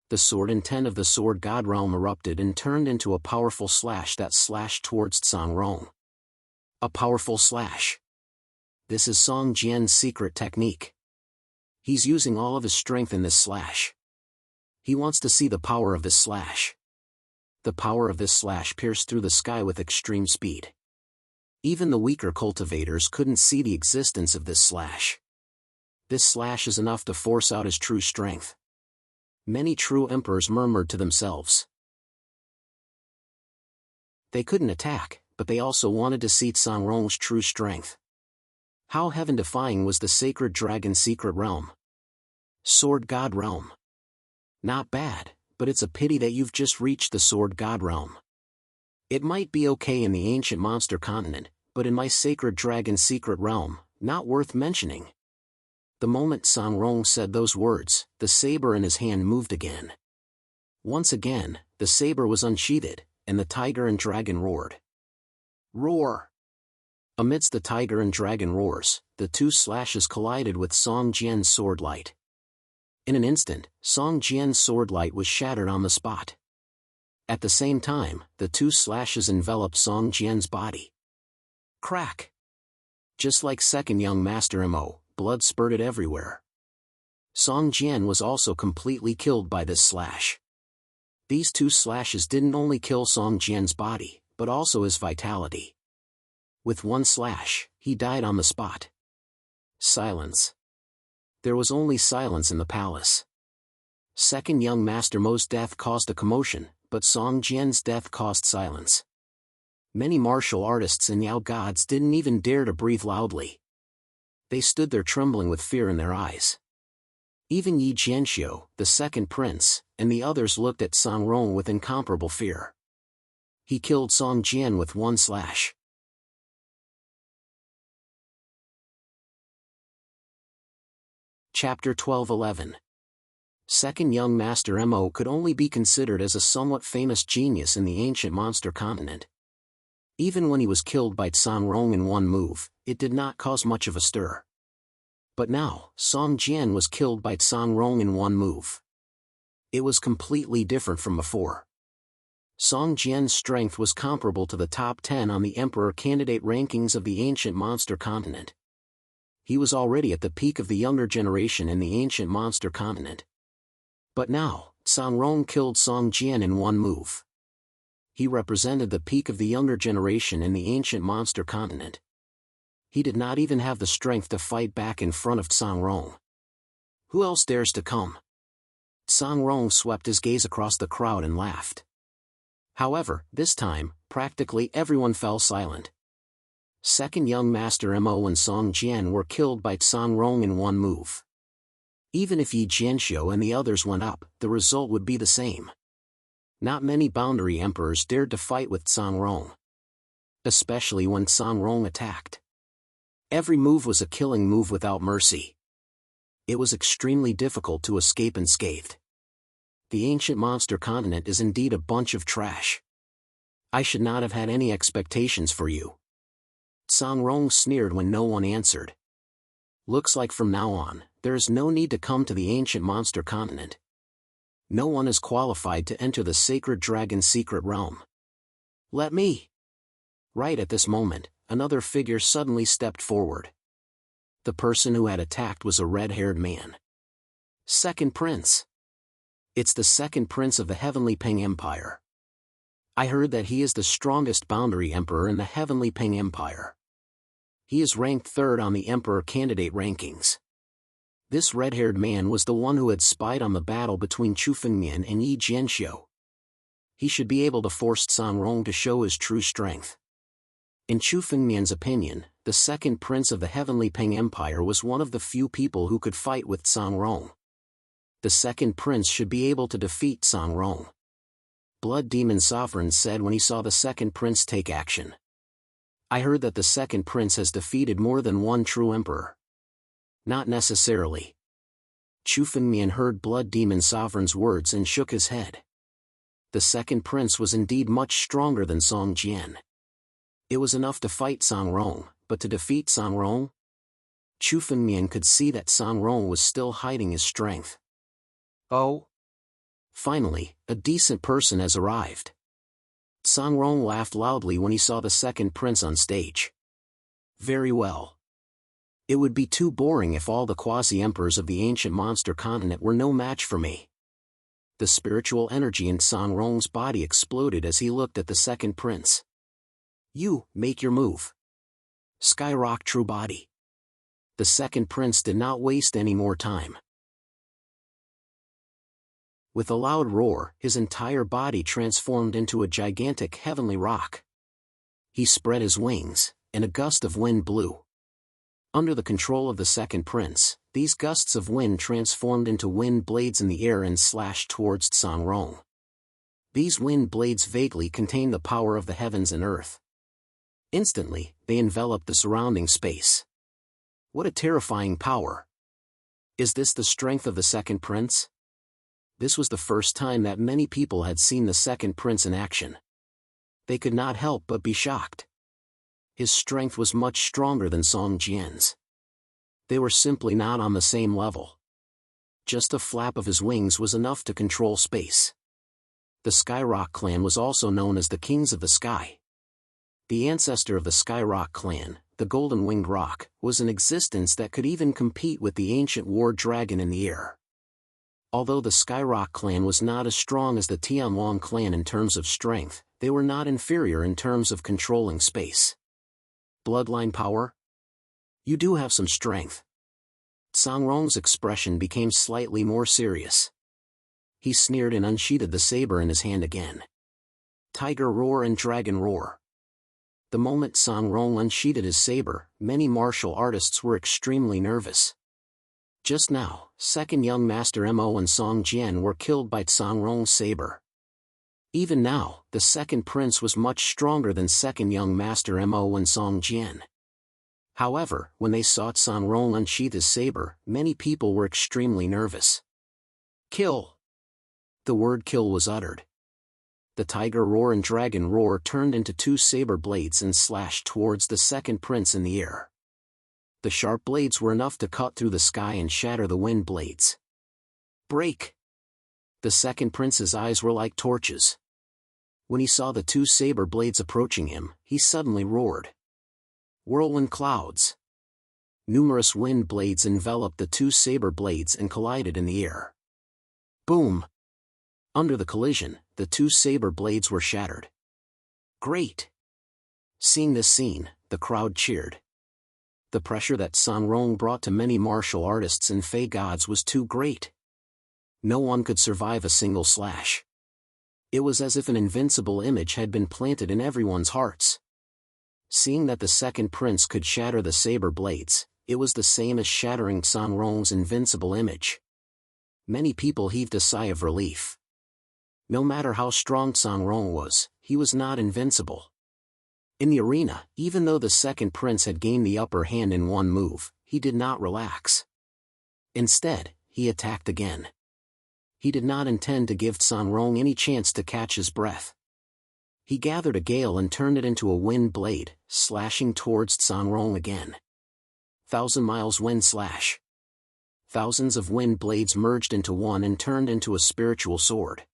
The sword intent of the sword god realm erupted and turned into a powerful slash that slashed towards Song Rong. A powerful slash. This is Song Jian's secret technique. He's using all of his strength in this slash. He wants to see the power of this slash. The power of this slash pierced through the sky with extreme speed. Even the weaker cultivators couldn't see the existence of this slash. This slash is enough to force out his true strength. Many true emperors murmured to themselves. They couldn't attack, but they also wanted to see Song Rong's true strength. How heaven-defying was the sacred dragon secret realm? Sword god realm. Not bad, but it's a pity that you've just reached the sword god realm. It might be okay in the ancient monster continent, but in my sacred dragon secret realm, not worth mentioning. The moment Song Rong said those words, the saber in his hand moved again. Once again, the saber was unsheathed, and the tiger and dragon roared. Roar! Amidst the tiger and dragon roars, the two slashes collided with Song Jian's sword light. In an instant, Song Jian's sword light was shattered on the spot. At the same time, the two slashes enveloped Song Jian's body. Crack! Just like second young master Mo, blood spurted everywhere. Song Jian was also completely killed by this slash. These 2 slashes didn't only kill Song Jian's body, but also his vitality. With 1 slash, he died on the spot. Silence. There was only silence in the palace. Second young Master Mo's death caused a commotion, but Song Jian's death caused silence. Many martial artists and Yao gods didn't even dare to breathe loudly. They stood there trembling with fear in their eyes. Even Yi Jianxiu, the second prince, and the others looked at Song Rong with incomparable fear. He killed Song Jian with 1 slash. Chapter 12:11. Second young Master Mo could only be considered as a somewhat famous genius in the ancient monster continent. Even when he was killed by Song Rong in 1 move, it did not cause much of a stir. But now, Song Jian was killed by Song Rong in 1 move. It was completely different from before. Song Jian's strength was comparable to the top 10 on the Emperor candidate rankings of the ancient monster continent. He was already at the peak of the younger generation in the ancient monster continent. But now, Song Rong killed Song Jian in 1 move. He represented the peak of the younger generation in the ancient monster continent. He did not even have the strength to fight back in front of Song Rong. Who else dares to come? Song Rong swept his gaze across the crowd and laughed. However, this time, practically everyone fell silent. Second young Master Mo and Song Jian were killed by Song Rong in 1 move. Even if Yi Jianxiu and the others went up, the result would be the same. Not many boundary emperors dared to fight with Song Rong. Especially when Song Rong attacked. Every move was a killing move without mercy. It was extremely difficult to escape unscathed. The ancient monster continent is indeed a bunch of trash. I should not have had any expectations for you. Song Rong sneered when no one answered. Looks like from now on, there is no need to come to the ancient monster continent. No one is qualified to enter the sacred dragon secret realm. Let me. Right at this moment, another figure suddenly stepped forward. The person who had attacked was a red-haired man. Second Prince. It's the second prince of the Heavenly Ping Empire. I heard that he is the strongest boundary emperor in the Heavenly Ping Empire. He is ranked 3rd on the emperor candidate rankings. This red-haired man was the one who had spied on the battle between Chu Fengmian and Yi Jianxiu. He should be able to force Song Rong to show his true strength. In Chu Fengmian's opinion, the second prince of the Heavenly Ping Empire was one of the few people who could fight with Song Rong. The second prince should be able to defeat Song Rong. Blood Demon Sovereign said when he saw the second prince take action. I heard that the second prince has defeated more than one true emperor. Not necessarily. Chu Fengmian heard Blood Demon Sovereign's words and shook his head. The second prince was indeed much stronger than Song Jian. It was enough to fight Song Rong, but to defeat Song Rong? Chu Fengmian could see that Song Rong was still hiding his strength. Oh? Finally, a decent person has arrived. Song Rong laughed loudly when he saw the second prince on stage. Very well. It would be too boring if all the quasi-emperors of the ancient monster continent were no match for me. The spiritual energy in Song Rong's body exploded as he looked at the second prince. You, make your move. Skyrock true body. The second prince did not waste any more time. With a loud roar, his entire body transformed into a gigantic heavenly rock. He spread his wings, and a gust of wind blew. Under the control of the second prince, these gusts of wind transformed into wind blades in the air and slashed towards Song Rong. These wind blades vaguely contained the power of the heavens and earth. Instantly, they enveloped the surrounding space. What a terrifying power! Is this the strength of the second prince? This was the first time that many people had seen the second prince in action. They could not help but be shocked. His strength was much stronger than Song Jian's. They were simply not on the same level. Just a flap of his wings was enough to control space. The Skyrock clan was also known as the Kings of the Sky. The ancestor of the Skyrock clan, the golden-winged rock, was an existence that could even compete with the ancient war dragon in the air. Although the Skyrock clan was not as strong as the Jianwang clan in terms of strength, they were not inferior in terms of controlling space. Bloodline power? You do have some strength. Songrong's expression became slightly more serious. He sneered and unsheathed the saber in his hand again. Tiger roar and dragon roar. The moment Songrong unsheathed his saber, many martial artists were extremely nervous. Just now, second young master Mo and Song Jian were killed by Songrong's saber. Even now, the second prince was much stronger than second young master Mo and Song Jian. However, when they saw Songrong unsheath his saber, many people were extremely nervous. Kill! The word kill was uttered. The tiger roar and dragon roar turned into two saber blades and slashed towards the second prince in the air. The sharp blades were enough to cut through the sky and shatter the wind blades. Break! The second prince's eyes were like torches. When he saw the two saber blades approaching him, he suddenly roared. Whirlwind clouds. Numerous wind blades enveloped the two saber blades and collided in the air. Boom! Under the collision, the two saber blades were shattered. Great! Seeing this scene, the crowd cheered. The pressure that Songrong brought to many martial artists and Fey gods was too great. No one could survive a single slash. It was as if an invincible image had been planted in everyone's hearts. Seeing that the second prince could shatter the saber blades, it was the same as shattering Songrong's invincible image. Many people heaved a sigh of relief. No matter how strong Songrong was, he was not invincible. In the arena, even though the second prince had gained the upper hand in one move, he did not relax. Instead, he attacked again. He did not intend to give Songrong any chance to catch his breath. He gathered a gale and turned it into a wind blade, slashing towards Songrong again. 1,000 miles wind slash. Thousands of wind blades merged into one and turned into a spiritual sword.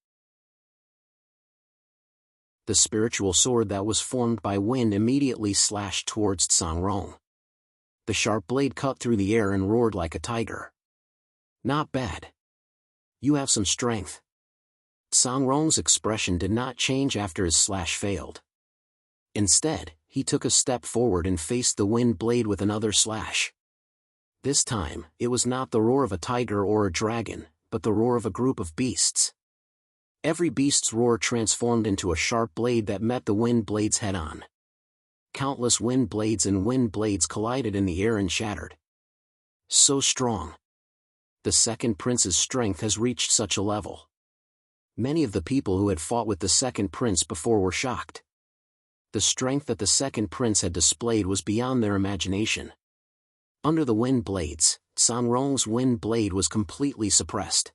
The spiritual sword that was formed by wind immediately slashed towards Songrong. The sharp blade cut through the air and roared like a tiger. Not bad. You have some strength. Songrong's expression did not change after his slash failed. Instead, he took a step forward and faced the wind blade with another slash. This time, it was not the roar of a tiger or a dragon, but the roar of a group of beasts. Every beast's roar transformed into a sharp blade that met the wind blades head-on. Countless wind blades and wind blades collided in the air and shattered. So strong. The second prince's strength has reached such a level. Many of the people who had fought with the second prince before were shocked. The strength that the second prince had displayed was beyond their imagination. Under the wind blades, Songrong's wind blade was completely suppressed.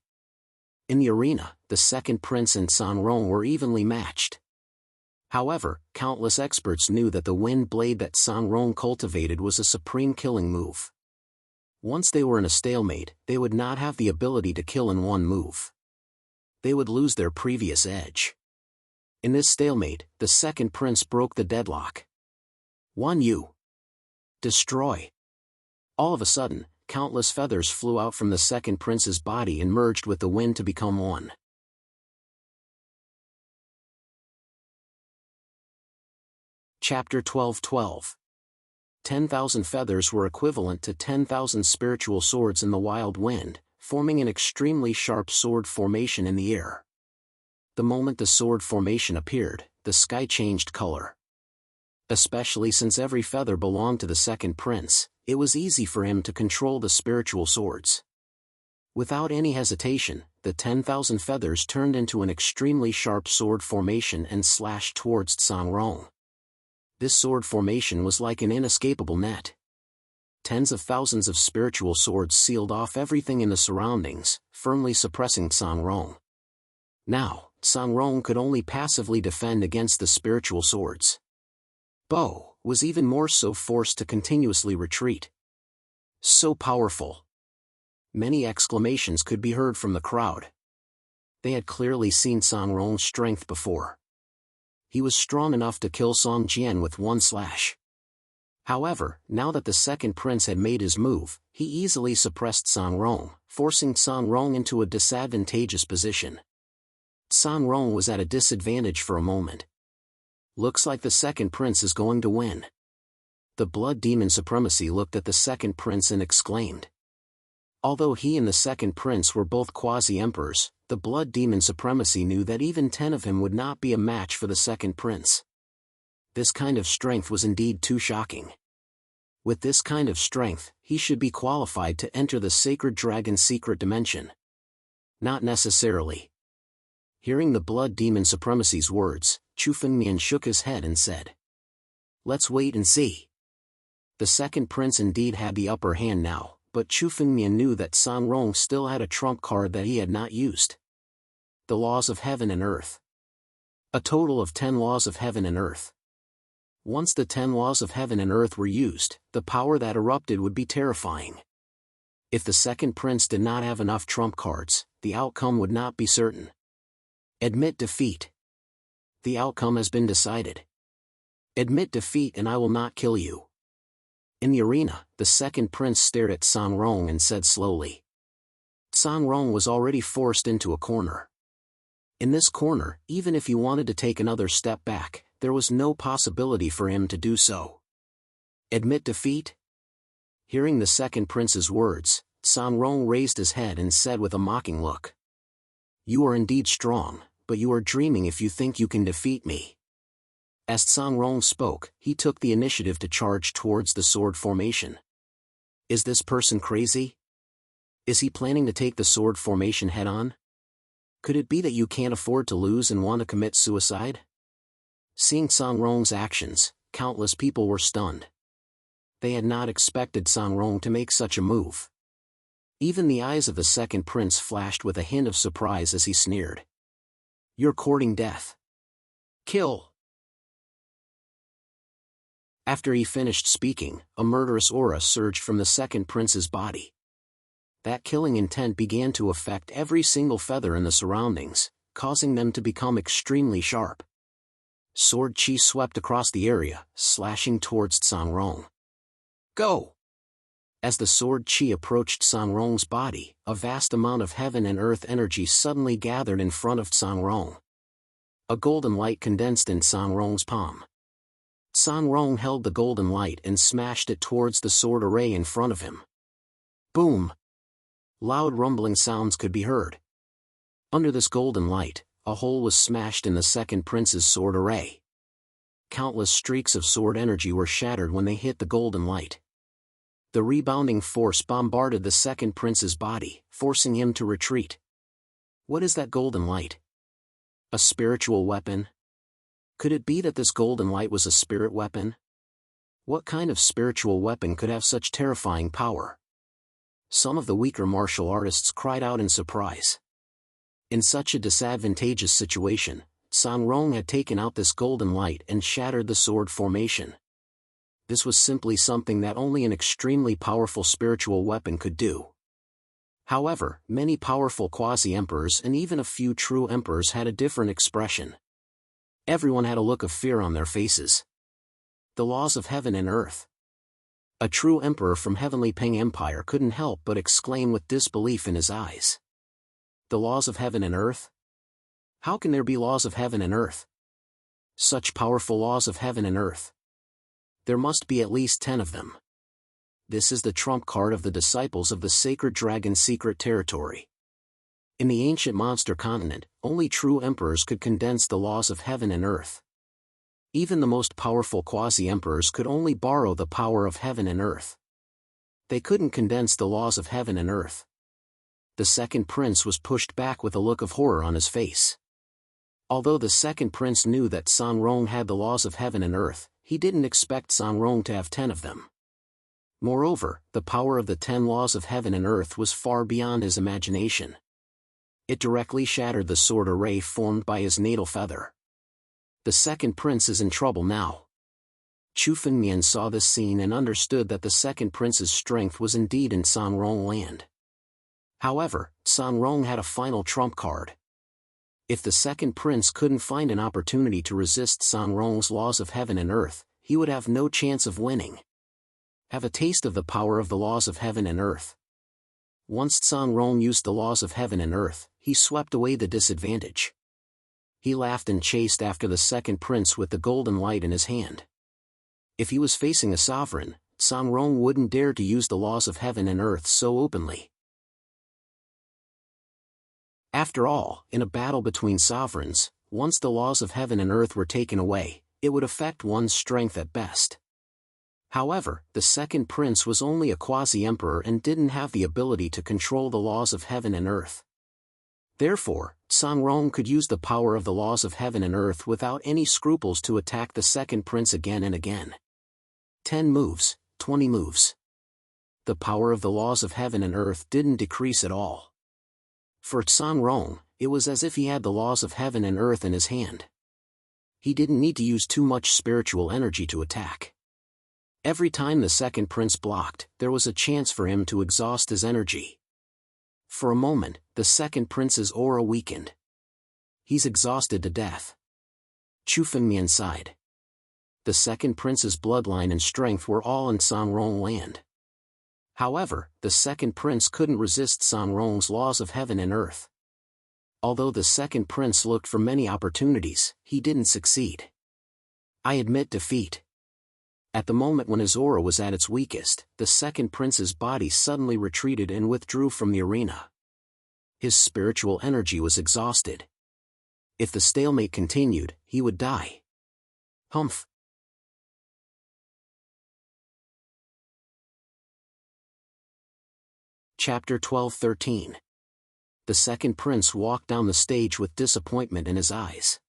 In the arena, the second prince and Songrong were evenly matched. However, countless experts knew that the wind blade that Songrong cultivated was a supreme killing move. Once they were in a stalemate, they would not have the ability to kill in one move. They would lose their previous edge. In this stalemate, the second prince broke the deadlock. 1U. Destroy. All of a sudden, countless feathers flew out from the second prince's body and merged with the wind to become one. Chapter 12:12. 10,000 feathers were equivalent to 10,000 spiritual swords in the wild wind, forming an extremely sharp sword formation in the air. The moment the sword formation appeared, the sky changed color. Especially since every feather belonged to the second prince, it was easy for him to control the spiritual swords. Without any hesitation, the 10,000 feathers turned into an extremely sharp sword formation and slashed towards Songrong. This sword formation was like an inescapable net. Tens of thousands of spiritual swords sealed off everything in the surroundings, firmly suppressing Songrong. Now, Songrong could only passively defend against the spiritual swords. Bo was even more so forced to continuously retreat. So powerful. Many exclamations could be heard from the crowd. They had clearly seen Songrong's strength before. He was strong enough to kill Song Jian with one slash. However, now that the second prince had made his move, he easily suppressed San Rong, forcing San Rong into a disadvantageous position. San Rong was at a disadvantage for a moment. Looks like the second prince is going to win. The blood demon supremacy looked at the second prince and exclaimed. Although he and the second prince were both quasi-emperors, the blood demon supremacy knew that even 10 of him would not be a match for the second prince. This kind of strength was indeed too shocking. With this kind of strength, he should be qualified to enter the sacred dragon's secret dimension. Not necessarily. Hearing the blood demon supremacy's words, Chu Fengmian shook his head and said, "Let's wait and see." The second prince indeed had the upper hand now, but Chu Fengmian knew that San Rong still had a trump card that he had not used. The laws of heaven and earth. A total of 10 laws of heaven and earth. Once the 10 laws of heaven and earth were used, the power that erupted would be terrifying. If the second prince did not have enough trump cards, the outcome would not be certain. Admit defeat. The outcome has been decided. Admit defeat and I will not kill you. In the arena, the second prince stared at San Rong and said slowly. San Rong was already forced into a corner. In this corner, even if he wanted to take another step back, there was no possibility for him to do so. Admit defeat? Hearing the second prince's words, San Rong raised his head and said with a mocking look. You are indeed strong, but you are dreaming if you think you can defeat me. As San Rong spoke, he took the initiative to charge towards the sword formation. Is this person crazy? Is he planning to take the sword formation head-on? Could it be that you can't afford to lose and want to commit suicide? Seeing San Rong's actions, countless people were stunned. They had not expected San Rong to make such a move. Even the eyes of the second prince flashed with a hint of surprise as he sneered. You're courting death. Kill! After he finished speaking, a murderous aura surged from the second prince's body. That killing intent began to affect every single feather in the surroundings, causing them to become extremely sharp. Sword chi swept across the area, slashing towards San Rong. Go! As the sword chi approached San Rong's body, a vast amount of heaven and earth energy suddenly gathered in front of San Rong. A golden light condensed in San Rong's palm. San Rong held the golden light and smashed it towards the sword array in front of him. Boom! Loud rumbling sounds could be heard. Under this golden light, a hole was smashed in the second prince's sword array. Countless streaks of sword energy were shattered when they hit the golden light. The rebounding force bombarded the second prince's body, forcing him to retreat. What is that golden light? A spiritual weapon? Could it be that this golden light was a spirit weapon? What kind of spiritual weapon could have such terrifying power? Some of the weaker martial artists cried out in surprise. In such a disadvantageous situation, San Rong had taken out this golden light and shattered the sword formation. This was simply something that only an extremely powerful spiritual weapon could do. However, many powerful quasi-emperors and even a few true emperors had a different expression. Everyone had a look of fear on their faces. The laws of heaven and earth. A true emperor from Heavenly Peng Empire couldn't help but exclaim with disbelief in his eyes. The laws of heaven and earth? How can there be laws of heaven and earth? Such powerful laws of heaven and earth. There must be at least 10 of them. This is the trump card of the disciples of the sacred dragon's secret territory. In the ancient monster continent, only true emperors could condense the laws of heaven and earth. Even the most powerful quasi-emperors could only borrow the power of heaven and earth. They couldn't condense the laws of heaven and earth. The second prince was pushed back with a look of horror on his face. Although the second prince knew that San Rong had the laws of heaven and earth, he didn't expect San Rong to have 10 of them. Moreover, the power of the 10 laws of heaven and earth was far beyond his imagination. It directly shattered the sword array formed by his natal feather. The second prince is in trouble now. Chu Fengmian saw this scene and understood that the second prince's strength was indeed in San Rong land. However, San Rong had a final trump card. If the second prince couldn't find an opportunity to resist San Rong's laws of heaven and earth, he would have no chance of winning. Have a taste of the power of the laws of heaven and earth. Once Jianwang used the laws of heaven and earth, he swept away the disadvantage. He laughed and chased after the second prince with the golden light in his hand. If he was facing a sovereign, Jianwang wouldn't dare to use the laws of heaven and earth so openly. After all, in a battle between sovereigns, once the laws of heaven and earth were taken away, it would affect one's strength at best. However, the second prince was only a quasi-emperor and didn't have the ability to control the laws of heaven and earth. Therefore, Jianwang could use the power of the laws of heaven and earth without any scruples to attack the second prince again and again. 10 moves, 20 moves. The power of the laws of heaven and earth didn't decrease at all. For Jianwang, it was as if he had the laws of heaven and earth in his hand. He didn't need to use too much spiritual energy to attack. Every time the second prince blocked, there was a chance for him to exhaust his energy. For a moment, the second prince's aura weakened. He's exhausted to death. Chu Fengmian sighed. The second prince's bloodline and strength were all in Jianwang land. However, the second prince couldn't resist Jianwang's laws of heaven and earth. Although the second prince looked for many opportunities, he didn't succeed. I admit defeat. At the moment when his aura was at its weakest, the second prince's body suddenly retreated and withdrew from the arena. His spiritual energy was exhausted. If the stalemate continued, he would die. Humph. Chapter 12-13. The second prince walked down the stage with disappointment in his eyes.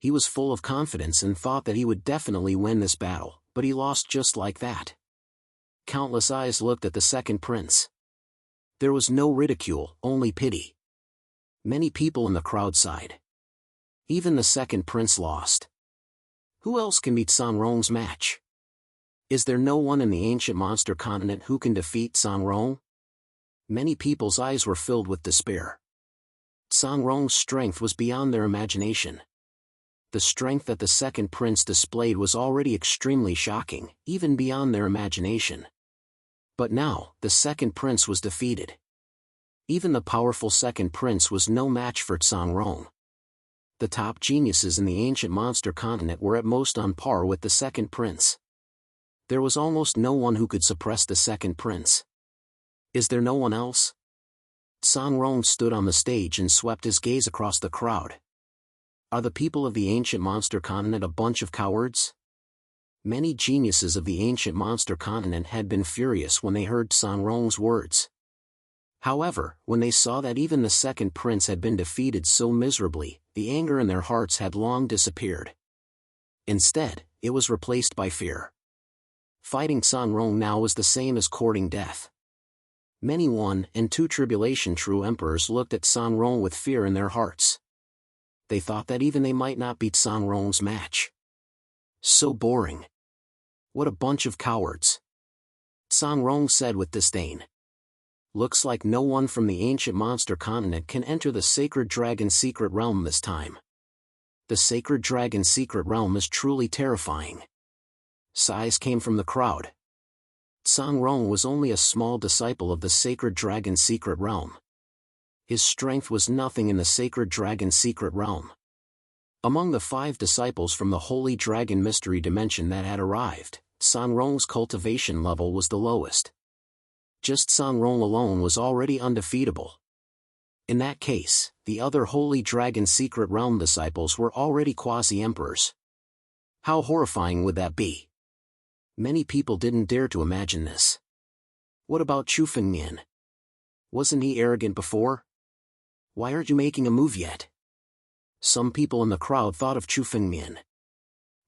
He was full of confidence and thought that he would definitely win this battle, but he lost just like that. Countless eyes looked at the second prince. There was no ridicule, only pity. Many people in the crowd sighed. Even the second prince lost. Who else can beat Jianwang's match? Is there no one in the ancient monster continent who can defeat Jianwang? Many people's eyes were filled with despair. Jianwang's strength was beyond their imagination. The strength that the second prince displayed was already extremely shocking, even beyond their imagination. But now, the second prince was defeated. Even the powerful second prince was no match for Jianwang. The top geniuses in the ancient monster continent were at most on par with the second prince. There was almost no one who could suppress the second prince. Is there no one else? Jianwang stood on the stage and swept his gaze across the crowd. Are the people of the ancient monster continent a bunch of cowards? Many geniuses of the ancient monster continent had been furious when they heard Jianwang's words. However, when they saw that even the second prince had been defeated so miserably, the anger in their hearts had long disappeared. Instead, it was replaced by fear. Fighting Jianwang now was the same as courting death. Many 1 and 2 tribulation true emperors looked at Jianwang with fear in their hearts. They thought that even they might not beat Jianwang's match. So boring. What a bunch of cowards. Jianwang said with disdain. Looks like no one from the ancient monster continent can enter the sacred dragon secret realm this time. The sacred dragon secret realm is truly terrifying. Sighs came from the crowd. Jianwang was only a small disciple of the sacred dragon secret realm. His strength was nothing in the sacred dragon secret realm. Among the 5 disciples from the holy dragon mystery dimension that had arrived, Jianwang's cultivation level was the lowest. Just Jianwang alone was already undefeatable. In that case, the other holy dragon secret realm disciples were already quasi-emperors. How horrifying would that be? Many people didn't dare to imagine this. What about Chu Fengmian? Wasn't he arrogant before? Why aren't you making a move yet? Some people in the crowd thought of Chu Fengmian.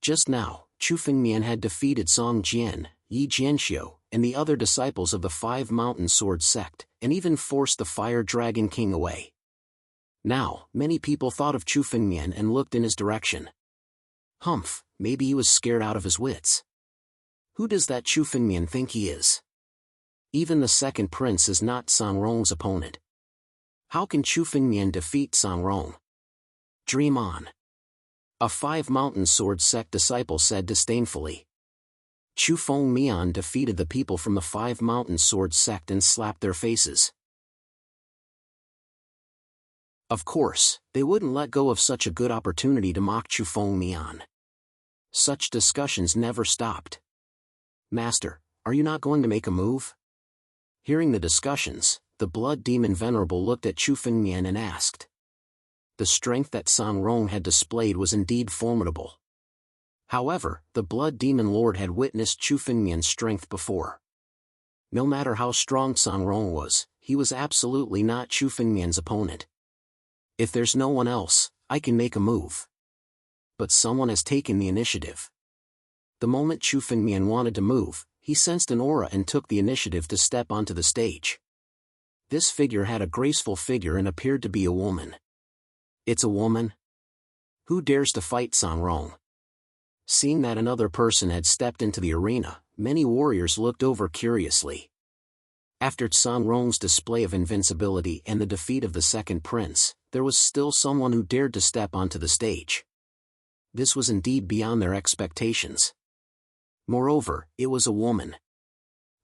Just now, Chu Fengmian had defeated Song Jian, Yi Jianxiu, and the other disciples of the 5 Mountain Sword sect, and even forced the Fire Dragon King away. Now, many people thought of Chu Fengmian and looked in his direction. Humph, maybe he was scared out of his wits. Who does that Chu Fengmian think he is? Even the second prince is not Jianwang's opponent. How can Chu Fengmian defeat Jianwang? Dream on. A 5 Mountain Sword sect disciple said disdainfully. Chu Feng Mian defeated the people from the Five Mountain Sword sect and slapped their faces. Of course, they wouldn't let go of such a good opportunity to mock Chu Feng Mian. Such discussions never stopped. Master, are you not going to make a move? Hearing the discussions, the Blood Demon Venerable looked at Chu Feng Mian and asked. The strength that San Rong had displayed was indeed formidable. However, the Blood Demon Lord had witnessed Chu Feng Mian's strength before. No matter how strong San Rong was, he was absolutely not Chu Feng Mian's opponent. If there's no one else, I can make a move. But someone has taken the initiative. The moment Chu Feng Mian wanted to move, he sensed an aura and took the initiative to step onto the stage. This figure had a graceful figure and appeared to be a woman. It's a woman? Who dares to fight San Rong? Seeing that another person had stepped into the arena, many warriors looked over curiously. After San Rong's display of invincibility and the defeat of the second prince, there was still someone who dared to step onto the stage. This was indeed beyond their expectations. Moreover, it was a woman.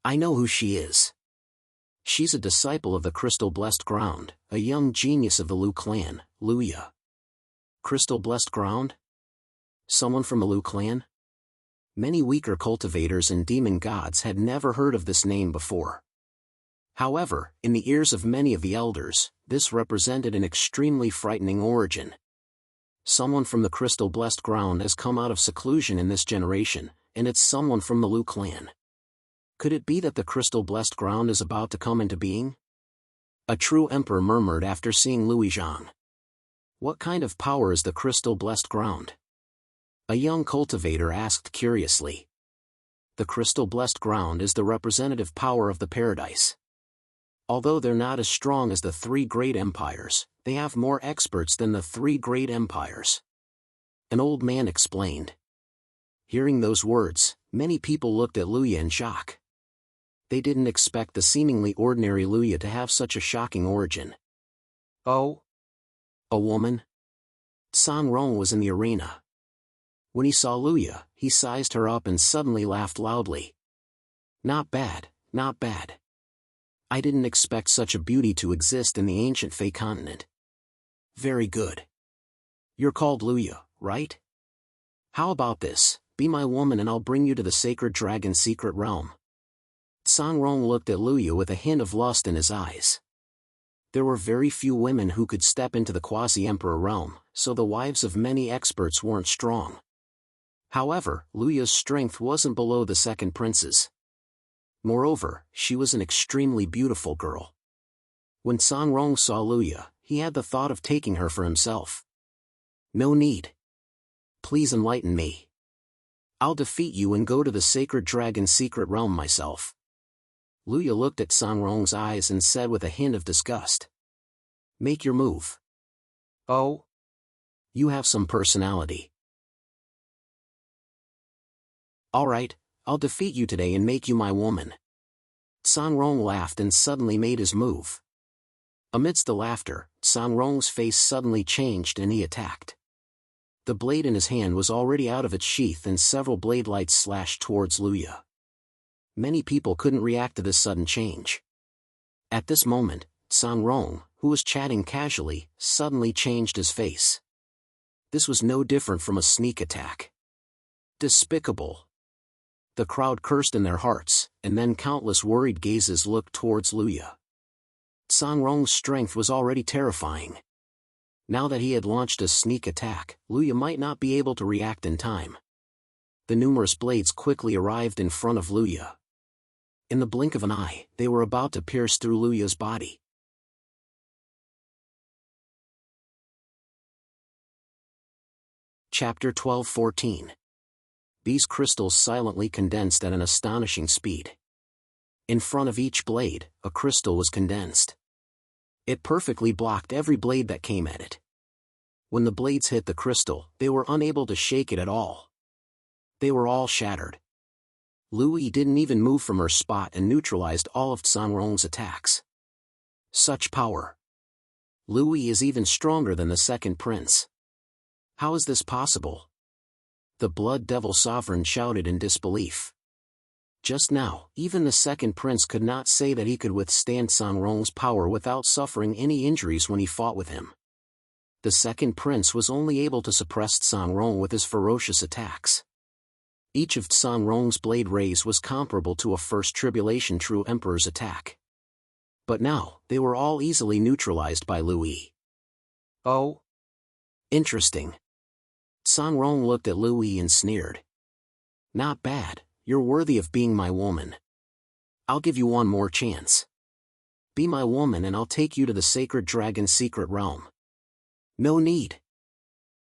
I know who she is. She's a disciple of the Crystal Blessed Ground, a young genius of the Lu clan, Luya. Crystal Blessed Ground? Someone from the Lu clan? Many weaker cultivators and demon gods had never heard of this name before. However, in the ears of many of the elders, this represented an extremely frightening origin. Someone from the Crystal Blessed Ground has come out of seclusion in this generation, and it's someone from the Lu clan. Could it be that the Crystal Blessed Ground is about to come into being? A true emperor murmured after seeing Luizhang. What kind of power is the Crystal Blessed Ground? A young cultivator asked curiously. The Crystal Blessed Ground is the representative power of the paradise. Although they're not as strong as the three great empires, they have more experts than the three great empires. An old man explained. Hearing those words, many people looked at Luya in shock. They didn't expect the seemingly ordinary Luya to have such a shocking origin. Oh? A woman? San Rong was in the arena. When he saw Luya, he sized her up and suddenly laughed loudly. Not bad, not bad. I didn't expect such a beauty to exist in the ancient Fey continent. Very good. You're called Luya, right? How about this, be my woman and I'll bring you to the sacred dragon's secret realm. San Rong looked at Luya with a hint of lust in his eyes. There were very few women who could step into the quasi-emperor realm, so the wives of many experts weren't strong. However, Luya's strength wasn't below the second prince's. Moreover, she was an extremely beautiful girl. When San Rong saw Luya, he had the thought of taking her for himself. No need. Please enlighten me. I'll defeat you and go to the sacred dragon's secret realm myself. Luya looked at San Rong's eyes and said with a hint of disgust. Make your move. Oh? You have some personality. Alright, I'll defeat you today and make you my woman. San Rong laughed and suddenly made his move. Amidst the laughter, San Rong's face suddenly changed and he attacked. The blade in his hand was already out of its sheath and several blade lights slashed towards Luya. Many people couldn't react to this sudden change. At this moment, San Rong, who was chatting casually, suddenly changed his face. This was no different from a sneak attack. Despicable. The crowd cursed in their hearts, and then countless worried gazes looked towards Luya. San Rong's strength was already terrifying. Now that he had launched a sneak attack, Luya might not be able to react in time. The numerous blades quickly arrived in front of Luya. In the blink of an eye, they were about to pierce through Luya's body. Chapter 12-14. These crystals silently condensed at an astonishing speed. In front of each blade, a crystal was condensed. It perfectly blocked every blade that came at it. When the blades hit the crystal, they were unable to shake it at all. They were all shattered. Lui didn't even move from her spot and neutralized all of San Rong's attacks. Such power. Lui is even stronger than the second prince. How is this possible? The Blood Devil Sovereign shouted in disbelief. Just now, even the second prince could not say that he could withstand San Rong's power without suffering any injuries when he fought with him. The second prince was only able to suppress San Rong with his ferocious attacks. Each of San Rong's blade rays was comparable to a First Tribulation True Emperor's attack. But now, they were all easily neutralized by Louis. Oh? Interesting. San Rong looked at Louis and sneered. Not bad, you're worthy of being my woman. I'll give you one more chance. Be my woman and I'll take you to the sacred dragon's secret realm. No need.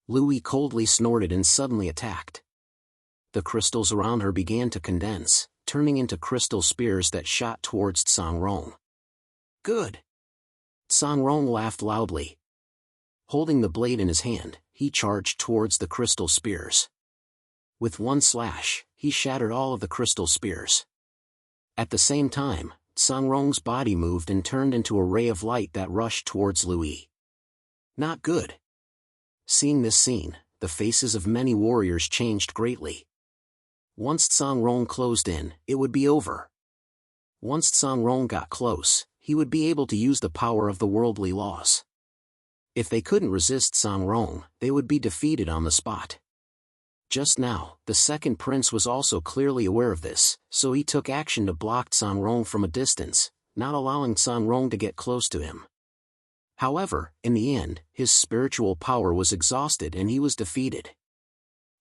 Louis coldly snorted and suddenly attacked. The crystals around her began to condense, turning into crystal spears that shot towards San Rong. Good. San Rong laughed loudly. Holding the blade in his hand, he charged towards the crystal spears. With one slash, he shattered all of the crystal spears. At the same time, San Rong's body moved and turned into a ray of light that rushed towards Louis. Not good. Seeing this scene, the faces of many warriors changed greatly. Once San Rong closed in, it would be over. Once San Rong got close, he would be able to use the power of the worldly laws. If they couldn't resist San Rong, they would be defeated on the spot. Just now, the second prince was also clearly aware of this, so he took action to block San Rong from a distance, not allowing San Rong to get close to him. However, in the end, his spiritual power was exhausted and he was defeated.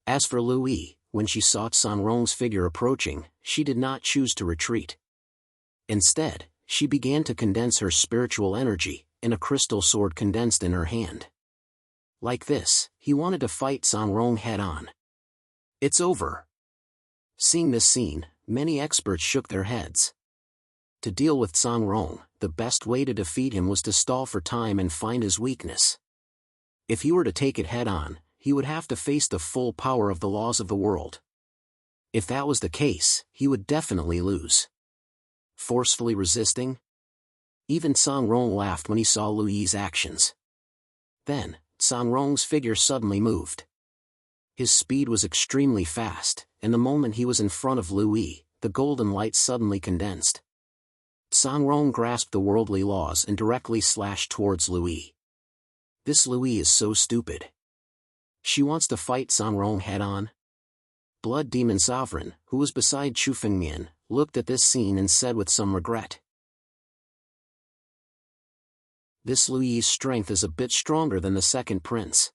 As for Louis, when she saw San Rong's figure approaching, she did not choose to retreat. Instead, she began to condense her spiritual energy, and a crystal sword condensed in her hand. Like this, he wanted to fight San Rong head-on. It's over. Seeing this scene, many experts shook their heads. To deal with San Rong, the best way to defeat him was to stall for time and find his weakness. If he were to take it head-on, he would have to face the full power of the laws of the world. If that was the case, he would definitely lose. Forcefully resisting? Even San Rong laughed when he saw Louis's actions. Then, San Rong's figure suddenly moved. His speed was extremely fast, and the moment he was in front of Louis, the golden light suddenly condensed. San Rong grasped the worldly laws and directly slashed towards Louis. This Louis is so stupid. She wants to fight San Rong head-on? Blood Demon Sovereign, who was beside Chu Fengmian, looked at this scene and said with some regret. This Louis's strength is a bit stronger than the second prince.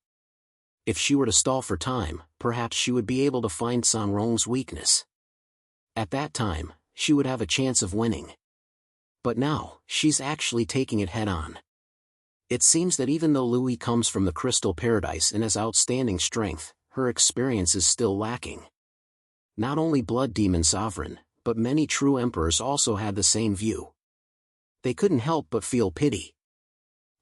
If she were to stall for time, perhaps she would be able to find San Rong's weakness. At that time, she would have a chance of winning. But now, she's actually taking it head-on. It seems that even though Louis comes from the Crystal Paradise and has outstanding strength, her experience is still lacking. Not only Blood Demon Sovereign, but many true emperors also had the same view. They couldn't help but feel pity.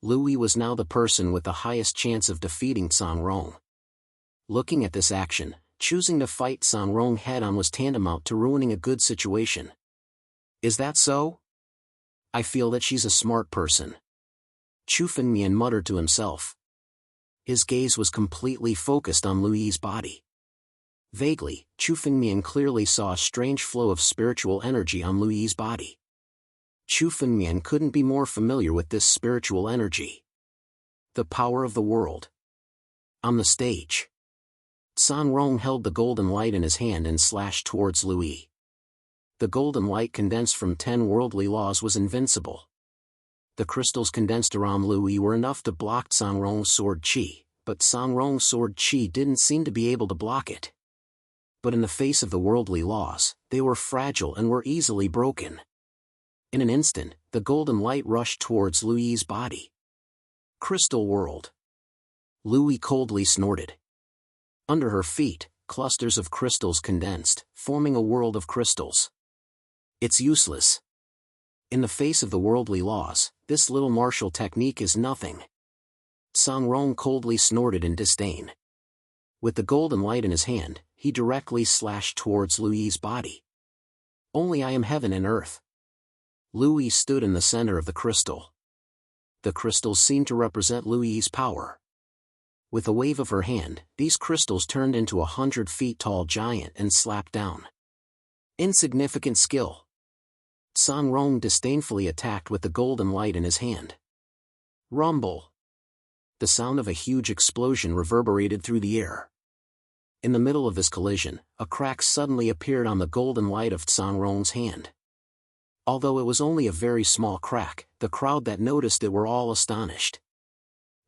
Louis was now the person with the highest chance of defeating San Rong. Looking at this action, choosing to fight San Rong head-on was tantamount to ruining a good situation. Is that so? I feel that she's a smart person. Chu Fengmian muttered to himself. His gaze was completely focused on Louis's body. Vaguely, Chu Fengmian clearly saw a strange flow of spiritual energy on Louis's body. Chu Fengmian couldn't be more familiar with this spiritual energy. The power of the world. On the stage, San Rong held the golden light in his hand and slashed towards Louis. The golden light condensed from 10 worldly laws was invincible. The crystals condensed around Louis were enough to block San Rong's sword chi, but San Rong's sword chi didn't seem to be able to block it. But in the face of the worldly laws, they were fragile and were easily broken. In an instant, the golden light rushed towards Louis's body. Crystal world. Louis coldly snorted. Under her feet, clusters of crystals condensed, forming a world of crystals. It's useless. In the face of the worldly laws, this little martial technique is nothing. San Rong coldly snorted in disdain. With the golden light in his hand, he directly slashed towards Louis's body. Only I am heaven and earth. Louis stood in the center of the crystal. The crystals seemed to represent Louis's power. With a wave of her hand, these crystals turned into a 100 feet tall giant and slapped down. Insignificant skill. San Rong disdainfully attacked with the golden light in his hand. Rumble. The sound of a huge explosion reverberated through the air. In the middle of this collision, a crack suddenly appeared on the golden light of San Rong's hand. Although it was only a very small crack, the crowd that noticed it were all astonished.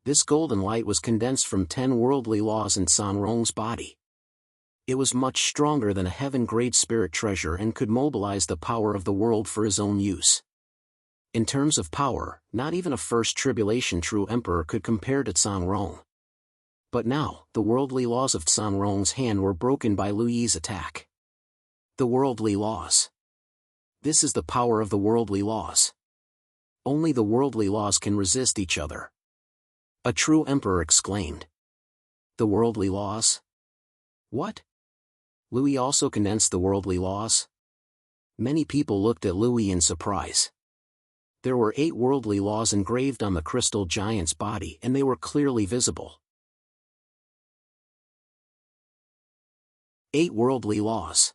This golden light was condensed from 10 worldly laws in San Rong's body. It was much stronger than a heaven-grade spirit treasure and could mobilize the power of the world for his own use. In terms of power, not even a first tribulation true emperor could compare to San Rong. But now, the worldly laws of San Rong's hand were broken by Lu Yi's attack. The worldly laws. This is the power of the worldly laws. Only the worldly laws can resist each other. A true emperor exclaimed. The worldly laws? What? Lu Yi also condensed the worldly laws? Many people looked at Lu Yi in surprise. There were 8 worldly laws engraved on the crystal giant's body and they were clearly visible. 8 worldly laws.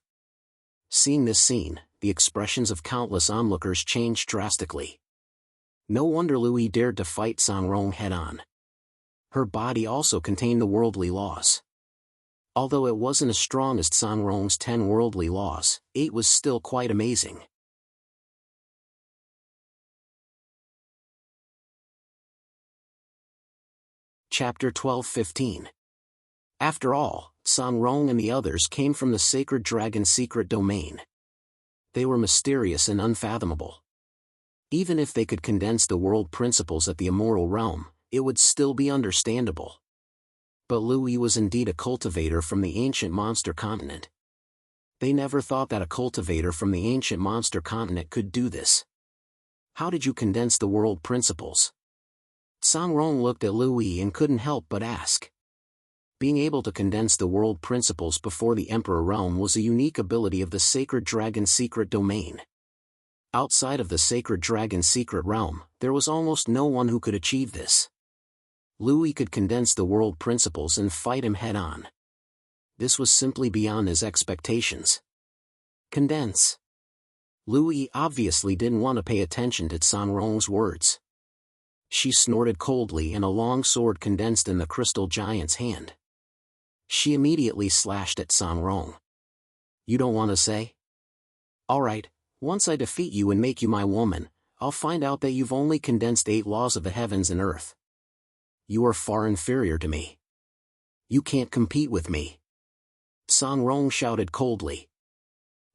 Seeing this scene, the expressions of countless onlookers changed drastically. No wonder Lu Yi dared to fight San Rong head-on. Her body also contained the worldly laws. Although it wasn't as strong as San Rong's 10 worldly laws, 8 was still quite amazing. Chapter 12-15. After all, San Rong and the others came from the sacred dragon's secret domain. They were mysterious and unfathomable. Even if they could condense the world principles at the immortal realm, it would still be understandable. But Lu Yi was indeed a cultivator from the ancient monster continent. They never thought that a cultivator from the ancient monster continent could do this. How did you condense the world principles? San Rong looked at Lu Yi and couldn't help but ask. Being able to condense the world principles before the Emperor realm was a unique ability of the sacred dragon's secret domain. Outside of the sacred dragon's secret realm, there was almost no one who could achieve this. Lu Yi could condense the world principles and fight him head-on. This was simply beyond his expectations. Condense. Lu Yi obviously didn't want to pay attention to San Rong's words. She snorted coldly and a long sword condensed in the crystal giant's hand. She immediately slashed at San Rong. You don't want to say? Alright, once I defeat you and make you my woman, I'll find out that you've only condensed 8 laws of the heavens and earth. You are far inferior to me. You can't compete with me. San Rong shouted coldly.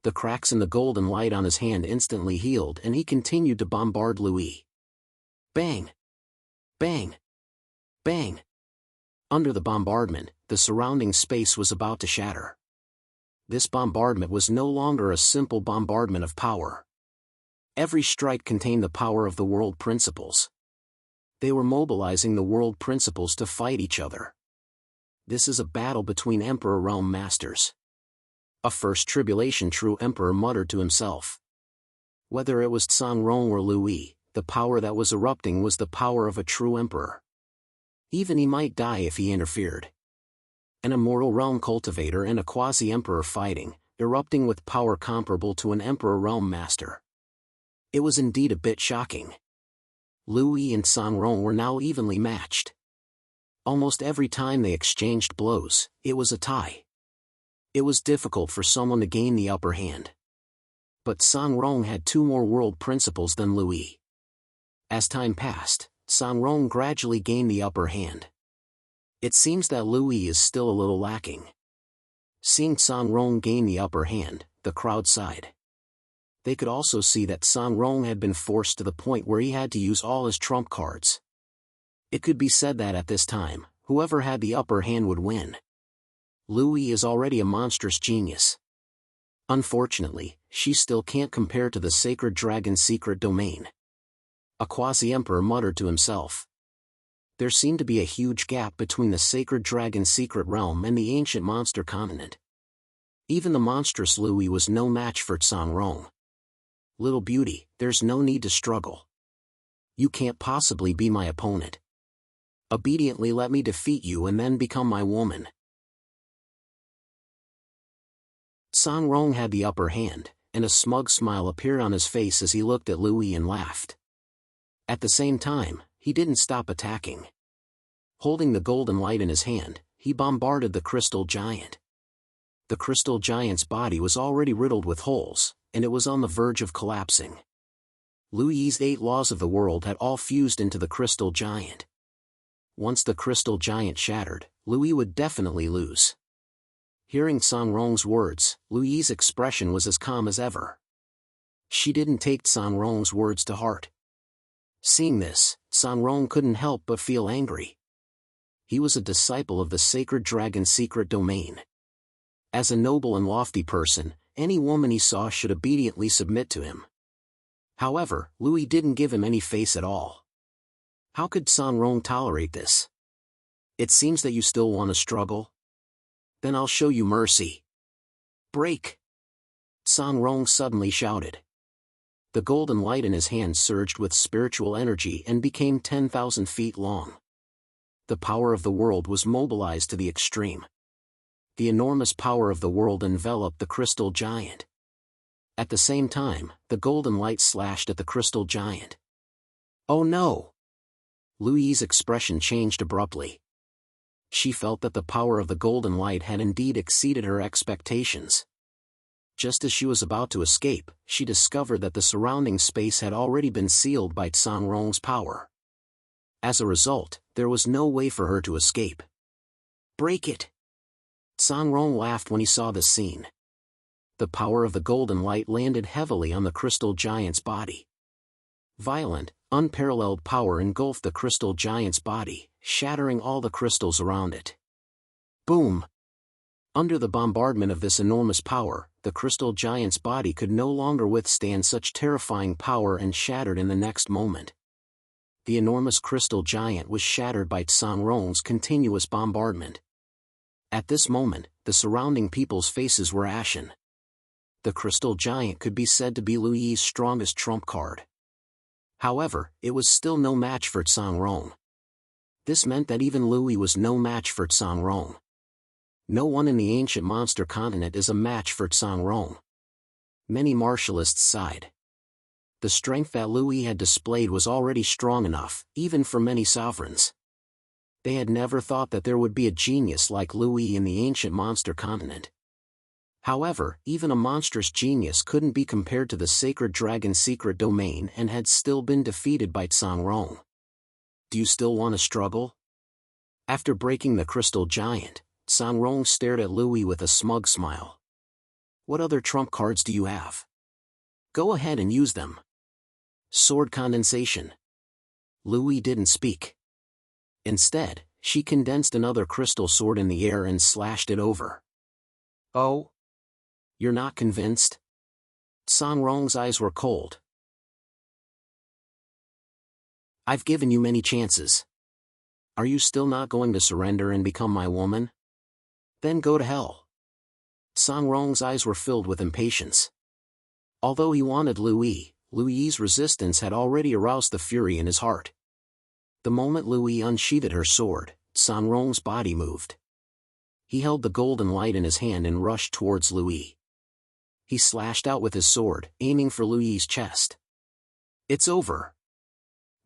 The cracks in the golden light on his hand instantly healed and he continued to bombard Lu Yi. Bang! Bang! Bang! Under the bombardment, the surrounding space was about to shatter. This bombardment was no longer a simple bombardment of power. Every strike contained the power of the world principles. They were mobilizing the world principles to fight each other. This is a battle between Emperor Realm Masters. A first tribulation true emperor muttered to himself. Whether it was San Rong or Lu Yi, the power that was erupting was the power of a true emperor. Even he might die if he interfered. An immortal realm cultivator and a quasi-emperor fighting, erupting with power comparable to an Emperor Realm Master. It was indeed a bit shocking. Lu Yi and San Rong were now evenly matched. Almost every time they exchanged blows, it was a tie. It was difficult for someone to gain the upper hand. But San Rong had 2 more world principles than Lu Yi. As time passed, San Rong gradually gained the upper hand. It seems that Lu Yi is still a little lacking. Seeing San Rong gain the upper hand, the crowd sighed. They could also see that San Rong had been forced to the point where he had to use all his trump cards. It could be said that at this time, whoever had the upper hand would win. Lu Yi is already a monstrous genius. Unfortunately, she still can't compare to the sacred dragon's secret domain. A quasi-emperor muttered to himself. There seemed to be a huge gap between the sacred dragon's secret realm and the ancient monster continent. Even the monstrous Lu Yi was no match for San Rong. Little beauty, there's no need to struggle. You can't possibly be my opponent. Obediently let me defeat you and then become my woman. San Rong had the upper hand, and a smug smile appeared on his face as he looked at Lu Yi and laughed. At the same time, he didn't stop attacking. Holding the golden light in his hand, he bombarded the crystal giant. The crystal giant's body was already riddled with holes, and it was on the verge of collapsing. Lu Yi's 8 laws of the world had all fused into the crystal giant. Once the crystal giant shattered, Lu Yi would definitely lose. Hearing Sang Rong's words, Lu Yi's expression was as calm as ever. She didn't take Sang Rong's words to heart. Seeing this, Sang Rong couldn't help but feel angry. He was a disciple of the sacred dragon's secret domain. As a noble and lofty person, any woman he saw should obediently submit to him. However, Lu Yi didn't give him any face at all. How could Sang Rong tolerate this? It seems that you still want to struggle? Then I'll show you mercy. Break! Sang Rong suddenly shouted. The golden light in his hand surged with spiritual energy and became 10,000 feet long. The power of the world was mobilized to the extreme. The enormous power of the world enveloped the crystal giant. At the same time, the golden light slashed at the crystal giant. Oh no! Lu Yi's expression changed abruptly. She felt that the power of the golden light had indeed exceeded her expectations. Just as she was about to escape, she discovered that the surrounding space had already been sealed by Sang Rong's power. As a result, there was no way for her to escape. Break it! Sang Rong laughed when he saw this scene. The power of the golden light landed heavily on the crystal giant's body. Violent, unparalleled power engulfed the crystal giant's body, shattering all the crystals around it. Boom! Under the bombardment of this enormous power, the crystal giant's body could no longer withstand such terrifying power and shattered in the next moment. The enormous crystal giant was shattered by Sang Rong's continuous bombardment. At this moment, the surrounding people's faces were ashen. The crystal giant could be said to be Lu Yi's strongest trump card. However, it was still no match for Sang Rong. This meant that even Lu Yi was no match for Sang Rong. No one in the ancient monster continent is a match for Sang Rong. Many martialists sighed. The strength that Lu Yi had displayed was already strong enough, even for many sovereigns. They had never thought that there would be a genius like Lu Yi in the ancient monster continent. However, even a monstrous genius couldn't be compared to the sacred dragon's secret domain and had still been defeated by Sang Rong. Do you still want to struggle? After breaking the crystal giant, Sang Rong stared at Lu Yi with a smug smile. What other trump cards do you have? Go ahead and use them. Sword condensation. Lu Yi didn't speak. Instead, she condensed another crystal sword in the air and slashed it over. Oh? You're not convinced? Sang Rong's eyes were cold. I've given you many chances. Are you still not going to surrender and become my woman? Then go to hell. Sang Rong's eyes were filled with impatience. Although he wanted Lu Yi's resistance had already aroused the fury in his heart. The moment Lu Yi unsheathed her sword, Sang Rong's body moved. He held the golden light in his hand and rushed towards Lu Yi. He slashed out with his sword, aiming for Lu Yi's chest. It's over.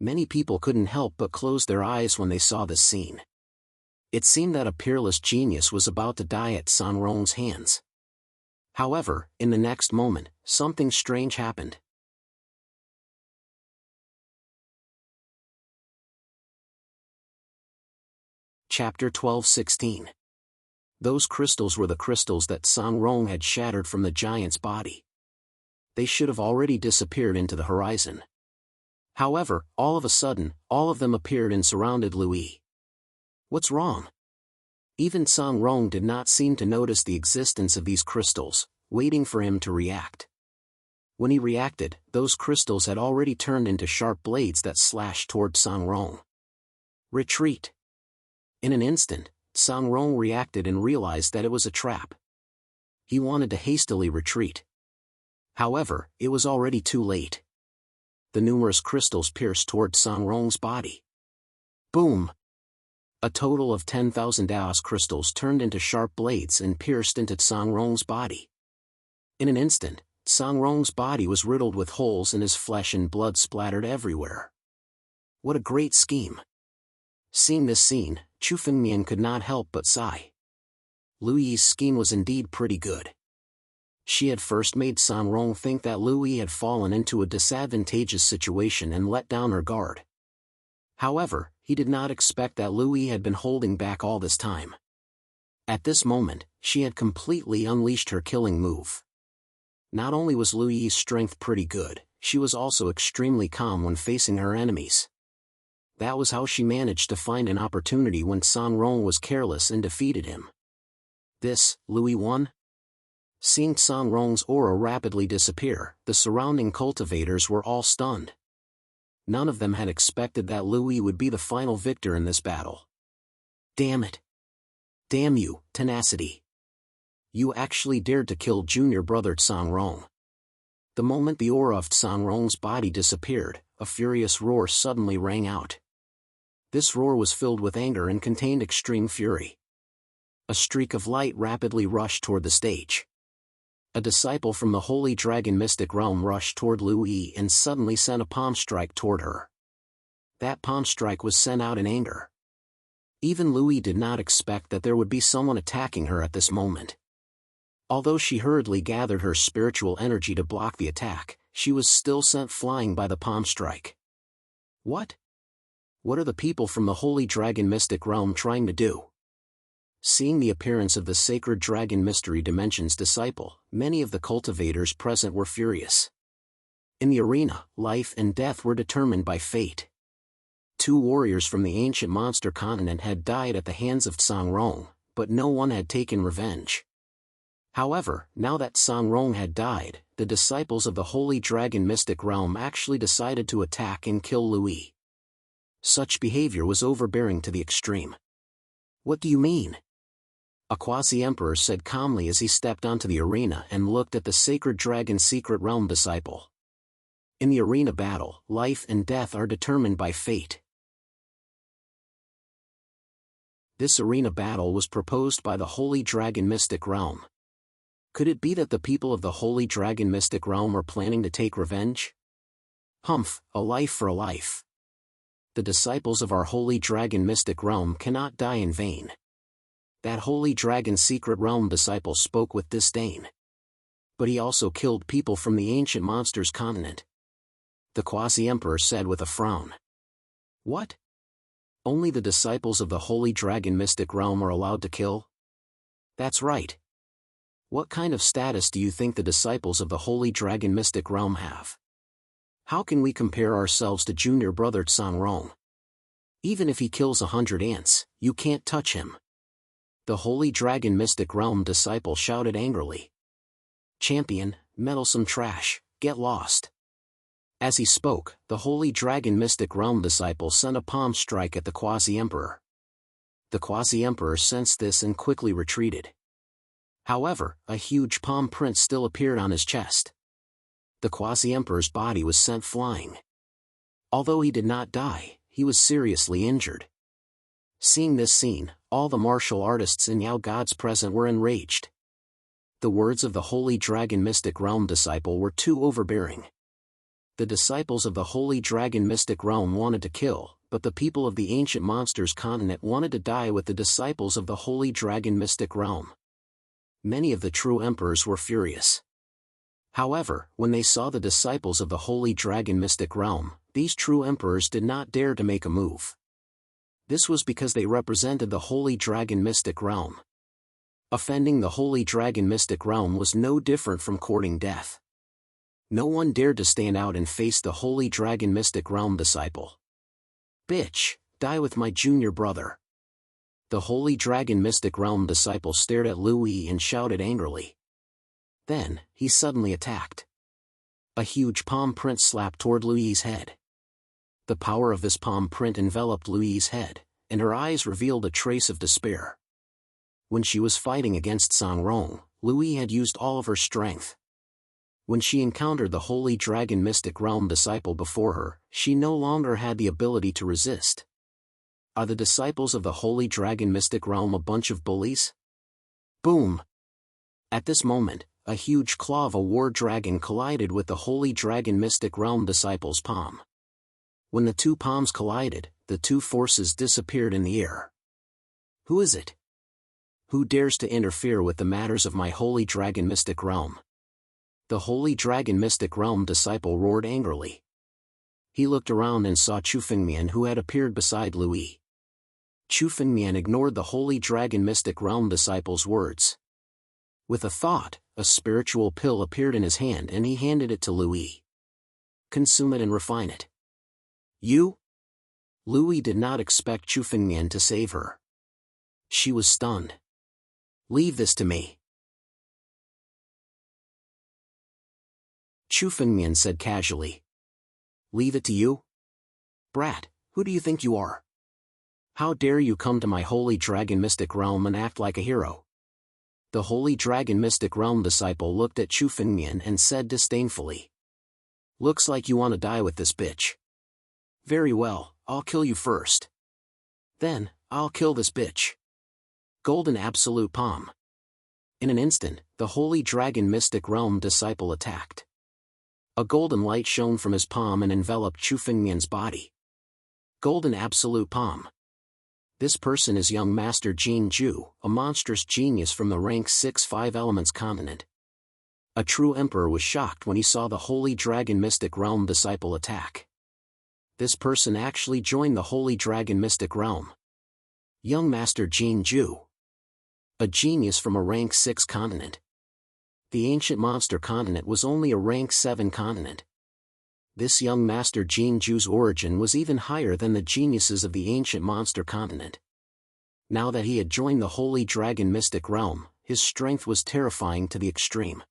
Many people couldn't help but close their eyes when they saw this scene. It seemed that a peerless genius was about to die at Sang Rong's hands. However, in the next moment, something strange happened. Chapter 12:16. Those crystals were the crystals that Sang Rong had shattered from the giant's body. They should have already disappeared into the horizon. However, all of a sudden, all of them appeared and surrounded Lu Yi. What's wrong? Even Sang Rong did not seem to notice the existence of these crystals, waiting for him to react. When he reacted, those crystals had already turned into sharp blades that slashed toward Sang Rong. Retreat! In an instant, Sang Rong reacted and realized that it was a trap. He wanted to hastily retreat. However, it was already too late. The numerous crystals pierced toward Sang Rong's body. Boom! A total of 10,000 Daos crystals turned into sharp blades and pierced into Sang Rong's body. In an instant, Songrong's body was riddled with holes and his flesh and blood splattered everywhere. What a great scheme! Seeing this scene, Chu Fengmian could not help but sigh. Lu Yi's scheme was indeed pretty good. She had first made Songrong think that Lu Yi had fallen into a disadvantageous situation and let down her guard. However, he did not expect that Lu Yi had been holding back all this time. At this moment, she had completely unleashed her killing move. Not only was Lu Yi's strength pretty good, she was also extremely calm when facing her enemies. That was how she managed to find an opportunity when Songrong was careless and defeated him. This, Lu Yi won? Seeing Songrong's aura rapidly disappear, the surrounding cultivators were all stunned. None of them had expected that Lu Yi would be the final victor in this battle. Damn it! Damn you, tenacity! You actually dared to kill junior brother Songrong. The moment the aura of Songrong's body disappeared, a furious roar suddenly rang out. This roar was filled with anger and contained extreme fury. A streak of light rapidly rushed toward the stage. A disciple from the Holy Dragon Mystic Realm rushed toward Lu Yi and suddenly sent a palm strike toward her. That palm strike was sent out in anger. Even Lu Yi did not expect that there would be someone attacking her at this moment. Although she hurriedly gathered her spiritual energy to block the attack, she was still sent flying by the palm strike. What? What are the people from the Holy Dragon Mystic Realm trying to do? Seeing the appearance of the Sacred Dragon Mystery Dimension's disciple, many of the cultivators present were furious. In the arena, life and death were determined by fate. 2 warriors from the ancient monster continent had died at the hands of Songrong, but no one had taken revenge. However, now that Songrong had died, the disciples of the Holy Dragon Mystic Realm actually decided to attack and kill Lu Yi. Such behavior was overbearing to the extreme. What do you mean? A quasi-emperor said calmly as he stepped onto the arena and looked at the Sacred Dragon Secret Realm disciple. In the arena battle, life and death are determined by fate. This arena battle was proposed by the Holy Dragon Mystic Realm. Could it be that the people of the Holy Dragon Mystic Realm were planning to take revenge? Humph, a life for a life. The disciples of our Holy Dragon Mystic Realm cannot die in vain. That Holy Dragon Secret Realm disciple spoke with disdain. But he also killed people from the ancient monsters continent. The quasi-emperor said with a frown. What? Only the disciples of the Holy Dragon Mystic Realm are allowed to kill? That's right. What kind of status do you think the disciples of the Holy Dragon Mystic Realm have? How can we compare ourselves to junior brother Songrong? Even if he kills 100 ants, you can't touch him. The Holy Dragon Mystic Realm disciple shouted angrily. Champion, meddlesome trash, get lost. As he spoke, the Holy Dragon Mystic Realm disciple sent a palm strike at the quasi-emperor. The quasi-emperor sensed this and quickly retreated. However, a huge palm print still appeared on his chest. The quasi-emperor's body was sent flying. Although he did not die, he was seriously injured. Seeing this scene, all the martial artists in Yao God's present were enraged. The words of the Holy Dragon Mystic Realm disciple were too overbearing. The disciples of the Holy Dragon Mystic Realm wanted to kill, but the people of the ancient monsters continent wanted to die with the disciples of the Holy Dragon Mystic Realm. Many of the true emperors were furious. However, when they saw the disciples of the Holy Dragon Mystic Realm, these true emperors did not dare to make a move. This was because they represented the Holy Dragon Mystic Realm. Offending the Holy Dragon Mystic Realm was no different from courting death. No one dared to stand out and face the Holy Dragon Mystic Realm disciple. Bitch, die with my junior brother. The Holy Dragon Mystic Realm disciple stared at Lu Yi and shouted angrily. Then, he suddenly attacked. A huge palm print slapped toward Lu Yi's head. The power of this palm print enveloped Lu Yi's head, and her eyes revealed a trace of despair. When she was fighting against Songrong, Lu Yi had used all of her strength. When she encountered the Holy Dragon Mystic Realm disciple before her, she no longer had the ability to resist. Are the disciples of the Holy Dragon Mystic Realm a bunch of bullies? Boom! At this moment, a huge claw of a war dragon collided with the Holy Dragon Mystic Realm disciple's palm. When the two palms collided, the two forces disappeared in the air. Who is it? Who dares to interfere with the matters of my Holy Dragon Mystic Realm? The Holy Dragon Mystic Realm disciple roared angrily. He looked around and saw Chu Fengmian, who had appeared beside Lui. Chu Fengmian ignored the Holy Dragon Mystic Realm disciple's words. With a thought, a spiritual pill appeared in his hand and he handed it to Lui. Consume it and refine it. You? Lui did not expect Chu Fengmian to save her. She was stunned. Leave this to me. Chu Fengmian said casually. Leave it to you? Brat, who do you think you are? How dare you come to my Holy Dragon Mystic Realm and act like a hero? The Holy Dragon Mystic Realm disciple looked at Chu Fengmian and said disdainfully. Looks like you want to die with this bitch. Very well, I'll kill you first. Then, I'll kill this bitch. Golden Absolute Palm. In an instant, the Holy Dragon Mystic Realm disciple attacked. A golden light shone from his palm and enveloped Chu Fengmian's body. Golden Absolute Palm. This person is young Master Jin Ju, a monstrous genius from the rank 6 5 Elements continent. A true emperor was shocked when he saw the Holy Dragon Mystic Realm disciple attack. This person actually joined the Holy Dragon Mystic Realm. Young Master Jin Ju. A genius from a rank 6 continent. The ancient monster continent was only a rank 7 continent. This young Master Jin Ju's origin was even higher than the geniuses of the ancient monster continent. Now that he had joined the Holy Dragon Mystic Realm, his strength was terrifying to the extreme.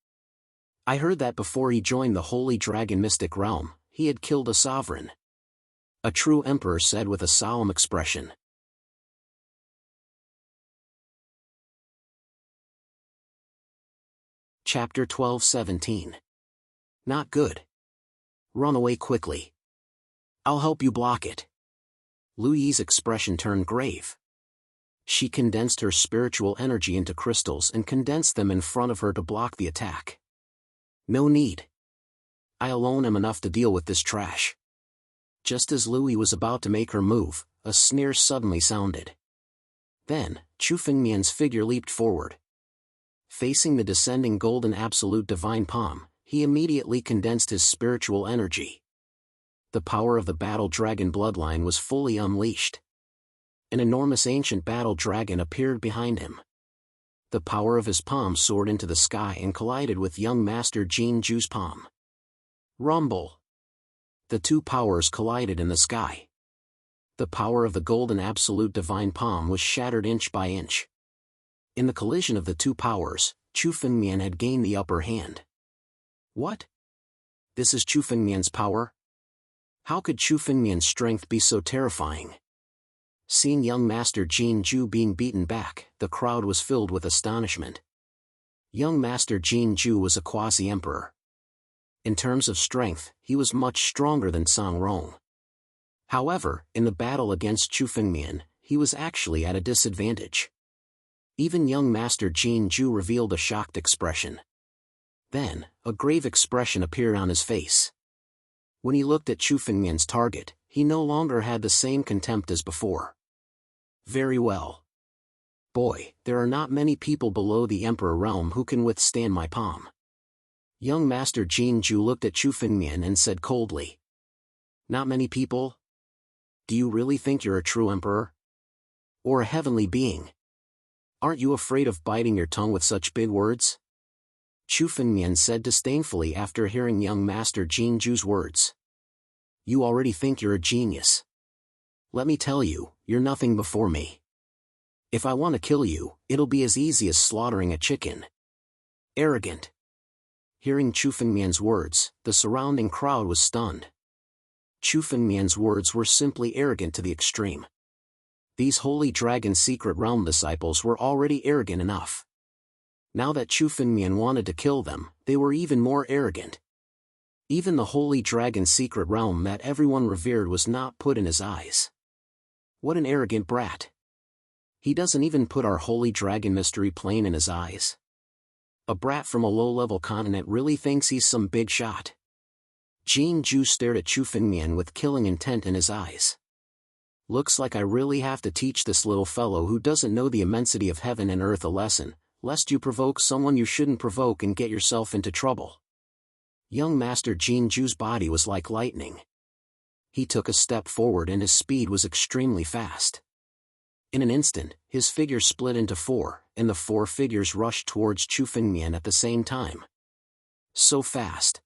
I heard that before he joined the Holy Dragon Mystic Realm, he had killed a sovereign. A true emperor said with a solemn expression. Chapter 12-17. Not good. Run away quickly. I'll help you block it. Lui's expression turned grave. She condensed her spiritual energy into crystals and condensed them in front of her to block the attack. No need. I alone am enough to deal with this trash. Just as Lui was about to make her move, a sneer suddenly sounded. Then, Chu Fengmian's figure leaped forward. Facing the descending golden absolute divine palm, he immediately condensed his spiritual energy. The power of the battle dragon bloodline was fully unleashed. An enormous ancient battle dragon appeared behind him. The power of his palm soared into the sky and collided with young Master Jin Ju's palm. Rumble! The two powers collided in the sky. The power of the golden absolute divine palm was shattered inch by inch. In the collision of the two powers, Chu Fengmian had gained the upper hand. What? This is Chu Fengmian's power? How could Chu Fengmian's strength be so terrifying? Seeing young Master Jin Ju being beaten back, the crowd was filled with astonishment. Young Master Jin Ju was a quasi-emperor. In terms of strength, he was much stronger than Song Rong. However, in the battle against Chu Fengmian, he was actually at a disadvantage. Even young Master Jin Ju revealed a shocked expression. Then, a grave expression appeared on his face. When he looked at Chu Fengmian's target, he no longer had the same contempt as before. Very well. Boy, there are not many people below the Emperor realm who can withstand my palm. Young Master Jin Ju looked at Chu Fengmian and said coldly. Not many people? Do you really think you're a true emperor? Or a heavenly being? Aren't you afraid of biting your tongue with such big words? Chu Fengmian said disdainfully after hearing young Master Jin Ju's words. You already think you're a genius. Let me tell you, you're nothing before me. If I want to kill you, it'll be as easy as slaughtering a chicken. Arrogant. Hearing Chu Fengmian's words, the surrounding crowd was stunned. Chu Fengmian's words were simply arrogant to the extreme. These Holy Dragon Secret Realm disciples were already arrogant enough. Now that Chu Fengmian wanted to kill them, they were even more arrogant. Even the Holy Dragon Secret Realm that everyone revered was not put in his eyes. What an arrogant brat. He doesn't even put our Holy Dragon Mystery Plane in his eyes. A brat from a low-level continent really thinks he's some big shot. Jianju stared at Chu Fengmian with killing intent in his eyes. Looks like I really have to teach this little fellow who doesn't know the immensity of heaven and earth a lesson, lest you provoke someone you shouldn't provoke and get yourself into trouble. Young Master Jianju's body was like lightning. He took a step forward and his speed was extremely fast. In an instant, his figure split into four, and the four figures rushed towards Chu Fengmian at the same time. So fast.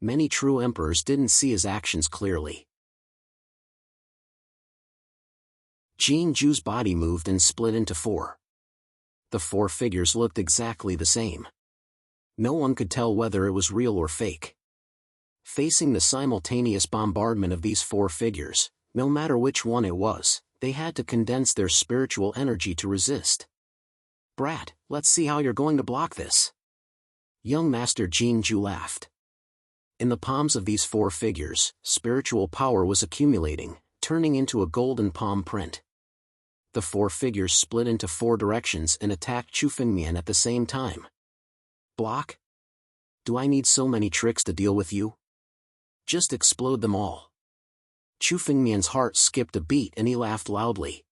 Many true emperors didn't see his actions clearly. Jianju's body moved and split into four. The four figures looked exactly the same. No one could tell whether it was real or fake. Facing the simultaneous bombardment of these four figures, no matter which one it was, they had to condense their spiritual energy to resist. Brat, let's see how you're going to block this. Young Master Jianju laughed. In the palms of these four figures, spiritual power was accumulating, turning into a golden palm print. The four figures split into four directions and attacked Chu Fengmian at the same time. Block? Do I need so many tricks to deal with you? Just explode them all. Chu Fengmian's heart skipped a beat and he laughed loudly.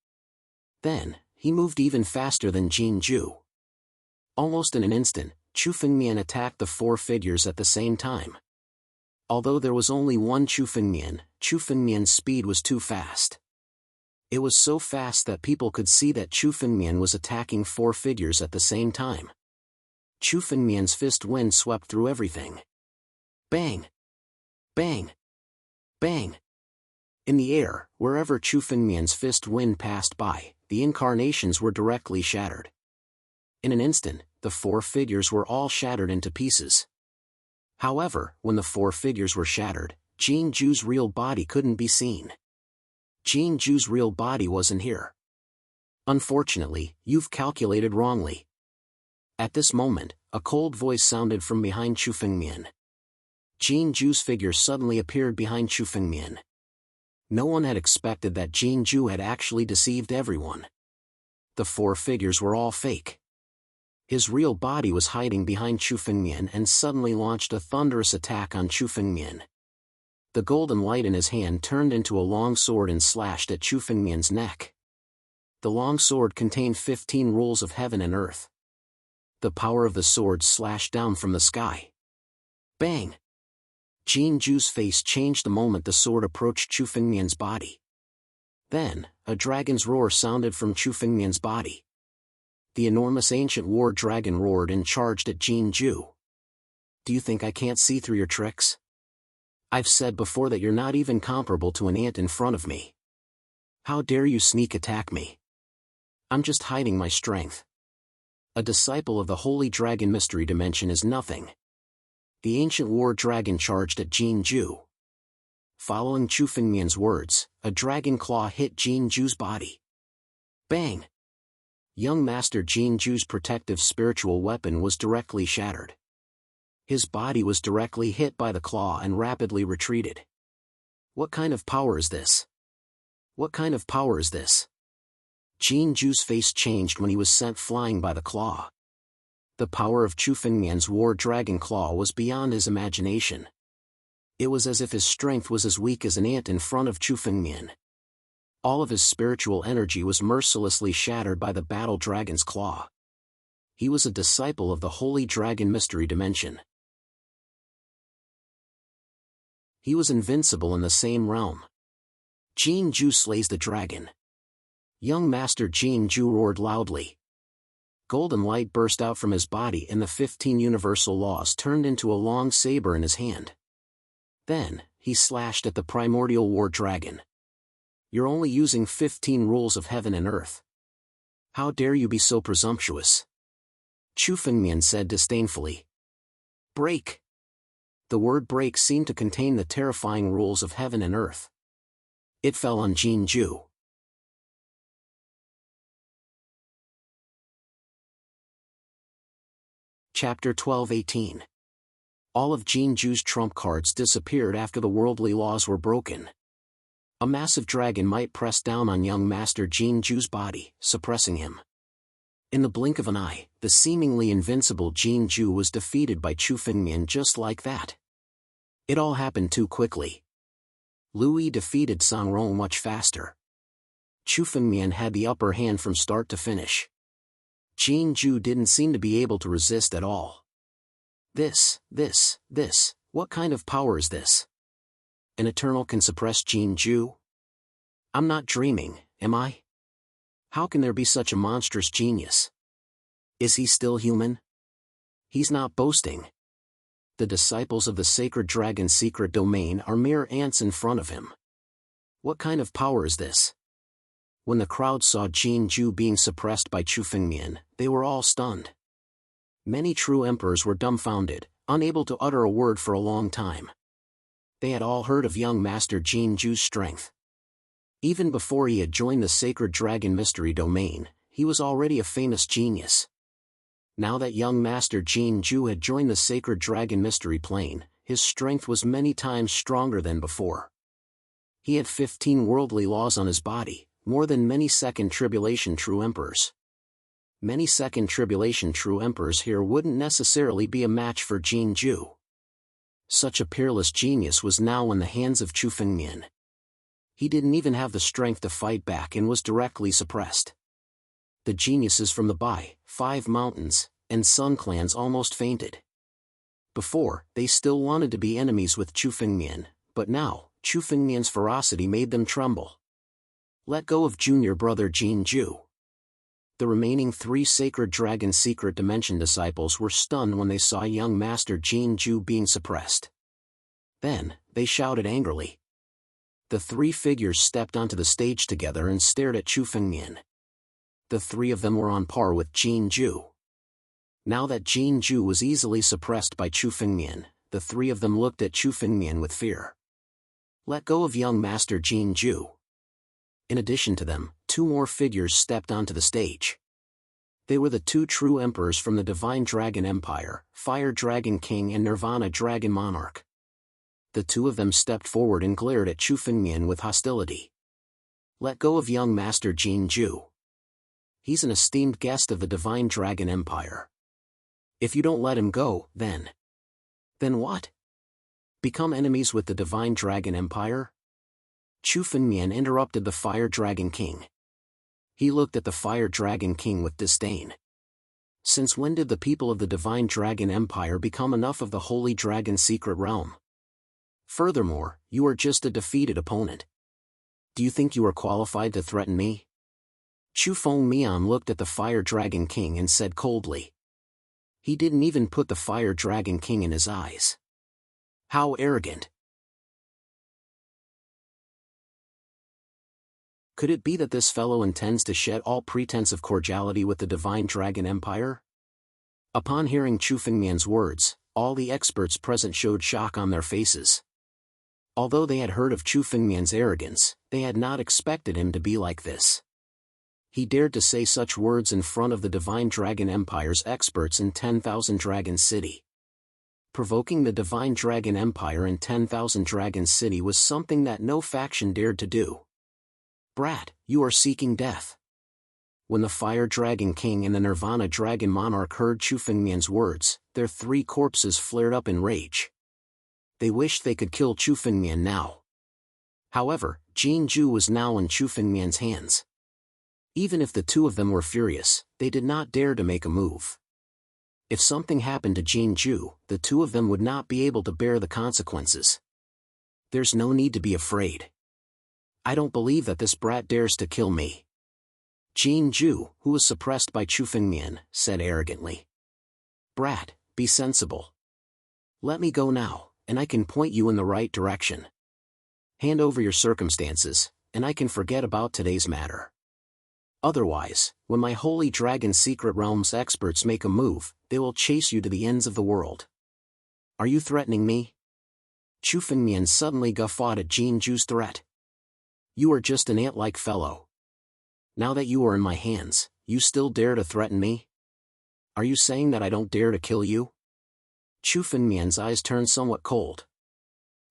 Then, he moved even faster than Jianju. Almost in an instant, Chu Fengmian attacked the four figures at the same time. Although there was only one Chu Fengmian's speed was too fast. It was so fast that people could see that Chu Fengmian was attacking four figures at the same time. Chu Fengmian's fist wind swept through everything. Bang! Bang! Bang! In the air, wherever Chu Fengmian's fist wind passed by, the incarnations were directly shattered. In an instant, the four figures were all shattered into pieces. However, when the four figures were shattered, Jianju's real body couldn't be seen. Jianju's real body wasn't here. Unfortunately, you've calculated wrongly. At this moment, a cold voice sounded from behind Chu Fengmian. Jianju's figure suddenly appeared behind Chu Fengmian. No one had expected that Jianju had actually deceived everyone. The four figures were all fake. His real body was hiding behind Chu Fengmian and suddenly launched a thunderous attack on Chu Fengmian. The golden light in his hand turned into a long sword and slashed at Chu Fengmian's neck. The long sword contained 15 rules of heaven and earth. The power of the sword slashed down from the sky. Bang! Jianju's face changed the moment the sword approached Chu Fengmian's body. Then, a dragon's roar sounded from Chu Fengmian's body. The enormous ancient war dragon roared and charged at Jianju. Do you think I can't see through your tricks? I've said before that you're not even comparable to an ant in front of me. How dare you sneak attack me? I'm just hiding my strength. A disciple of the Holy Dragon Mystery Dimension is nothing. The ancient war dragon charged at Jianju. Following Chu Fengmian's words, a dragon claw hit Jianju's body. Bang! Young Master Jianju's protective spiritual weapon was directly shattered. His body was directly hit by the claw and rapidly retreated. What kind of power is this? What kind of power is this? Jianju's face changed when he was sent flying by the claw. The power of Chu Fengmian's war dragon claw was beyond his imagination. It was as if his strength was as weak as an ant in front of Chu Fengmian. All of his spiritual energy was mercilessly shattered by the battle dragon's claw. He was a disciple of the Holy Dragon Mystery Dimension. He was invincible in the same realm. Jianju slays the dragon. Young Master Jianju roared loudly. Golden light burst out from his body and the 15 universal laws turned into a long saber in his hand. Then, he slashed at the primordial war dragon. You're only using 15 rules of heaven and earth. How dare you be so presumptuous? Chu Fengmian said disdainfully. Break! The word break seemed to contain the terrifying rules of heaven and earth. It fell on Jianju. Chapter 12-18. All of Jianju's trump cards disappeared after the worldly laws were broken. A massive dragon might press down on young Master Jianju's body, suppressing him. In the blink of an eye, the seemingly invincible Jin Ju was defeated by Chu Fengmian just like that. It all happened too quickly. Lui defeated Song Rong much faster. Chu Fengmian had the upper hand from start to finish. Jin Ju didn't seem to be able to resist at all. This, what kind of power is this? An Eternal can suppress Jin Ju? I'm not dreaming, am I? How can there be such a monstrous genius? Is he still human? He's not boasting. The disciples of the sacred dragon's secret domain are mere ants in front of him. What kind of power is this? When the crowd saw Jin Ju being suppressed by Chu Fengmian, they were all stunned. Many true emperors were dumbfounded, unable to utter a word for a long time. They had all heard of young Master Jin Ju's strength. Even before he had joined the sacred dragon mystery domain, he was already a famous genius. Now that young Master Jin Ju had joined the sacred dragon mystery plane, his strength was many times stronger than before. He had 15 worldly laws on his body, more than many second tribulation true emperors. Many second tribulation true emperors here wouldn't necessarily be a match for Jin Ju. Such a peerless genius was now in the hands of Chu Fengmian. He didn't even have the strength to fight back and was directly suppressed. The geniuses from the Bai, 5 Mountains, and Sun clans almost fainted. Before, they still wanted to be enemies with Chu Fengmian, but now, Chu Fengmian's ferocity made them tremble. Let go of junior brother Jin Ju. The remaining 3 sacred dragon secret dimension disciples were stunned when they saw young Master Jin Ju being suppressed. Then, they shouted angrily. The 3 figures stepped onto the stage together and stared at Chu Fengmian. The 3 of them were on par with Jin Ju. Now that Jin Ju was easily suppressed by Chu Fengmian, the 3 of them looked at Chu Fengmian with fear. Let go of young Master Jin Ju. In addition to them, 2 more figures stepped onto the stage. They were the 2 true emperors from the Divine Dragon Empire, Fire Dragon King and Nirvana Dragon Monarch. The 2 of them stepped forward and glared at Chu Fengmian with hostility. Let go of young Master Jin Ju. He's an esteemed guest of the Divine Dragon Empire. If you don't let him go, then what? Become enemies with the Divine Dragon Empire? Chu Fengmian interrupted the Fire Dragon King. He looked at the Fire Dragon King with disdain. Since when did the people of the Divine Dragon Empire become enough of the Holy Dragon secret realm? Furthermore, you are just a defeated opponent. Do you think you are qualified to threaten me? Chu Fengmian looked at the Fire Dragon King and said coldly. He didn't even put the Fire Dragon King in his eyes. How arrogant! Could it be that this fellow intends to shed all pretense of cordiality with the Divine Dragon Empire? Upon hearing Chu Fengmian's words, all the experts present showed shock on their faces. Although they had heard of Chu Fengmian's arrogance, they had not expected him to be like this. He dared to say such words in front of the Divine Dragon Empire's experts in 10,000 Dragon City. Provoking the Divine Dragon Empire in 10,000 Dragon City was something that no faction dared to do. Brat, you are seeking death. When the Fire Dragon King and the Nirvana Dragon Monarch heard Chu Fengmian's words, their 3 corpses flared up in rage. They wished they could kill Chu Fengmian now. However, Jin Ju was now in Chu Fengmian's hands. Even if the 2 of them were furious, they did not dare to make a move. If something happened to Jin Ju, the 2 of them would not be able to bear the consequences. There's no need to be afraid. I don't believe that this brat dares to kill me. Jin Ju, who was suppressed by Chu Fengmian, said arrogantly. Brat, be sensible. Let me go now, and I can point you in the right direction. Hand over your circumstances, and I can forget about today's matter. Otherwise, when my Holy Dragon Secret Realm's experts make a move, they will chase you to the ends of the world. Are you threatening me? Chu Fengmian suddenly guffawed at Jin Ju's threat. You are just an ant-like fellow. Now that you are in my hands, you still dare to threaten me? Are you saying that I don't dare to kill you? Chu Fengmian's eyes turned somewhat cold.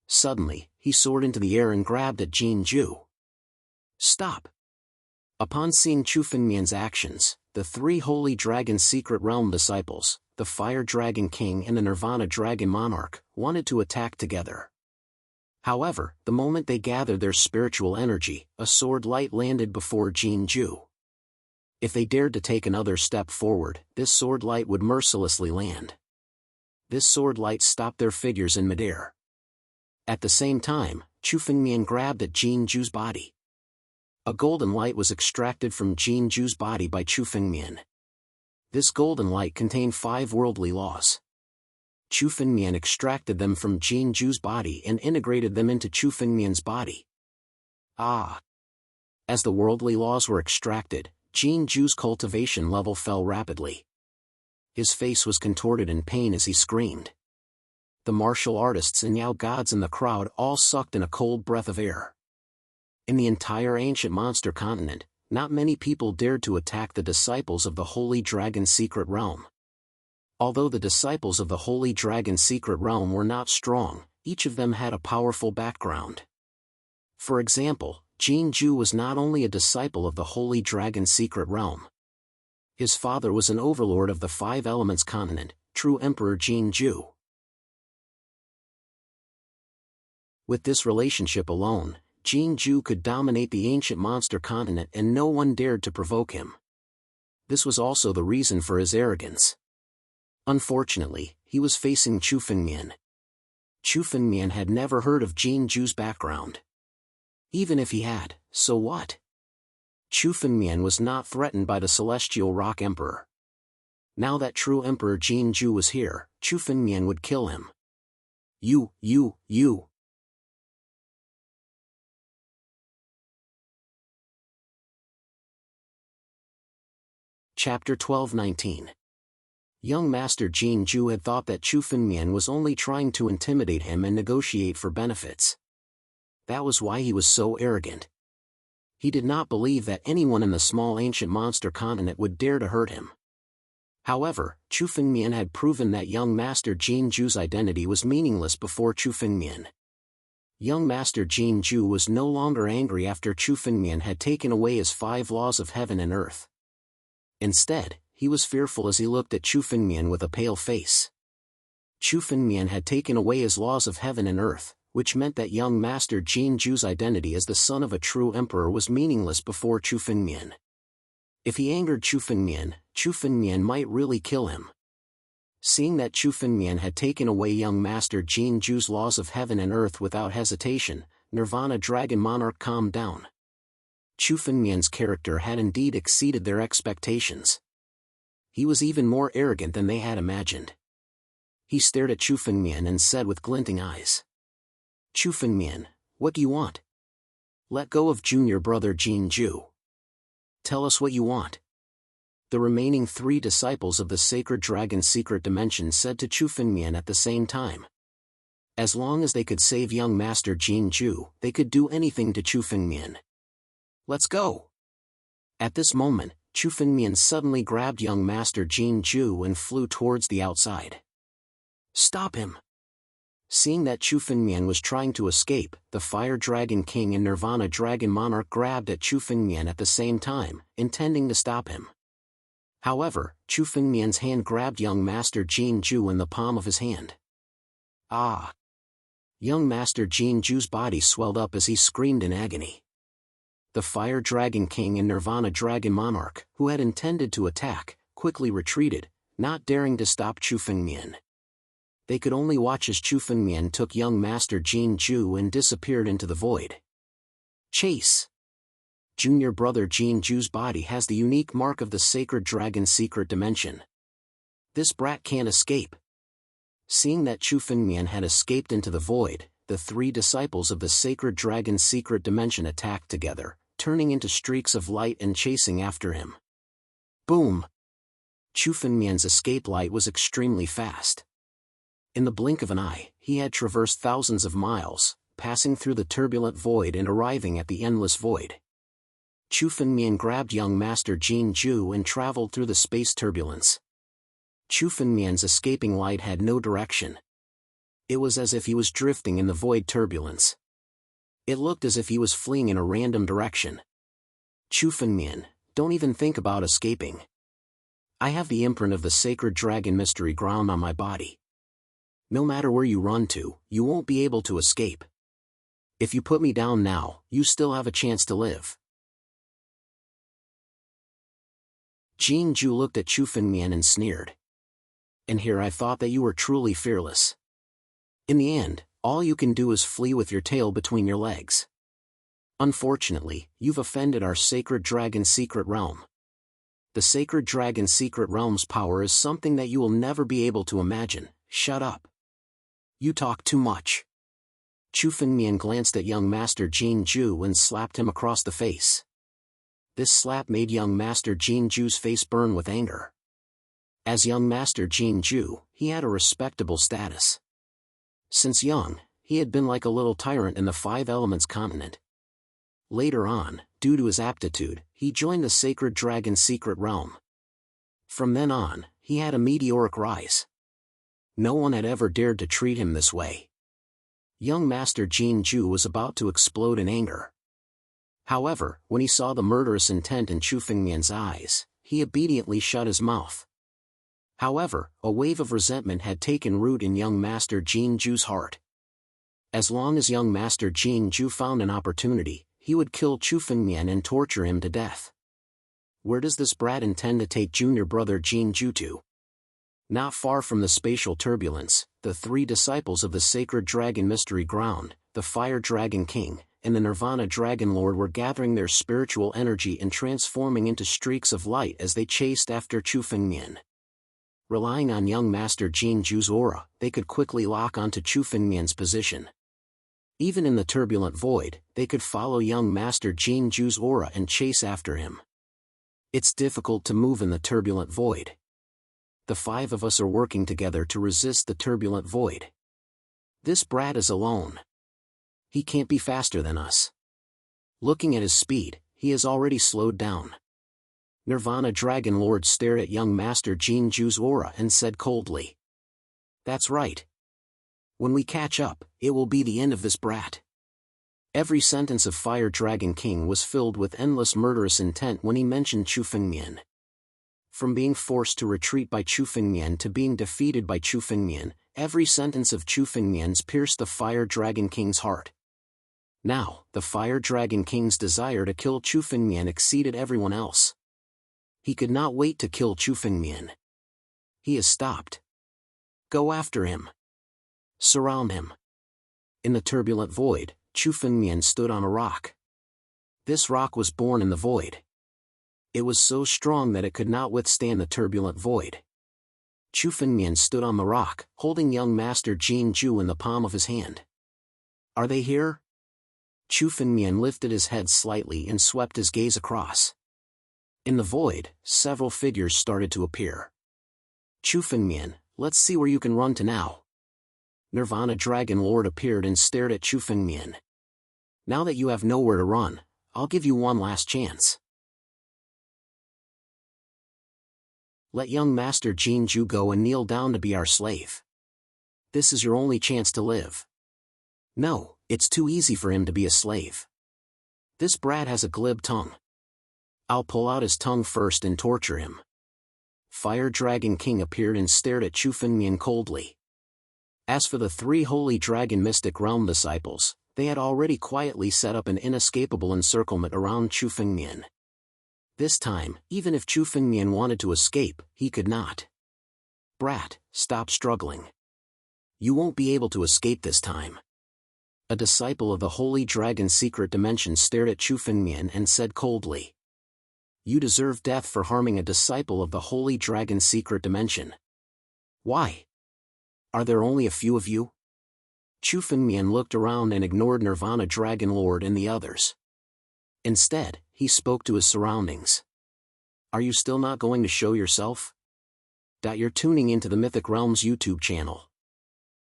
Suddenly, he soared into the air and grabbed at Jin Ju. Stop! Upon seeing Chu Fengmian's actions, the three Holy Dragon Secret Realm disciples, the Fire Dragon King and the Nirvana Dragon Monarch, wanted to attack together. However, the moment they gathered their spiritual energy, a sword light landed before Jinju. If they dared to take another step forward, this sword light would mercilessly land. This sword light stopped their figures in midair. At the same time, Chu Fengmian grabbed at Jinju's body. A golden light was extracted from Jinju's body by Chu Fengmian. This golden light contained 5 worldly laws. Chu Fengmian extracted them from Jinju's body and integrated them into Chu Fengmian's body. As the worldly laws were extracted, Jinju's cultivation level fell rapidly. His face was contorted in pain as he screamed. The martial artists and Yao gods in the crowd all sucked in a cold breath of air. In the entire ancient monster continent, not many people dared to attack the disciples of the Holy Dragon Secret Realm. Although the disciples of the Holy Dragon Secret Realm were not strong, each of them had a powerful background. For example, Jinju was not only a disciple of the Holy Dragon Secret Realm. His father was an overlord of the 5 Elements continent, true Emperor Jinju. With this relationship alone, Jinju could dominate the ancient monster continent and no one dared to provoke him. This was also the reason for his arrogance. Unfortunately, he was facing Chu Fengmian. Chu Fengmian had never heard of Jinju's background. Even if he had, so what? Chu Fengmian was not threatened by the Celestial Rock Emperor. Now that true Emperor Jinju was here, Chu Fengmian would kill him. You. Chapter 12-19. Young Master Jinju had thought that Chu Fengmian was only trying to intimidate him and negotiate for benefits. That was why he was so arrogant. He did not believe that anyone in the small ancient monster continent would dare to hurt him. However, Chu Fengmian had proven that young Master Jinju's identity was meaningless before Chu Fengmian. Young Master Jinju was no longer angry after Chu Fengmian had taken away his 5 laws of heaven and earth. Instead, he was fearful as he looked at Chu Fengmian with a pale face. Chu Fengmian had taken away his laws of heaven and earth, which meant that young Master Jinju's identity as the son of a true emperor was meaningless before Chu Fengmian. If he angered Chu Fengmian might really kill him. Seeing that Chu Fengmian had taken away young Master Jinju's laws of heaven and earth without hesitation, Nirvana Dragon Monarch calmed down. Chu Fengmian's character had indeed exceeded their expectations. He was even more arrogant than they had imagined. He stared at Chu Fengmian and said with glinting eyes, "Chu Fengmian, what do you want? Let go of junior brother Jinju. Tell us what you want." The remaining 3 disciples of the Sacred Dragon Secret Dimension said to Chu Fengmian at the same time. As long as they could save young Master Jinju, they could do anything to Chu Fengmian. "Let's go!" At this moment, Chu Fengmian suddenly grabbed young Master Jinju and flew towards the outside. "Stop him!" Seeing that Chu Fengmian was trying to escape, the Fire Dragon King and Nirvana Dragon Monarch grabbed at Chu Fengmian at the same time, intending to stop him. However, Chu Fengmian's hand grabbed young Master Jinju in the palm of his hand. Young Master Jinju's body swelled up as he screamed in agony. The Fire Dragon King and Nirvana Dragon Monarch, who had intended to attack, quickly retreated, not daring to stop Chu Fengmian. They could only watch as Chu Fengmian took young Master Jinju and disappeared into the void. Chase! Junior brother Jinju's body has the unique mark of the Sacred Dragon Secret Dimension. This brat can't escape. Seeing that Chu Fengmian had escaped into the void, the 3 disciples of the Sacred Dragon Secret Dimension attacked together, turning into streaks of light and chasing after him. Boom! Chu Fengmian's escape light was extremely fast. In the blink of an eye, he had traversed thousands of miles, passing through the turbulent void and arriving at the endless void. Chu Fengmian grabbed young Master Jinju and traveled through the space turbulence. Chu Fengmian's escaping light had no direction. It was as if he was drifting in the void turbulence. It looked as if he was fleeing in a random direction. Chu Fengmian, don't even think about escaping. I have the imprint of the sacred dragon mystery ground on my body. No matter where you run to, you won't be able to escape. If you put me down now, you still have a chance to live. Jin Ju looked at Chu Fengmian and sneered. And here I thought that you were truly fearless. In the end, all you can do is flee with your tail between your legs. Unfortunately, you've offended our sacred dragon secret realm. The sacred dragon secret realm's power is something that you will never be able to imagine. Shut up. You talk too much. Chu Fengmian glanced at young Master Jin Ju and slapped him across the face. This slap made young Master Jin Ju's face burn with anger. As young Master Jin Ju, he had a respectable status. Since young, he had been like a little tyrant in the Five Elements continent. Later on, due to his aptitude, he joined the sacred dragon secret realm. From then on, he had a meteoric rise. No one had ever dared to treat him this way. Young Master Jin Ju was about to explode in anger. However, when he saw the murderous intent in Chu Fengmian's eyes, he obediently shut his mouth. However, a wave of resentment had taken root in young Master Jin Ju's heart. As long as young Master Jin Ju found an opportunity, he would kill Chu Fengmian and torture him to death. Where does this brat intend to take junior brother Jin Ju to? Not far from the spatial turbulence, the three disciples of the sacred dragon mystery ground, the Fire Dragon King, and the Nirvana Dragon Lord were gathering their spiritual energy and transforming into streaks of light as they chased after Chu Fengmian. Relying on young Master Jin Ju's aura, they could quickly lock onto Chu Fengmian's position. Even in the turbulent void, they could follow young Master Jin Ju's aura and chase after him. It's difficult to move in the turbulent void. The five of us are working together to resist the turbulent void. This brat is alone. He can't be faster than us. Looking at his speed, he has already slowed down. Nirvana Dragon Lord stared at young Master Jin Ju's aura and said coldly. That's right. When we catch up, it will be the end of this brat. Every sentence of Fire Dragon King was filled with endless murderous intent when he mentioned Chu Fengmian. From being forced to retreat by Chu Fengmian to being defeated by Chu Fengmian, every sentence of Chu Fengmian's pierced the Fire Dragon King's heart. Now, the Fire Dragon King's desire to kill Chu Fengmian exceeded everyone else. He could not wait to kill Chu Fengmian. He has stopped. Go after him. Surround him. In the turbulent void, Chu Fengmian stood on a rock. This rock was born in the void. It was so strong that it could not withstand the turbulent void. Chu Fengmian stood on the rock, holding young Master Jin Ju in the palm of his hand. Are they here? Chu Fengmian lifted his head slightly and swept his gaze across. In the void, several figures started to appear. Chu Fengmian, let's see where you can run to now. Nirvana Dragon Lord appeared and stared at Chu Fengmian. Now that you have nowhere to run, I'll give you one last chance. Let young Master Jin Ju go and kneel down to be our slave. This is your only chance to live. No, it's too easy for him to be a slave. This brat has a glib tongue. I'll pull out his tongue first and torture him. Fire Dragon King appeared and stared at Chu Fengmian coldly. As for the three holy dragon mystic realm disciples, they had already quietly set up an inescapable encirclement around Chu Fengmian. This time, even if Chu Fengmian wanted to escape, he could not. Brat, stop struggling. You won't be able to escape this time. A disciple of the Holy Dragon Secret Dimension stared at Chu Fengmian and said coldly. You deserve death for harming a disciple of the Holy Dragon Secret Dimension. Why? Are there only a few of you? Chu Fengmian looked around and ignored Nirvana Dragon Lord and the others. Instead, he spoke to his surroundings. Are you still not going to show yourself? You're tuning into the Mythic Realms YouTube channel.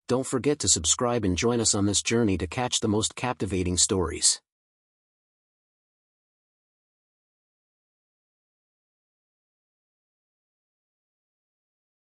Don't forget to subscribe and join us on this journey to catch the most captivating stories.